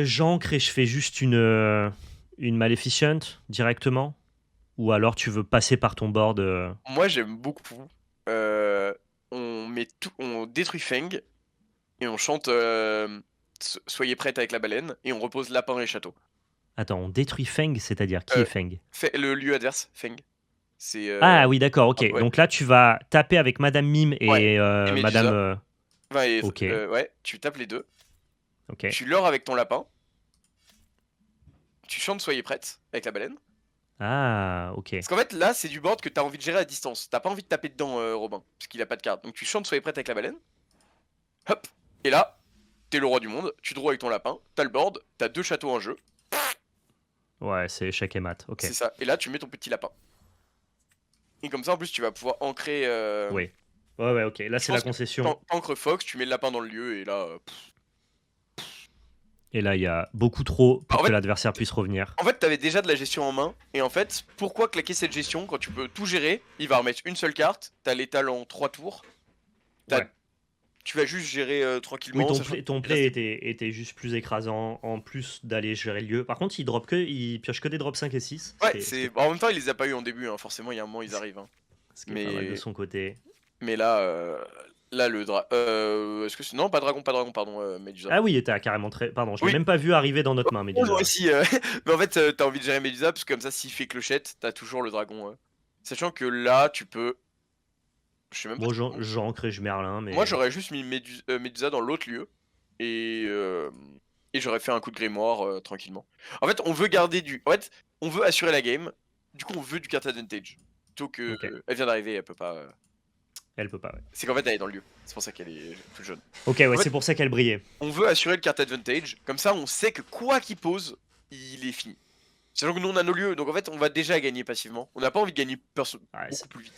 J'ancre et je fais juste une Maleficent directement. Ou alors tu veux passer par ton board. Moi, j'aime beaucoup. euh, on détruit Feng et on chante Soyez prête avec la baleine et on repose lapin et château. Attends, on détruit Feng, c'est-à-dire qui est Euh, Feng? le lieu adverse, Feng. C'est. Ah oui, d'accord, ok. Ouais, Donc là, tu vas taper avec Madame Mime ouais. et Et Madame. Médusa. Enfin, Ok, ouais, tu tapes les deux. ok. Tu leurres avec ton lapin. Tu chantes Soyez prête avec la baleine. Ah, ok. Parce qu'en fait, là, c'est du board que t'as envie de gérer à distance. T'as pas envie de taper dedans, Robin, parce qu'il a pas de carte. Donc tu chantes Soyez prête avec la baleine. Hop. Et là, t'es le roi du monde. Tu draws avec ton lapin. T'as le board. T'as deux châteaux en jeu. Ouais, c'est échec et mat, ok. C'est ça. Et là, tu mets ton petit lapin. Et comme ça, en plus, tu vas pouvoir ancrer. Oui. Ouais, ouais, ok. Là, Je c'est la pense que concession. t'ancres Fox, tu mets le lapin dans le lieu, et là. Et là, il y a beaucoup trop Bah, pour que l'adversaire puisse revenir. en fait, t'avais déjà de la gestion en main. Et en fait, pourquoi claquer cette gestion quand tu peux tout gérer? Il va remettre une seule carte. T'as l'étal en 3 tours. t'as- Ouais. Tu vas juste gérer Oui, tranquillement, sachant que ton déjà, play était juste plus écrasant en plus d'aller gérer le lieu. Par contre, il pioche que des drops 5 et 6, ouais, en même temps, il les a pas eu en début, hein. Forcément, il y a un moment, ils arrivent, hein. ce qui est pas mal de Mais, son côté. mais là, le est-ce que c'est. Non, pas dragon, pardon, Medusa. Ah oui, il était carrément très. Pardon, je l'ai Oui, même pas vu arriver dans notre main, moi Medusa. aussi. Mais en fait, t'as envie de gérer Medusa, parce que comme ça, s'il fait clochette, t'as toujours le dragon. Sachant que là, tu peux. Je sais même pas Moi, trop. j'ancre et je Merlin, Moi, mais. j'aurais juste mis Medusa dans l'autre lieu. Et, euh, et j'aurais fait un coup de grimoire tranquillement. En fait, on veut garder du. En fait, on veut assurer la game. Du coup, on veut du card advantage. Plutôt que. Ok, Elle vient d'arriver, elle peut pas. elle peut pas, ouais. C'est qu'en fait, elle est dans le lieu. C'est pour ça qu'elle est plus jaune. Ok, ouais, En fait, c'est pour ça qu'elle brillait. on veut assurer le card advantage. Comme ça, on sait que quoi qu'il pose, il est fini. Sachant que nous, on a nos lieux. Donc en fait, on va déjà gagner passivement. On n'a pas envie de gagner Ouais, beaucoup plus vite.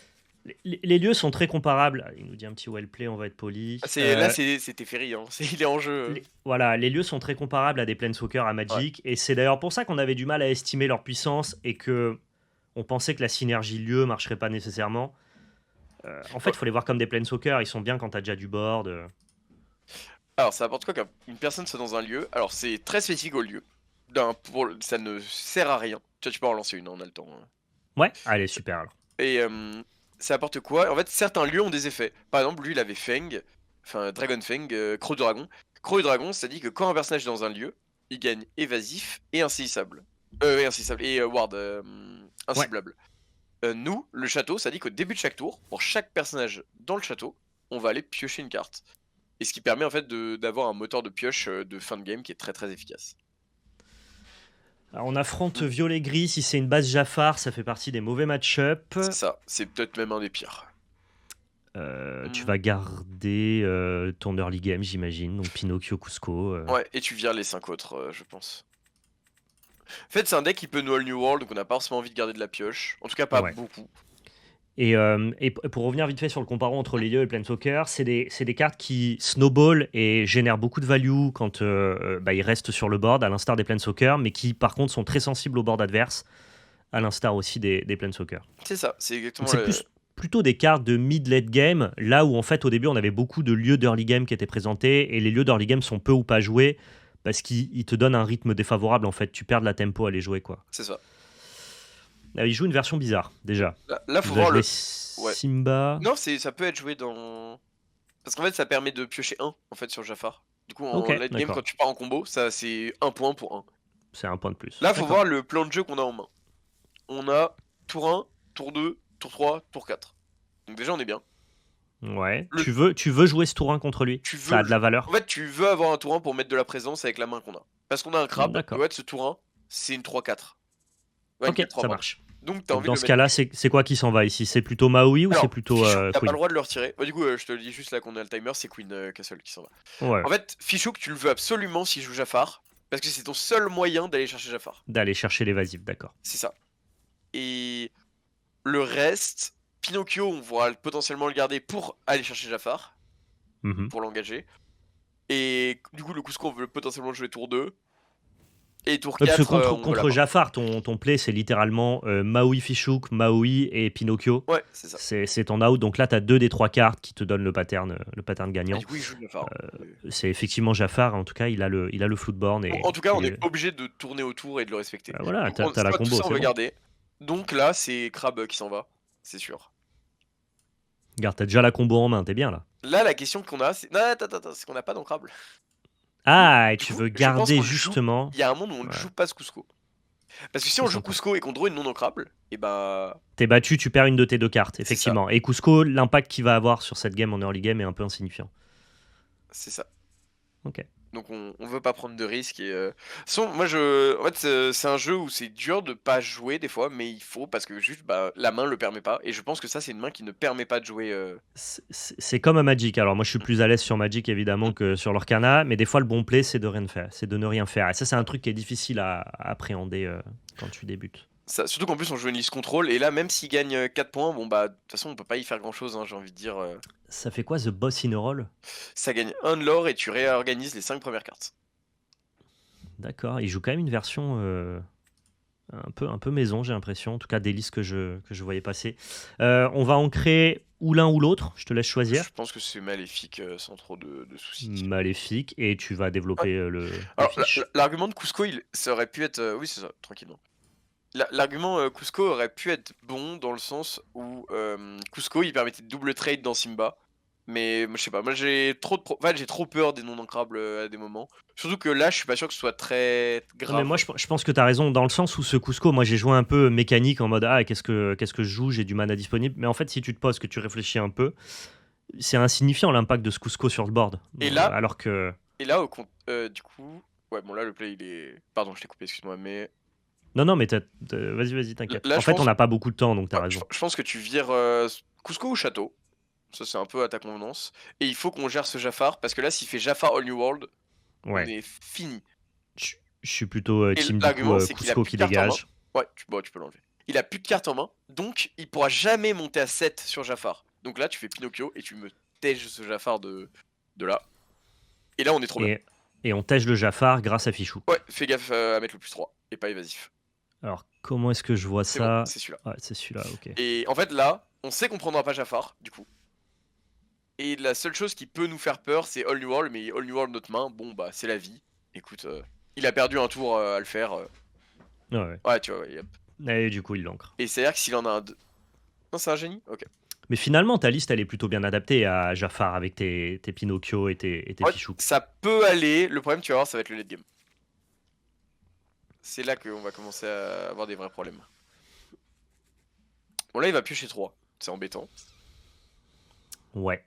les lieux sont très comparables. Ah, il nous dit un petit well play, on va être poli. Là, c'est Teferi. Hein. Il est en jeu. Voilà, les lieux sont très comparables à des Planeswalkers, à Ouais. Magic, et c'est d'ailleurs pour ça qu'on avait du mal à estimer leur puissance et que on pensait que la synergie lieu marcherait pas nécessairement. En fait, il faut les voir comme des Planeswalkers, ils sont bien quand t'as déjà du board. Alors, ça apporte quoi qu'une personne soit dans un lieu? Alors, c'est très spécifique au lieu. Ça ne sert à rien. Tu peux en lancer une, on a le temps, hein. Ouais, allez, super alors. Et ça apporte quoi? En fait, certains lieux ont des effets. Par exemple, lui, il avait Fang, enfin Dragon Fang, Croc de Dragon. Croc de Dragon, ça dit que quand un personnage est dans un lieu, il gagne évasif et insaisissable. Et ward, Ouais. inciblable. Nous, le château, ça dit qu'au début de chaque tour, pour chaque personnage dans le château, on va aller piocher une carte. Et ce qui permet en fait d'avoir un moteur de pioche de fin de game qui est très très efficace. Alors, on affronte violet-gris. Si c'est une base Jafar, ça fait partie des mauvais match-up. C'est ça, c'est peut-être même un des pires. Tu vas garder ton early game, j'imagine. Donc Pinocchio, Cusco. Ouais, et tu vires les 5 autres, je pense. En fait, c'est un deck qui peut nous all New World, donc on n'a pas forcément envie de garder de la pioche. En tout cas, pas Ouais. beaucoup. Et pour revenir vite fait sur le comparon entre les lieux et le Planeswalker, c'est des cartes qui snowball et génèrent beaucoup de value quand ils restent sur le board, à l'instar des Planeswalkers, mais qui par contre sont très sensibles au board adverse, à l'instar aussi des Planeswalkers. C'est ça, c'est exactement Donc c'est plutôt des cartes de mid-late game, là où en fait au début on avait beaucoup de lieux d'early game qui étaient présentés, et les lieux d'early game sont peu ou pas joués, parce qu'ils te donnent un rythme défavorable en fait, tu perds de la tempo à les jouer quoi. C'est ça. Il joue une version bizarre déjà. Là faut Il va voir jouer Ouais. Simba. Non, ça peut être joué dans... Parce qu'en fait, ça permet de piocher 1 en fait sur Jafar. Du coup, en Ok, late game, d'accord. quand tu pars en combo, ça c'est 1 point pour 1. C'est un point de plus. Là, faut D'accord. voir le plan de jeu qu'on a en main. On a tour 1, tour 2, tour 3, tour 4. Donc déjà, on est bien. Ouais. Tu veux jouer ce tour 1 contre lui. Ça a de la valeur. En fait, tu veux avoir un tour 1 pour mettre de la présence avec la main qu'on a. Parce qu'on a un crabe, D'accord. et ouais, ce tour 1, c'est une 3-4. Ouais, ok, ça marche. Donc, dans ce cas-là, c'est quoi qui s'en va ici? C'est plutôt Maui ou c'est plutôt Fichouk, t'as Queen? pas le droit de le retirer. Du coup, je te le dis juste là qu'on a le timer, c'est Queen Castle qui s'en va. Ouais. En fait, Fichouk, tu le veux absolument s'il joue Jafar, parce que c'est ton seul moyen d'aller chercher Jafar. D'aller chercher l'évasif, d'accord. C'est ça. Et le reste, Pinocchio, on va potentiellement le garder pour aller chercher Jafar, pour l'engager. Et du coup, le Cusco, on veut potentiellement jouer tour 2. Et tour 4, parce que contre Jafar, ton play, c'est littéralement Maui Fichouk, Maui et Pinocchio. Ouais, c'est ça. C'est ton out. Donc là, tu as 2 des 3 cartes qui te donnent le pattern gagnant. Du coup, il joue Jafar. C'est effectivement Jafar. En tout cas, il a le floodborn. En tout cas, on est obligé de tourner autour et de le respecter. Voilà, t'as la combo. Tout ça, on veut garder. Donc là, c'est Crab qui s'en va, c'est sûr. Regarde, t'as déjà la combo en main, t'es bien là. Là, la question qu'on a, c'est... Non, attends, c'est qu'on n'a pas d'encrable. Ah, et tu veux garder justement... Il y a un monde où on ne joue pas ce Cusco. Parce que si on joue Cusco et qu'on draw une non-ancrable, et bah... T'es battu, tu perds une de tes 2 cartes, effectivement. Et Cusco, l'impact qu'il va avoir sur cette game en early game est un peu insignifiant. C'est ça. Ok. Donc on veut pas prendre de risques et moi en fait c'est un jeu où c'est dur de pas jouer des fois, mais il faut parce que juste la main le permet pas, et je pense que ça c'est une main qui ne permet pas de jouer. C'est comme à Magic. Alors moi je suis plus à l'aise sur Magic évidemment que sur l'Orcana, mais des fois le bon play c'est de rien faire, c'est de ne rien faire. Et ça c'est un truc qui est difficile à appréhender quand tu débutes. Ça, surtout qu'en plus on joue une liste contrôle, et là même s'il gagne 4 points, bon de toute façon on peut pas y faire grand chose, hein, j'ai envie de dire. Ça fait quoi The Boss in a Roll? Ça gagne 1 de l'or et tu réorganises les 5 premières cartes. D'accord, il joue quand même une version un peu maison, j'ai l'impression, en tout cas des listes que je voyais passer. On va en créer ou l'un ou l'autre, je te laisse choisir. Je pense que c'est maléfique sans trop de soucis. Maléfique, et tu vas développer le... Alors l'argument de Cusco, ça aurait pu être... oui c'est ça, tranquillement. L'argument Cusco aurait pu être bon dans le sens où Cusco il permettait de double trade dans Simba, mais je sais pas, moi j'ai trop peur des non-ancrables à des moments. Surtout que là je suis pas sûr que ce soit très grave. Non, mais moi je pense que tu as raison dans le sens où ce Cusco, moi j'ai joué un peu mécanique en mode qu'est-ce que je joue, j'ai du mana disponible, mais en fait si tu te poses, que tu réfléchis un peu, c'est insignifiant l'impact de ce Cusco sur le board. Et là, alors que... Et là du coup, ouais bon là le play il est... Pardon je t'ai coupé, excuse-moi, mais... Non, mais vas-y, t'inquiète. En fait, on n'a pas beaucoup de temps, donc t'as raison. Je pense que tu vires Cusco ou Château. Ça, c'est un peu à ta convenance. Et il faut qu'on gère ce Jafar, parce que là, s'il fait Jafar All New World, on est fini. Je suis plutôt team du coup, Cusco qui dégage. Ouais, tu peux l'enlever. Il a plus de cartes en main, donc il pourra jamais monter à 7 sur Jafar. Donc là, tu fais Pinocchio et tu me tèges ce Jafar de là. Et là, on est trop bien. Et on tège le Jafar grâce à Fichou. Ouais, fais gaffe à mettre le +3 et pas évasif. Alors, comment est-ce que je vois ça? Bon, c'est celui-là. Ouais, c'est celui-là, ok. Et en fait, là, on sait qu'on prendra pas Jafar, du coup. Et la seule chose qui peut nous faire peur, c'est All New World, mais All New World notre main, bon bah c'est la vie. Écoute, il a perdu un tour à le faire. Ouais, ouais. Ouais, tu vois, ouais, yep. Et du coup, il l'ancre. Et c'est-à-dire que s'il en a un... Non, c'est un génie. Ok. Mais finalement, ta liste, elle est plutôt bien adaptée à Jafar avec tes Pinocchio et tes En fait, Fichou. ça peut aller. Le problème, tu vas voir, ça va être le late game. C'est là qu'on va commencer à avoir des vrais problèmes. Bon, là, il va piocher 3. C'est embêtant. Ouais.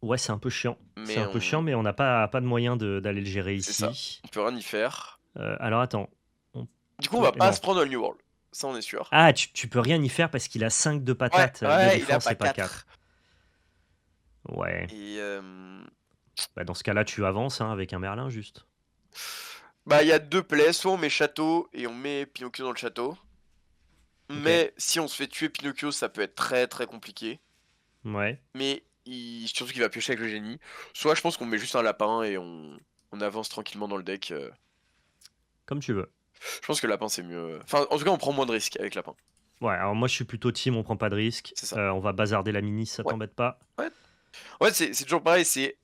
Ouais, c'est un peu chiant. C'est Mais un peu chiant, mais on n'a pas de moyen d'aller le gérer c'est ça. ici. On peut rien y faire. Alors attends. On Du coup, on va pas Non. se prendre All New World. Ça, on est sûr. Ah, tu peux rien y faire parce qu'il a 5 de Ouais, patates de il a défense pas et pas 4. 4. Ouais. Et Bah, dans ce cas-là, tu avances hein, avec un Merlin juste. bah, il y a 2 plays. Soit on met château et on met Pinocchio dans le château. Ok. Mais si on se fait tuer Pinocchio, ça peut être très très compliqué. Ouais. Mais surtout qu'il va piocher avec le génie. Soit je pense qu'on met juste un lapin et on avance tranquillement dans le deck. Comme tu veux. Je pense que lapin c'est mieux. Enfin, en tout cas, on prend moins de risques avec lapin. Ouais, alors moi je suis plutôt team, on prend pas de risque. C'est ça. On va bazarder la mini, ça Ouais. t'embête pas. Ouais. En fait, c'est toujours pareil, c'est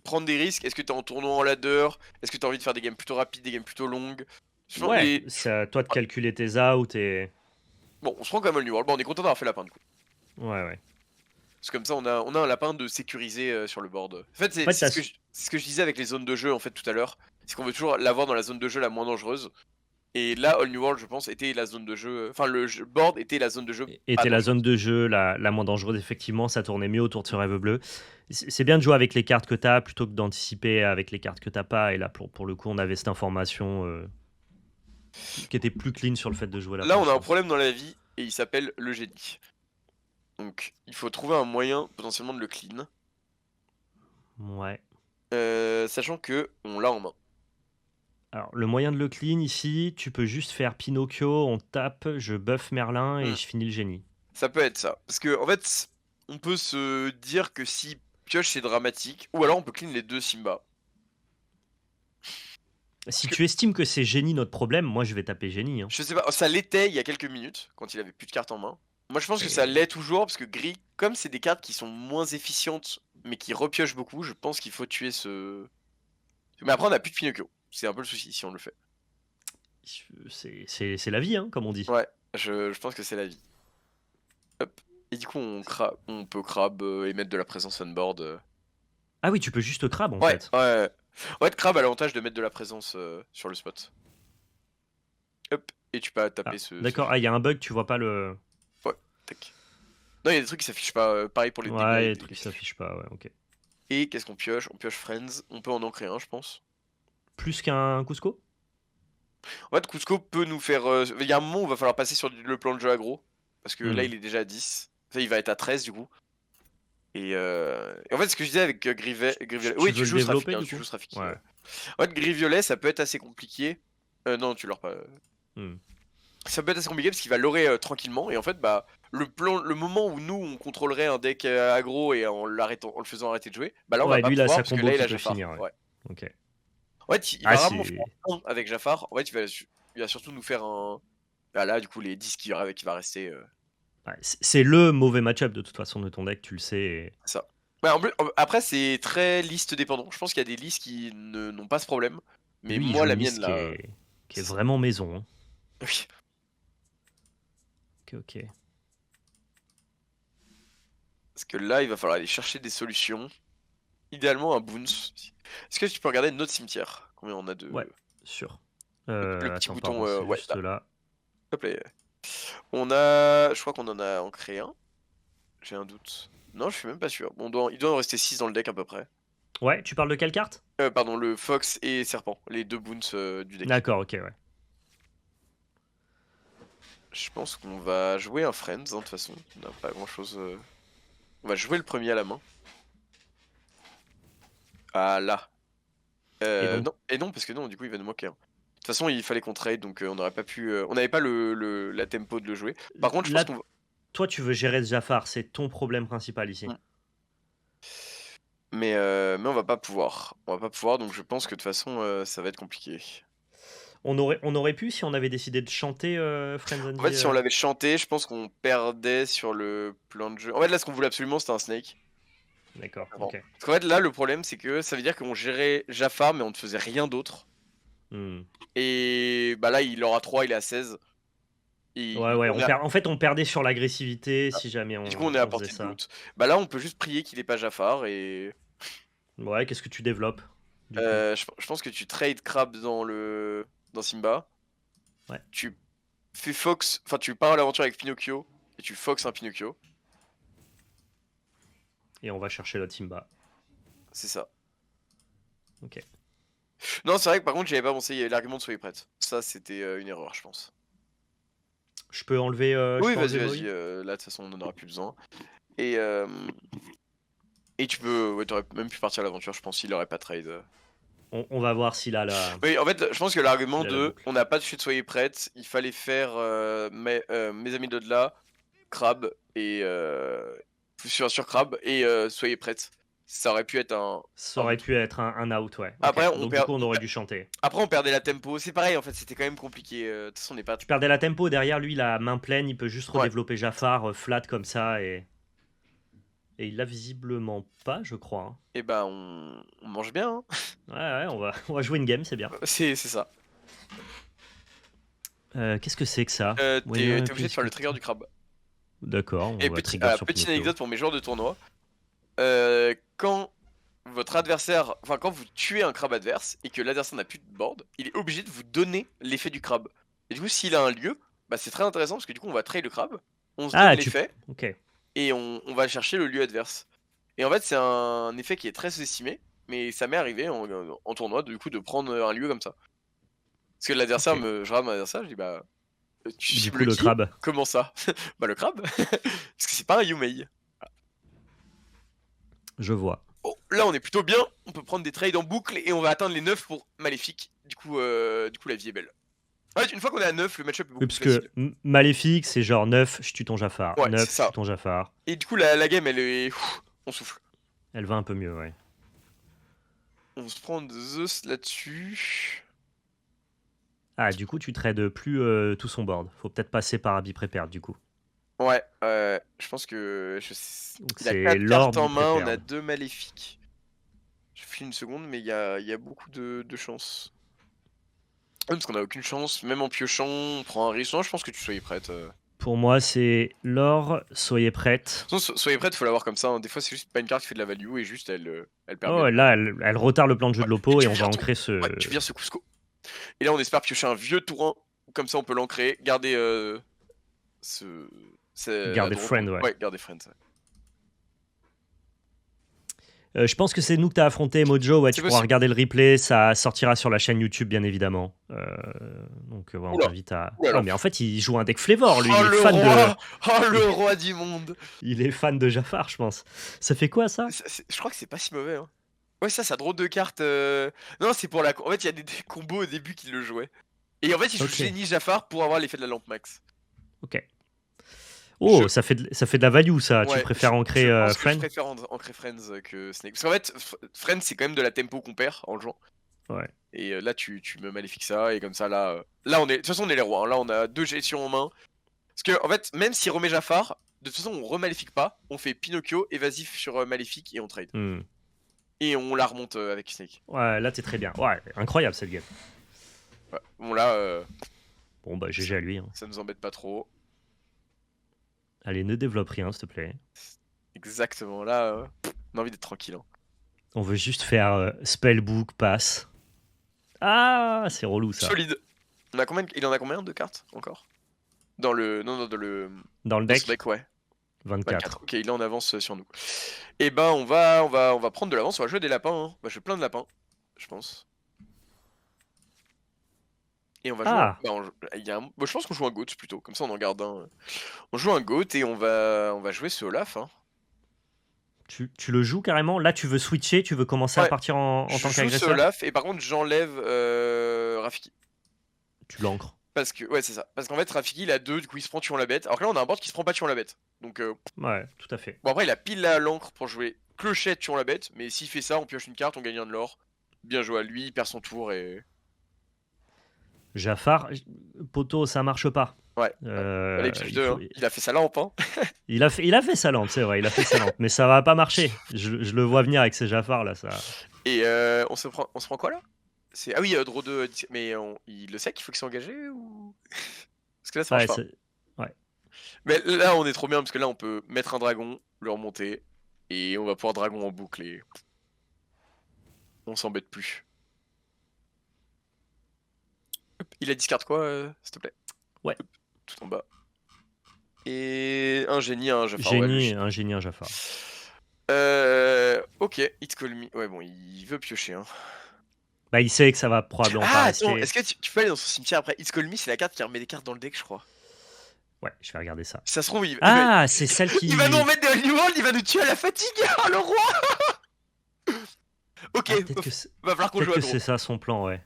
prendre des risques. Est-ce que t'es en tournoi en ladder? Est-ce que t'as envie de faire des games plutôt rapides, des games plutôt longues? Ouais, c'est à toi de calculer tes outs et. Bon, on se prend quand même le New World. Bon, on est content d'avoir fait lapin du coup. Ouais, ouais. C'est comme ça, on a un lapin de sécurisé sur le board. En fait, c'est Ouais, ce que je disais avec les zones de jeu en fait tout à l'heure. C'est qu'on veut toujours l'avoir dans la zone de jeu la moins dangereuse. Et là, All New World, je pense, était la zone de jeu. Enfin, board était la zone de jeu. était la zone de jeu la moins dangereuse, effectivement, ça tournait mieux autour de ce rêve bleu. C'est bien de jouer avec les cartes que t'as plutôt que d'anticiper avec les cartes que t'as pas. Et là, pour le coup, on avait cette information qui était plus clean sur le fait de jouer la Là, on a un pense. problème dans la vie et il s'appelle le génie. Donc, il faut trouver un moyen potentiellement de le clean. Ouais. Sachant que on l'a en main. Alors, le moyen de le clean ici, tu peux juste faire Pinocchio, on tape, je buff Merlin et je finis le génie. Ça peut être ça. Parce que, en fait, on peut se dire que si pioche c'est dramatique, ou alors on peut clean les deux Simba. Si tu estimes que c'est génie notre problème, moi je vais taper génie. Hein. Je sais pas, ça l'était il y a quelques minutes, quand il avait plus de cartes en main. Moi je pense que ça l'est toujours, parce que gris, comme c'est des cartes qui sont moins efficientes, mais qui repiochent beaucoup, je pense qu'il faut tuer ce... Mais après on a plus de Pinocchio, c'est un peu le souci si on le fait. C'est la vie, hein, comme on dit. Ouais, je pense que c'est la vie. Hop. Et du coup on peut crabe et mettre de la présence on board. Ah oui, tu peux juste crabe en Ouais, fait. ouais. Ouais, crabe a l'avantage de mettre de la présence sur le spot. Hop, et tu peux taper ce... D'accord, ah il y a un bug, tu vois pas le... Ouais, tac. Non, il y a des trucs qui s'affichent pas, pareil pour les dégâts. Ouais, il y a des trucs qui s'affichent pas, ouais, ok. Et qu'est-ce qu'on pioche? On pioche Friends, on peut en ancrer un, je pense. Plus qu'un Cusco? En fait, Cusco peut nous faire... Il y a un moment où il va falloir passer sur le plan de jeu aggro. Parce que là, il est déjà à 10. Enfin, il va être à 13 du coup. Et en fait, ce que je disais avec Gris-Violet... Oui, tu joues Srafik, tu joues Srafik. Ouais. En fait, Gris-Violet, ça peut être assez compliqué. Non, tu l'auras pas. Ça peut être assez compliqué parce qu'il va l'aurer tranquillement. Et en fait, bah, le moment où nous, on contrôlerait un deck aggro et en le faisant arrêter de jouer, bah là, on va pas lui, il a pouvoir sa parce que combo là, il qui a peut Jafar. finir. Ouais. Ouais. Ok. En fait, il va vraiment faire un avec Jafar. En fait, il va surtout nous faire un... Bah là, du coup, les 10 qui va rester... Ouais, c'est le mauvais match-up de toute façon de ton deck, tu le sais. Et... C'est ça. Bah, après, c'est très liste dépendant. Je pense qu'il y a des listes qui n'ont pas ce problème. Mais lui, moi, la une mienne, liste là... qui est vraiment maison. Hein. Oui. Ok. Parce que là, il va falloir aller chercher des solutions. Idéalement, un boons. Est-ce que tu peux regarder notre cimetière? Combien on a de... Ouais, sûr. Le petit attends, bouton... pardon, ouais, juste là. Hop là. On a... Je crois qu'on en a ancré un. J'ai un doute. Non, je suis même pas sûr. Bon, il doit en rester 6 dans le deck à peu près. Ouais, tu parles de quelle carte? Pardon, le Fox et Serpent. Les deux boons du deck. D'accord, ok, ouais. Je pense qu'on va jouer un Friends, hein, de toute façon. On n'a pas grand chose... On va jouer le premier à la main. Ah là. Non, et non, parce que non, du coup il va nous manquer un. De toute façon, il fallait qu'on trade, donc on n'aurait pas pu... on n'avait pas la tempo de le jouer. Par contre, je pense qu'on va... Toi, tu veux gérer ce Jafar, c'est ton problème principal ici. Mais on va pas pouvoir. On va pas pouvoir, donc je pense que de toute façon, ça va être compliqué. On aurait pu si on avait décidé de chanter Friends and En fait, si on l'avait chanté, je pense qu'on perdait sur le plan de jeu. En fait, là, ce qu'on voulait absolument, c'était un Snake. D'accord, avant. ok. Parce qu'en fait, là, le problème, c'est que ça veut dire qu'on gérait Jafar, mais on ne faisait rien d'autre. Hmm. Et bah là, il aura 3, il est à 16. Ouais, Et ouais, on est à- en fait, on perdait sur l'agressivité si jamais et du coup, on est à on faisait portée de ça. goût. Bah là, on peut juste prier qu'il ait pas Jafar. Et Ouais, qu'est-ce que tu développes, du coup? je pense que tu trades Crab dans Simba. Ouais. Tu fais Fox, enfin, tu pars à l'aventure avec Pinocchio. Et tu Fox un Pinocchio. Et on va chercher l'autre Simba. C'est ça. Ok. Non, c'est vrai que par contre, j'avais pas pensé, il y avait l'argument de soyez prête. Ça, c'était une erreur, je pense. Je Oui, peux vas-y, enlever vas-y. Moïse? Là, de toute façon, on n'en aura plus besoin. Et, euh, et tu peux. Ouais, t'aurais même pu partir à l'aventure, je pense, s'il aurait pas trade. On va voir s'il a la, Oui, en fait, je pense que l'argument s'il a la de boucle. on n'a pas touché de soyez prête, il fallait faire mes amis d'au-delà, Crab et. Sur Crab et soyez prête. Ça aurait pu être Ça un aurait autre. pu être un out, ouais. Ok. Après, on Donc, du perd. coup, on aurait dû chanter. Après, on perdait la tempo. C'est pareil, en fait, c'était quand même compliqué. De toute façon, on n'est pas. Tu perdais la tempo. Derrière lui, la main pleine, il peut juste Ouais. redévelopper Jafar flat comme ça. Et il l'a visiblement pas, je crois, hein. Et bah, on mange bien. Hein. Ouais, ouais, on va jouer une game, c'est bien. C'est ça. Qu'est-ce que c'est que ça? T'es obligé de faire le trigger du crabe. D'accord, on Et va trigger sur petite Pinocchio. anecdote pour mes joueurs de tournoi. Quand votre adversaire, enfin quand vous tuez un crabe adverse et que l'adversaire n'a plus de board, il est obligé de vous donner l'effet du crabe. Et du coup, s'il a un lieu, bah c'est très intéressant parce que du coup, on va trade le crabe, on se donne Ah, l'effet Ok. et on va chercher le lieu adverse. Et en fait, c'est un effet qui est très sous-estimé, mais ça m'est arrivé en tournoi du coup de prendre un lieu comme ça. Parce que l'adversaire Ok. je regarde mon adversaire, je dis bah tu Du coup, cibles le qui? crabe. Comment ça? Bah le crabe, parce que c'est pas un Yumei. Je vois. Bon, là on est plutôt bien, on peut prendre des trades en boucle et on va atteindre les 9 pour Maléfique. Du coup, la vie est belle. En fait, une fois qu'on est à 9, le match-up est Oui, beaucoup parce plus que facile. Maléfique, c'est genre 9, je tue ton Jafar. Ouais, c'est 9, je tue ça. ton Jafar. Et du coup, la game, elle est. On souffle. Elle va un peu mieux, ouais. On se prend des Zeus là-dessus. Ah, du coup, tu trades plus tout son board. Faut peut-être passer par Abi Prepare, du coup. Ouais, je pense que. Donc, Il a c'est 4 cartes Lord en Be main, on a Prepared. 2 maléfiques. Je file une seconde, mais il y a beaucoup de chance. Parce qu'on a aucune chance, même en piochant, on prend un risque. Non, je pense que tu soyez prête. Pour moi, c'est Laure, soyez prête. Soyez prête, faut l'avoir comme ça. Hein. Des fois, c'est juste pas une carte qui fait de la value et juste elle permet Oh, de. là, elle retarde le plan de jeu Ouais. de Et l'oppo et tu on va vires ancrer ce. Ouais, tu vires ce Cusco. Et là, on espère piocher un vieux tour 1. Comme ça, on peut l'ancrer, garder la Garder tour friend, ouais. Ouais, garder friend. Ouais. Je pense que c'est nous que t'as affronté, Mojo. Ouais, C'est tu pourras possible. regarder le replay. Ça sortira sur la chaîne YouTube, bien évidemment. Donc, ouais, on Oula. t'invite à. Oula. Ah, mais en fait, il joue un deck flavor, lui. Oh Il est le fan de. roi Oh le roi du monde Il est fan de Jafar, je pense. Ça fait quoi, ça? Je crois que c'est pas si mauvais. Hein. Ouais, ça drôle de cartes. Non, c'est pour la. En fait, il y a des combos au début qui le jouaient. Et en fait, il joue Ok. Génie Jafar pour avoir l'effet de la lampe max. Ok. Oh, Je- ça fait de la value, ça. Tu Ouais, préfères ancrer je pense que je Friend? préfère ancrer Friends que Snake. Parce qu'en fait, Friends, c'est quand même de la tempo qu'on perd en le jouant. Ouais. Et là, tu me maléfiques ça, et comme ça, là, on est. De toute façon, on est les rois. Hein. Là, on a 2 gestions en main. Parce que, en fait, même s'il remet Jafar, de toute façon, on remaléfique pas. On fait Pinocchio, évasif sur Maléfique, et on trade. Hmm. Et on la remonte avec Snake. Ouais, là, t'es très bien. Ouais, incroyable cette game. Ouais. Bon, là, Bon, bah, GG à lui. Hein. ça nous embête pas trop. Allez, ne développe rien, s'il te plaît. Exactement. Là, on a envie d'être tranquille. Hein. On veut juste faire Spellbook, pass. Ah, c'est relou, ça. Solide. Il en a combien de cartes encore Dans le. Non, dans le. Dans le Dans ce deck, deck, ouais. 24. Ok, il est en avance sur nous. Et ben, on va prendre de l'avance. On va jouer des lapins. Hein. On va jouer plein de lapins, je pense. Et on va jouer. Ah, Bon, je pense qu'on joue un Goat plutôt. Comme ça, on en garde un. On joue un Goat et on va jouer ce Olaf. Hein. tu le joues carrément. Là, tu veux switcher, tu veux commencer à Ouais, partir en je tant joue ce qu'agresseur. Olaf et par contre, j'enlève Rafiki. Tu l'ancres. Parce que, ouais, c'est ça. Parce qu'en fait, Rafiki, il a 2, du coup, il se prend tuant la bête. Alors que là, on a un board qui se prend pas tuant la bête. Donc, Ouais, tout à fait. bon, après, il a pile la l'encre pour jouer clochette tuant la bête. Mais s'il fait ça, on pioche une carte, on gagne un de l'or. Bien joué à lui, il perd son tour et. Jafar, poteau, ça marche pas. Ouais. Allez, Il X2, faut... hein. Il a fait sa lampe, hein. il a fait sa lampe, c'est vrai, il a fait sa lampe, mais ça va pas marcher. Je le vois venir avec ses Jafar là, ça. Et on se prend quoi là? Ah oui, draw 2, mais il le sait qu'il faut qu'il soit engagé ou. Parce que là, ça marche Ouais, pas. ouais. Mais là, on est trop bien parce que là, on peut mettre un dragon, le remonter, et on va pouvoir dragon en boucle et. On s'embête plus. Hop, il a discard quoi, s'il te plaît? Ouais. Hop, tout en bas. Et un génie, un Jafar. Ouais, Génie, un génie, un Jafar. Ok, It's Call Me. Ouais, bon, il veut piocher, hein. Bah, il sait que ça va probablement pas Ah, attends, rester. est-ce que tu peux aller dans son cimetière après? It's Call Me, c'est la carte qui remet des cartes dans le deck, je crois. Ouais, je vais regarder ça. Si ça se trouve, Ah, c'est celle il va nous qui. remettre des New World, il va nous tuer à la fatigue, oh, le roi. Ok, Ah, peut-être que c'est va falloir qu'on joue à gros. ça son plan, ouais.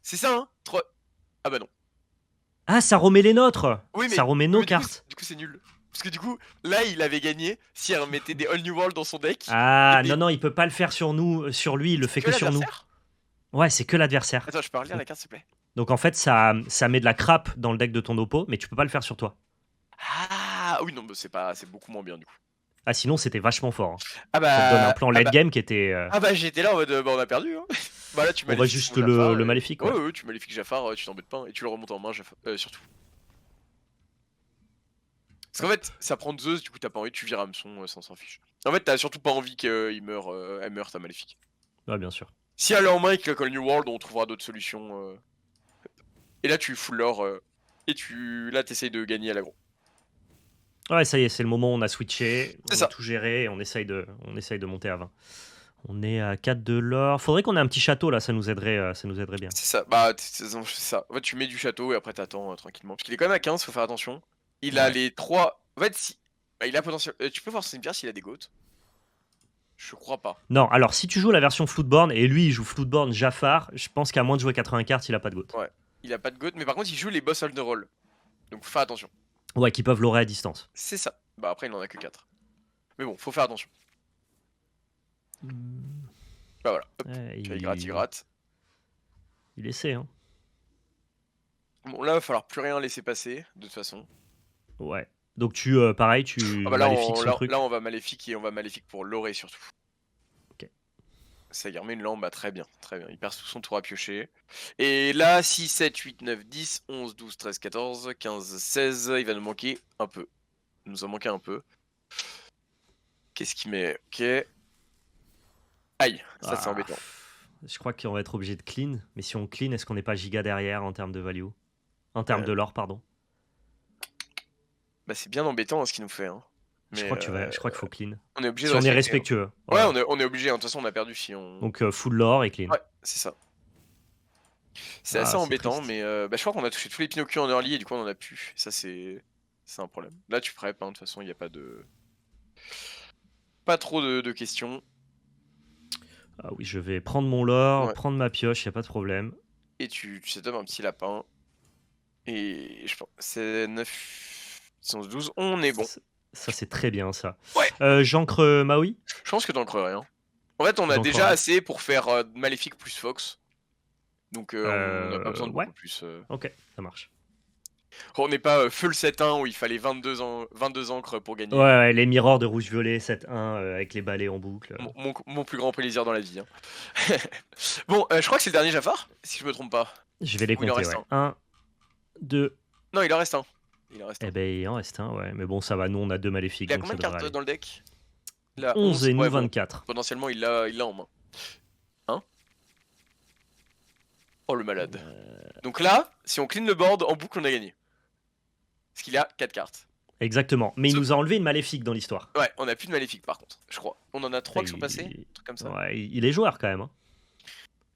C'est ça, hein? Ah bah non. Ah, ça remet les nôtres. Oui, mais, Ça remet nos mais cartes. du coup, c'est nul. Parce que du coup, là, il avait gagné si elle remettait des All New World dans son deck. Ah, et non, il peut pas le faire sur nous, sur lui, il le fait que sur nous. l'adversaire. Ouais, c'est que l'adversaire. Attends, je peux relire la carte, s'il te plaît. Donc en fait, ça met de la crappe dans le deck de ton oppo, mais tu peux pas le faire sur toi. Ah oui, non, bah, c'est beaucoup moins bien du coup. Ah, sinon, c'était vachement fort. Hein. Ah bah. Ça te donne un plan late game qui était. Ah bah, j'étais là en mode, bah, on a perdu, hein. Bah là, tu On va maléfiques juste son Jafar, le maléfique, ouais. ouais. Ouais, tu maléfiques Jafar, tu t'embêtes pas, hein, et tu le remontes en main, Jafar, surtout. Parce qu'en fait, ça prend Zeus, du coup, t'as pas envie, tu vires Hameçon, ça s'en fiche. En fait, t'as surtout pas envie qu'elle meure, ta maléfique. Ouais, bien sûr. Si elle est en main et que le New World, on trouvera d'autres solutions. Et là, tu full l'or, et là, t'essayes de gagner à l'aggro. Ouais, ça y est, c'est le moment où on a switché, on ça. a tout géré et on essaye de monter à 20. On est à 4 de l'or. Faudrait qu'on ait un petit château là, ça nous aiderait bien. C'est ça, bah c'est ça. En fait, tu mets du château et après t'attends tranquillement. Parce qu'il est quand même à 15, faut faire attention. Il a les 3. En fait, si. Bah, il a potentiel. Tu peux voir son pierre s'il a des goats. Je crois pas. Non, alors si tu joues la version Floodborn et lui il joue Floodborn Jafar, je pense qu'à moins de jouer 80 cartes, il a pas de goat. Ouais, il a pas de goat, mais par contre, il joue les boss hold the roll. Donc faut faire attention. Ouais, qui peuvent l'aurer à distance. C'est ça. Bah après, il en a que 4. Mais bon, faut faire attention. Bah voilà. Hop. Ouais, Il gratte. Il essaie, hein. Bon, là, il va falloir plus rien laisser passer, de toute façon. Ouais. Donc pareil, tu Ah bah là, maléfiques son truc. Là, on va maléfique et on va maléfique pour l'aurer surtout. Ok. Ça y remet une lampe, bah très bien, très bien. Il perd tout son tour à piocher. Et là, 6, 7, 8, 9, 10, 11, 12, 13, 14, 15, 16, il va nous manquer un peu. Il nous en manquait un peu. Qu'est-ce qu'il met? Ok. Aïe, ça c'est embêtant. Je crois qu'on va être obligé de clean, mais si on clean, est-ce qu'on n'est pas giga derrière en termes de value? En termes de l'or, pardon. Bah c'est bien embêtant hein, ce qu'il nous fait. Hein. Mais, je crois qu'il faut clean. On est obligé si de on est respectueux. Ouais, on est obligé, hein. De toute façon on a perdu si on... Donc full l'or et clean. Ouais, c'est ça. C'est assez embêtant, mais bah, je crois qu'on a touché tous les Pinocchio en early et du coup on en a plus. Ça c'est un problème. Là tu prep, hein. De toute façon il n'y a pas de... Pas trop de questions. Ah oui, je vais prendre mon lore, prendre ma pioche, il n'y a pas de problème. Et tu setup un petit lapin. Et je pense c'est 9, 11, 12, on est bon. Ça c'est très bien ça. Ouais. J'ancre Maui? Je pense que t'ancres rien. En fait on a déjà assez pour faire Maléfique plus Fox. Donc on n'a pas besoin de beaucoup plus. Ok, ça marche. On n'est pas full 7-1 où il fallait 22 encres pour gagner. Ouais, les mirrors de rouge-violet 7-1 avec les balais en boucle. Mon plus grand plaisir dans la vie. Hein. Bon, je crois que c'est le dernier Jafar, si je me trompe pas. Je vais les compter, ouais. 1, 2... Non, il en reste un. Eh ben, il en reste un, ouais. Mais bon, ça va, nous on a 2 maléfiques. Il a combien de cartes dans le deck? Là, 11 et nous 24. Bon, potentiellement, il l'a en main. Hein? Oh, le malade. Donc là, si on clean le board en boucle, on a gagné. Parce qu'il a 4 cartes. Exactement. Mais il nous a enlevé une maléfique dans l'histoire. Ouais, on a plus de maléfique par contre, je crois. On en a 3 qui sont passés, un truc comme ça. Ouais, il est joueur quand même. Hein.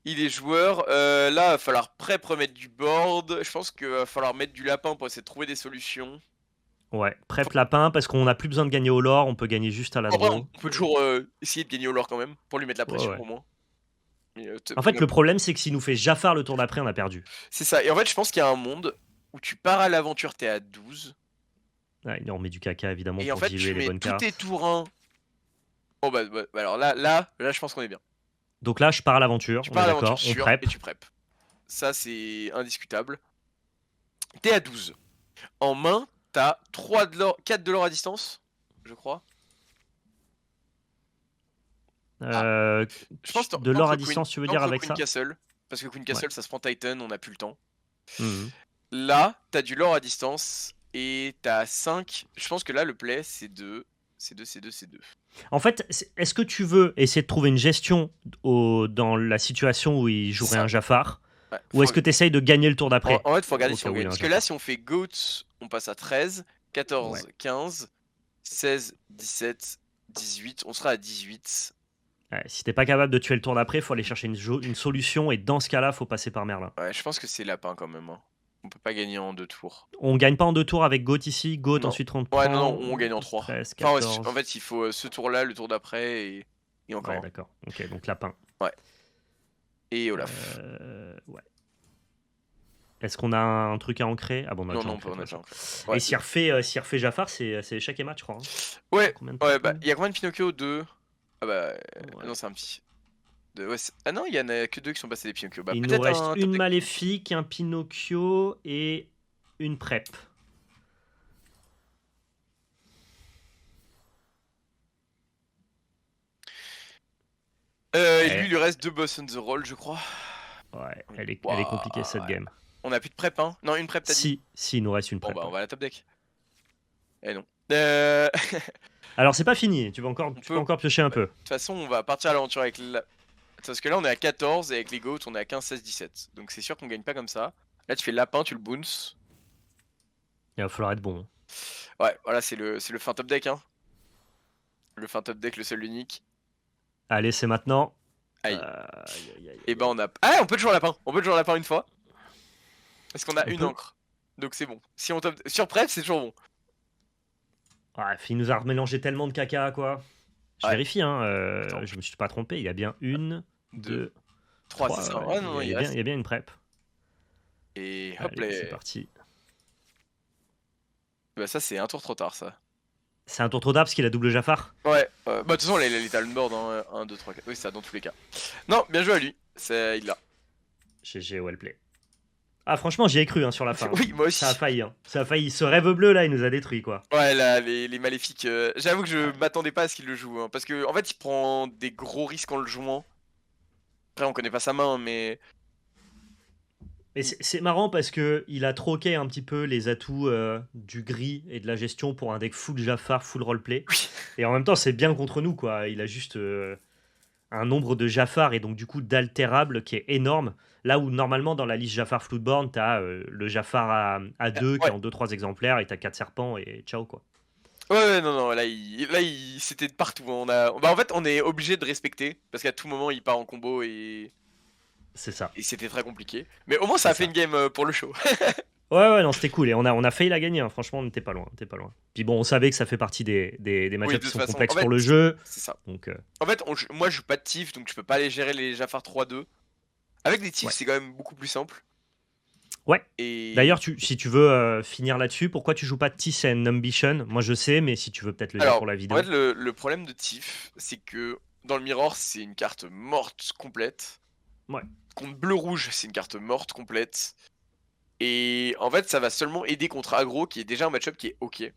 Il est joueur. Là, il va falloir prep remettre du board. Je pense qu'il va falloir mettre du lapin pour essayer de trouver des solutions. Ouais, prep lapin parce qu'on n'a plus besoin de gagner au lore, on peut gagner juste à la draw. On peut toujours essayer de gagner au lore quand même, pour lui mettre la pression au moins. Mais, en fait, le problème, c'est que s'il nous fait Jafar le tour d'après, on a perdu. C'est ça. Et en fait, je pense qu'il y a un monde où tu pars à l'aventure, t'es à 12. Ouais, on met du caca évidemment et pour en fait, diluer les bonnes cartes. Et en fait, tu mets tous tes tours 1. Oh bah alors là, je pense qu'on est bien. Donc là, je pars à l'aventure, on est d'accord, on prep. Et tu prep. Ça, c'est indiscutable. T'es à 12. En main, t'as 4 de l'or à distance, je crois. Euh, Je pense de l'or tente à le Queen, distance, tu veux dire tente le avec Queen ça? Castle. Parce que Queen Ouais. Castle, ça se prend Titan, on n'a plus le temps. Mhm. Là, t'as du lore à distance et t'as 5. Je pense que là, le play, c'est 2. C'est 2, c'est 2, c'est 2. En fait, est-ce que tu veux essayer de trouver une gestion dans la situation où il jouerait Ça. un Jafar, Ouais, ou est-ce que tu essayes de gagner le tour d'après En fait, faut regarder au si cas on où il gagne. a un Parce que là, Jafar? si on fait GOAT, on passe à 13, Ouais. 14, 15, 16, 17, 18. On sera à 18. Ouais, si t'es pas capable de tuer le tour d'après, faut aller chercher une solution, et dans ce cas-là, faut passer par Merlin. Ouais, je pense que c'est lapin quand même. Hein. On peut pas gagner en 2 tours. On gagne pas en 2 tours avec Goat ici. Goat, Non. ensuite on Ouais, non, prend non, on gagne en 12, 3. 13, Enfin, ouais, 14. en fait, il faut ce tour-là, le tour d'après et encore Ouais, un. d'accord. Ok, donc lapin. Ouais. Et Olaf. Ouais. Est-ce qu'on a un truc à ancrer? Ah bon, on a Non, déjà non, ancré, on de a toute déjà façon. ancré. Ouais. Et s'il refait Jafar, c'est échec et match, je crois. Hein. Ouais, Combien de ouais, Pinocchio? bah, il y a combien de Pinocchio? 2. Ah bah, Ouais. non, c'est un petit. Ouais, ah non, il y en a que 2 qui sont passés des Pinocchio. Bah, Il nous peut-être reste un top une deck. Maléfique, un Pinocchio et une Prep. Et lui, Eh, il lui reste 2 boss on the roll, je crois. ouais, Oui. elle est Waouh, compliquée cette ouais. game. On a plus de prep, hein? Non, une prep, t'as dit? Si, il nous reste une Bon, Prep. bah, on Ouais. va à la top deck. Eh non. Alors, c'est pas fini, tu On peux peut. encore piocher un De peu. toute façon, on va partir à l'aventure avec la. Parce que là, on est à 14 et avec les goats, on est à 15, 16, 17. Donc, c'est sûr qu'on gagne pas comme ça. Là, tu fais lapin, tu le bounce. Il va falloir être bon. Ouais, voilà, c'est le fin top deck, hein. Le fin top deck, le seul unique. Allez, c'est maintenant. Aïe. Aïe, aïe, aïe, Et ben, aïe. on a. Ah, on peut toujours lapin. On peut toujours lapin une fois. Parce qu'on a On une peut. encre. Donc, c'est bon. Si on top. Sur prep, c'est toujours bon. Ouais, il nous a remélangé tellement de caca, quoi. Je Ouais. vérifie, hein. Attends. Je me suis pas trompé. Il y a bien une, 2, deux, 3, c'est trois. ça. Ouais, Ouais, non, non, il il y reste. a bien une Prep. Et hop, Allez, c'est parti. Bah, ça, c'est un tour trop tard, ça. C'est un tour trop tard parce qu'il a double Jafar. Ouais, bah, de toute façon, il a les talent board, hein. 1, 2, 3, 4. Oui, ça, dans tous les cas. Non, bien joué à lui. Il l'a. GG, well play. Ah, franchement, j'y ai cru hein, sur la fin. Oui, moi aussi. Ça a failli. Hein. Ça a failli. Ce rêve bleu, là, il nous a détruit, quoi. Ouais, là, les maléfiques. J'avoue que je Ouais. m'attendais pas à ce qu'il le joue. Hein, parce que, en fait, il prend des gros risques en le jouant. Après, on connaît pas sa main, mais. Et c'est marrant parce que il a troqué un petit peu les atouts du gris et de la gestion pour un deck full Jafar, full roleplay. Oui. Et en même temps, c'est bien contre nous, quoi. Il a juste un nombre de Jafar et donc du coup d'altérables qui est énorme. Là où normalement dans la liste Jafar Floodborn, t'as le Jafar à 2 qui est Ouais. en 2-3 exemplaires et t'as 4 serpents et ciao, quoi. Ouais, non, non, c'était de partout. Bah, en fait, on est obligé de respecter. Parce qu'à tout moment, il part en combo C'est ça. et c'était très compliqué. Mais au moins, ça C'est a fait ça. une game pour le show. Ouais, non, c'était cool. Et on a failli la gagner. Hein. Franchement, on n'était pas loin. Puis bon, on savait que ça fait partie des Oui, matchups de qui toute sont façon. complexes En fait, pour le jeu. c'est ça. Donc, En fait, moi, je joue pas de Tif, donc je peux pas aller gérer les Jafar 3-2. Avec des Tifs, ouais. c'est quand même beaucoup plus simple. Ouais. Et D'ailleurs, si tu veux finir là-dessus, pourquoi tu joues pas Tis and Ambition? Moi, je sais, mais si tu veux peut-être le dire alors, pour la en vidéo. fait, le problème de Tif, c'est que dans le Mirror, c'est une carte morte complète. Ouais. Contre bleu-rouge, c'est une carte morte complète. Et en fait, ça va seulement aider contre aggro, qui est déjà un match-up qui est ok.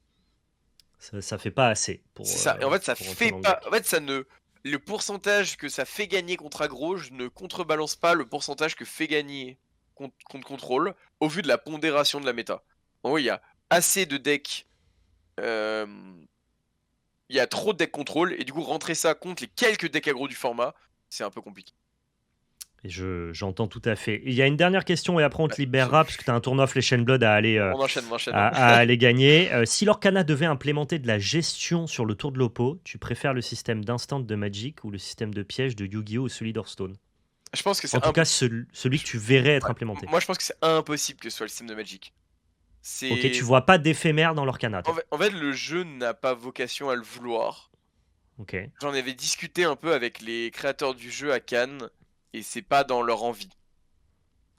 Ça fait pas assez pour. C'est ça. Et en fait, ça pour rentrer fait dans le pas. deck. En fait, ça ne. Le pourcentage que ça fait gagner contre aggro, je ne contrebalance pas le pourcentage que fait gagner contre contrôle au vu de la pondération de la méta. En gros, il y a assez de decks. Il y a trop de decks contrôle, et du coup, rentrer ça contre les quelques decks aggro du format, c'est un peu compliqué. Et j'entends tout à fait. Il y a une dernière question et après on te Ouais, libérera parce que tu as un tournoi Flesh and Blood à aller, on enchaîne. à, Hein. à aller gagner. Si l'Orcana devait implémenter de la gestion sur le tour de l'Oppo, tu préfères le système d'instant de Magic ou le système de piège de Yu-Gi-Oh! Ou celui d'Hearthstone? Je pense que c'est En tout cas, celui que tu verrais être implémenté. Moi, je pense que c'est impossible que ce soit le système de Magic. Ok, tu vois pas d'éphémère dans l'Orcana. En fait, le jeu n'a pas vocation à le vouloir. Ok. J'en avais discuté un peu avec les créateurs du jeu à Cannes, et c'est pas dans leur envie.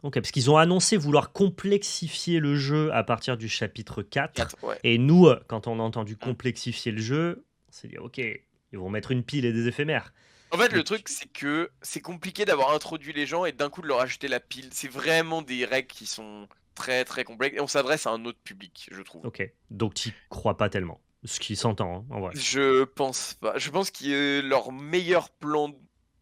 Ok, parce qu'ils ont annoncé vouloir complexifier le jeu à partir du chapitre 4. Ouais. Et nous, quand on a entendu complexifier le jeu, on s'est dit, ok, ils vont mettre une pile et des éphémères. En fait, le truc, c'est que c'est compliqué d'avoir introduit les gens et d'un coup de leur ajouter la pile. C'est vraiment des règles qui sont très très complexe et on s'adresse à un autre public, je trouve. Ok, donc tu crois pas tellement, ce qui s'entend, hein, en vrai. Je pense pas. Je pense que leur meilleur plan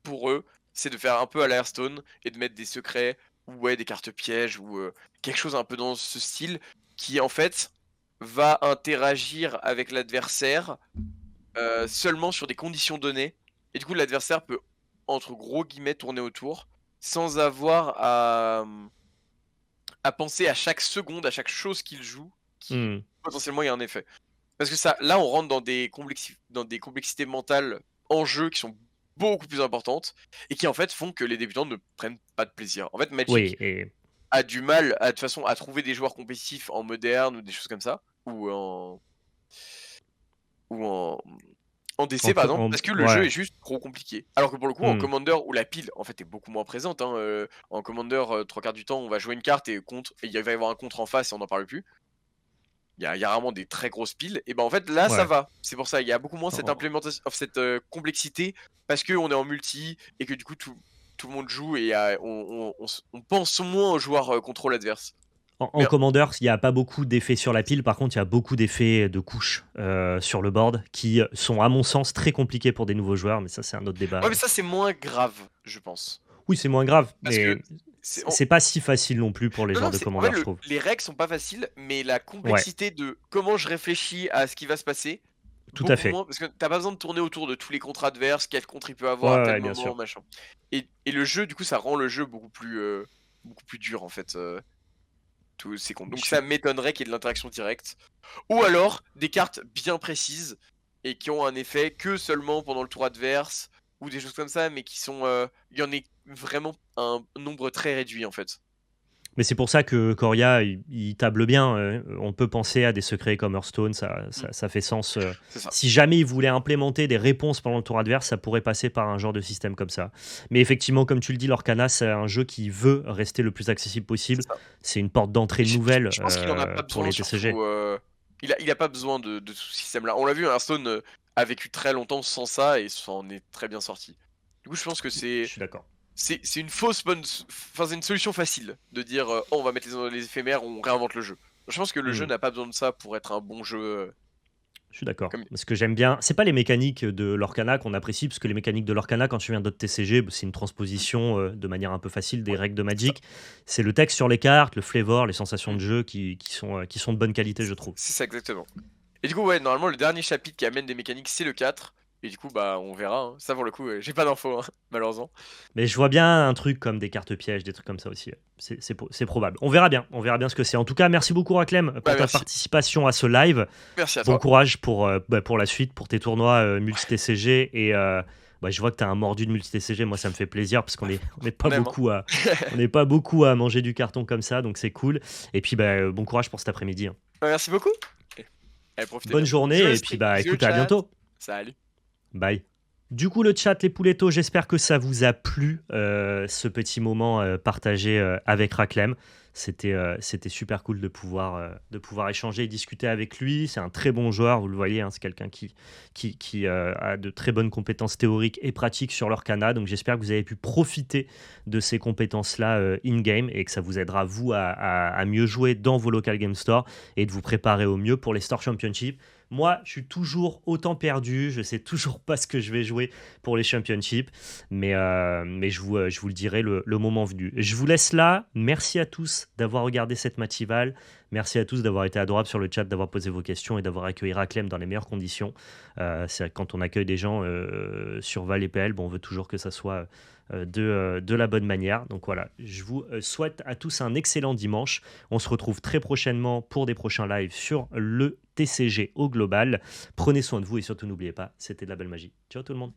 pour eux, c'est de faire un peu à la Hearthstone et de mettre des secrets ou ouais, des cartes pièges ou quelque chose un peu dans ce style qui en fait va interagir avec l'adversaire seulement sur des conditions données. Et du coup, l'adversaire peut, entre gros guillemets, tourner autour sans avoir à penser à chaque seconde, à chaque chose qu'il joue, qui Hmm. potentiellement il y a un effet. Parce que ça, là, on rentre dans des complexités mentales en jeu qui sont beaucoup plus importantes et qui en fait font que les débutants ne prennent pas de plaisir. En fait, Oui, Magic et a du mal à, de toute façon, à trouver des joueurs compétitifs en moderne ou des choses comme ça, ou en DC par exemple, parce que le jeu ouais. est juste trop compliqué. Alors que pour le coup, en Hmm. Commander, où la pile en fait est beaucoup moins présente, hein, en Commander, trois quarts du temps, on va jouer une carte et contre, et il va y avoir un contre en face et on n'en parle plus. Il y a rarement des très grosses piles, et ben en fait là ça Ouais. va. C'est pour ça, il y a beaucoup moins cette En- implémentation, cette complexité, parce qu'on est en multi et que du coup tout le monde joue et on pense moins aux joueurs contrôle adverse. En Mais Commander, il n'y a pas beaucoup d'effets sur la pile. Par contre, il y a beaucoup d'effets de couches sur le board qui sont, à mon sens, très compliqués pour des nouveaux joueurs. Mais ça, c'est un autre ouais, débat. mais ça c'est moins grave, je pense, Oui, c'est moins grave, parce mais que c'est c'est pas si facile non plus pour les non joueurs non, de c'est en fait Commander, je trouve. les règles sont pas faciles, mais la Ouais, complexité de comment je réfléchis à ce qui va se passer, tout à beaucoup fait. moins, parce que t'as pas besoin de tourner autour de tous les contre adverses, quel contre il peut Ouais, avoir à tel ouais, bien moment, sûr. machin. Et le jeu, du coup, ça rend le jeu beaucoup plus dur, en fait, tous ces comptes. Je Donc ça suis- m'étonnerait qu'il y ait de l'interaction directe. Ou alors, des cartes bien précises, et qui ont un effet que seulement pendant le tour adverse, ou des choses comme ça, mais qui sont... il y en est vraiment un nombre très réduit, en fait. Mais c'est pour ça que Coria, il table bien. On peut penser à des secrets comme Hearthstone, Mm. ça fait sens. C'est ça. Si jamais il voulait implémenter des réponses pendant le tour adverse, ça pourrait passer par un genre de système comme ça. Mais effectivement, comme tu le dis, l'Orcana, c'est un jeu qui veut rester le plus accessible C'est possible. ça. C'est une porte d'entrée Et nouvelle je pense qu'il en a pas pour besoin, les surtout. TCG. Il a pas besoin de ce système-là. On l'a vu, Hearthstone a vécu très longtemps sans ça et s'en est très bien sorti. Du coup, je pense que Je suis d'accord. c'est une fausse bonne. Enfin, c'est une solution facile de dire oh, on va mettre les éphémères, on réinvente le jeu. Je pense que le jeu Hmm. n'a pas besoin de ça pour être un bon jeu. Je suis d'accord. Comme... Ce que j'aime bien, c'est pas les mécaniques de l'Orcana qu'on apprécie, parce que les mécaniques de l'Orcana, quand tu viens d'autres TCG, c'est une transposition de manière un peu facile des Ouais, règles de c'est ça. Magic. C'est le texte sur les cartes, le flavor, les sensations Mm. de jeu qui sont de bonne qualité, je trouve. C'est ça exactement. Et du coup, ouais, normalement, le dernier chapitre qui amène des mécaniques, c'est le 4. Et du coup, bah, on verra, hein. Ça, pour le coup, j'ai pas d'infos, hein, malheureusement. Mais je vois bien un truc comme des cartes pièges, des trucs comme ça aussi. C'est probable. On verra bien ce que c'est. En tout cas, merci beaucoup, Raclem, Bah, pour ta merci. participation à ce live. Merci à Bon toi. courage pour la suite, pour tes tournois multi-TCG. Et bah, je vois que tu as un mordu de multi-TCG. Moi, ça me fait plaisir parce on n'est On pas aime, hein. beaucoup on n'est pas beaucoup à manger du carton comme ça. Donc, c'est cool. Et puis, bah, bon courage pour cet après-midi, hein. Bah, merci beaucoup. Allez, profitez Bonne bien. journée. Bisous Et puis, l'esprit. bah, Bisous le écoute, à chat. bientôt. Salut. Bye. Du coup, le chat, les poulettos, j'espère que ça vous a plu, ce petit moment partagé avec Raclem. C'était super cool de pouvoir échanger et discuter avec lui. C'est un très bon joueur, vous le voyez, hein, c'est quelqu'un qui a de très bonnes compétences théoriques et pratiques sur l'Orcana. Donc j'espère que vous avez pu profiter de ces compétences-là in-game et que ça vous aidera, vous, à mieux jouer dans vos local game stores et de vous préparer au mieux pour les Store Championships. Moi, je suis toujours autant perdu, je sais toujours pas ce que je vais jouer pour les championships, mais je vous le dirai le moment venu. Je vous laisse là, merci à tous d'avoir regardé cette matinale, merci à tous d'avoir été adorables sur le chat, d'avoir posé vos questions et d'avoir accueilli Raclem dans les meilleures conditions. Quand on accueille des gens sur Val et PL, bon, on veut toujours que ça soit de la bonne manière. Donc voilà, je vous souhaite à tous un excellent dimanche. On se retrouve très prochainement pour des prochains lives sur le TCG au global. Prenez soin de vous et surtout n'oubliez pas, c'était de la belle magie. Ciao tout le monde.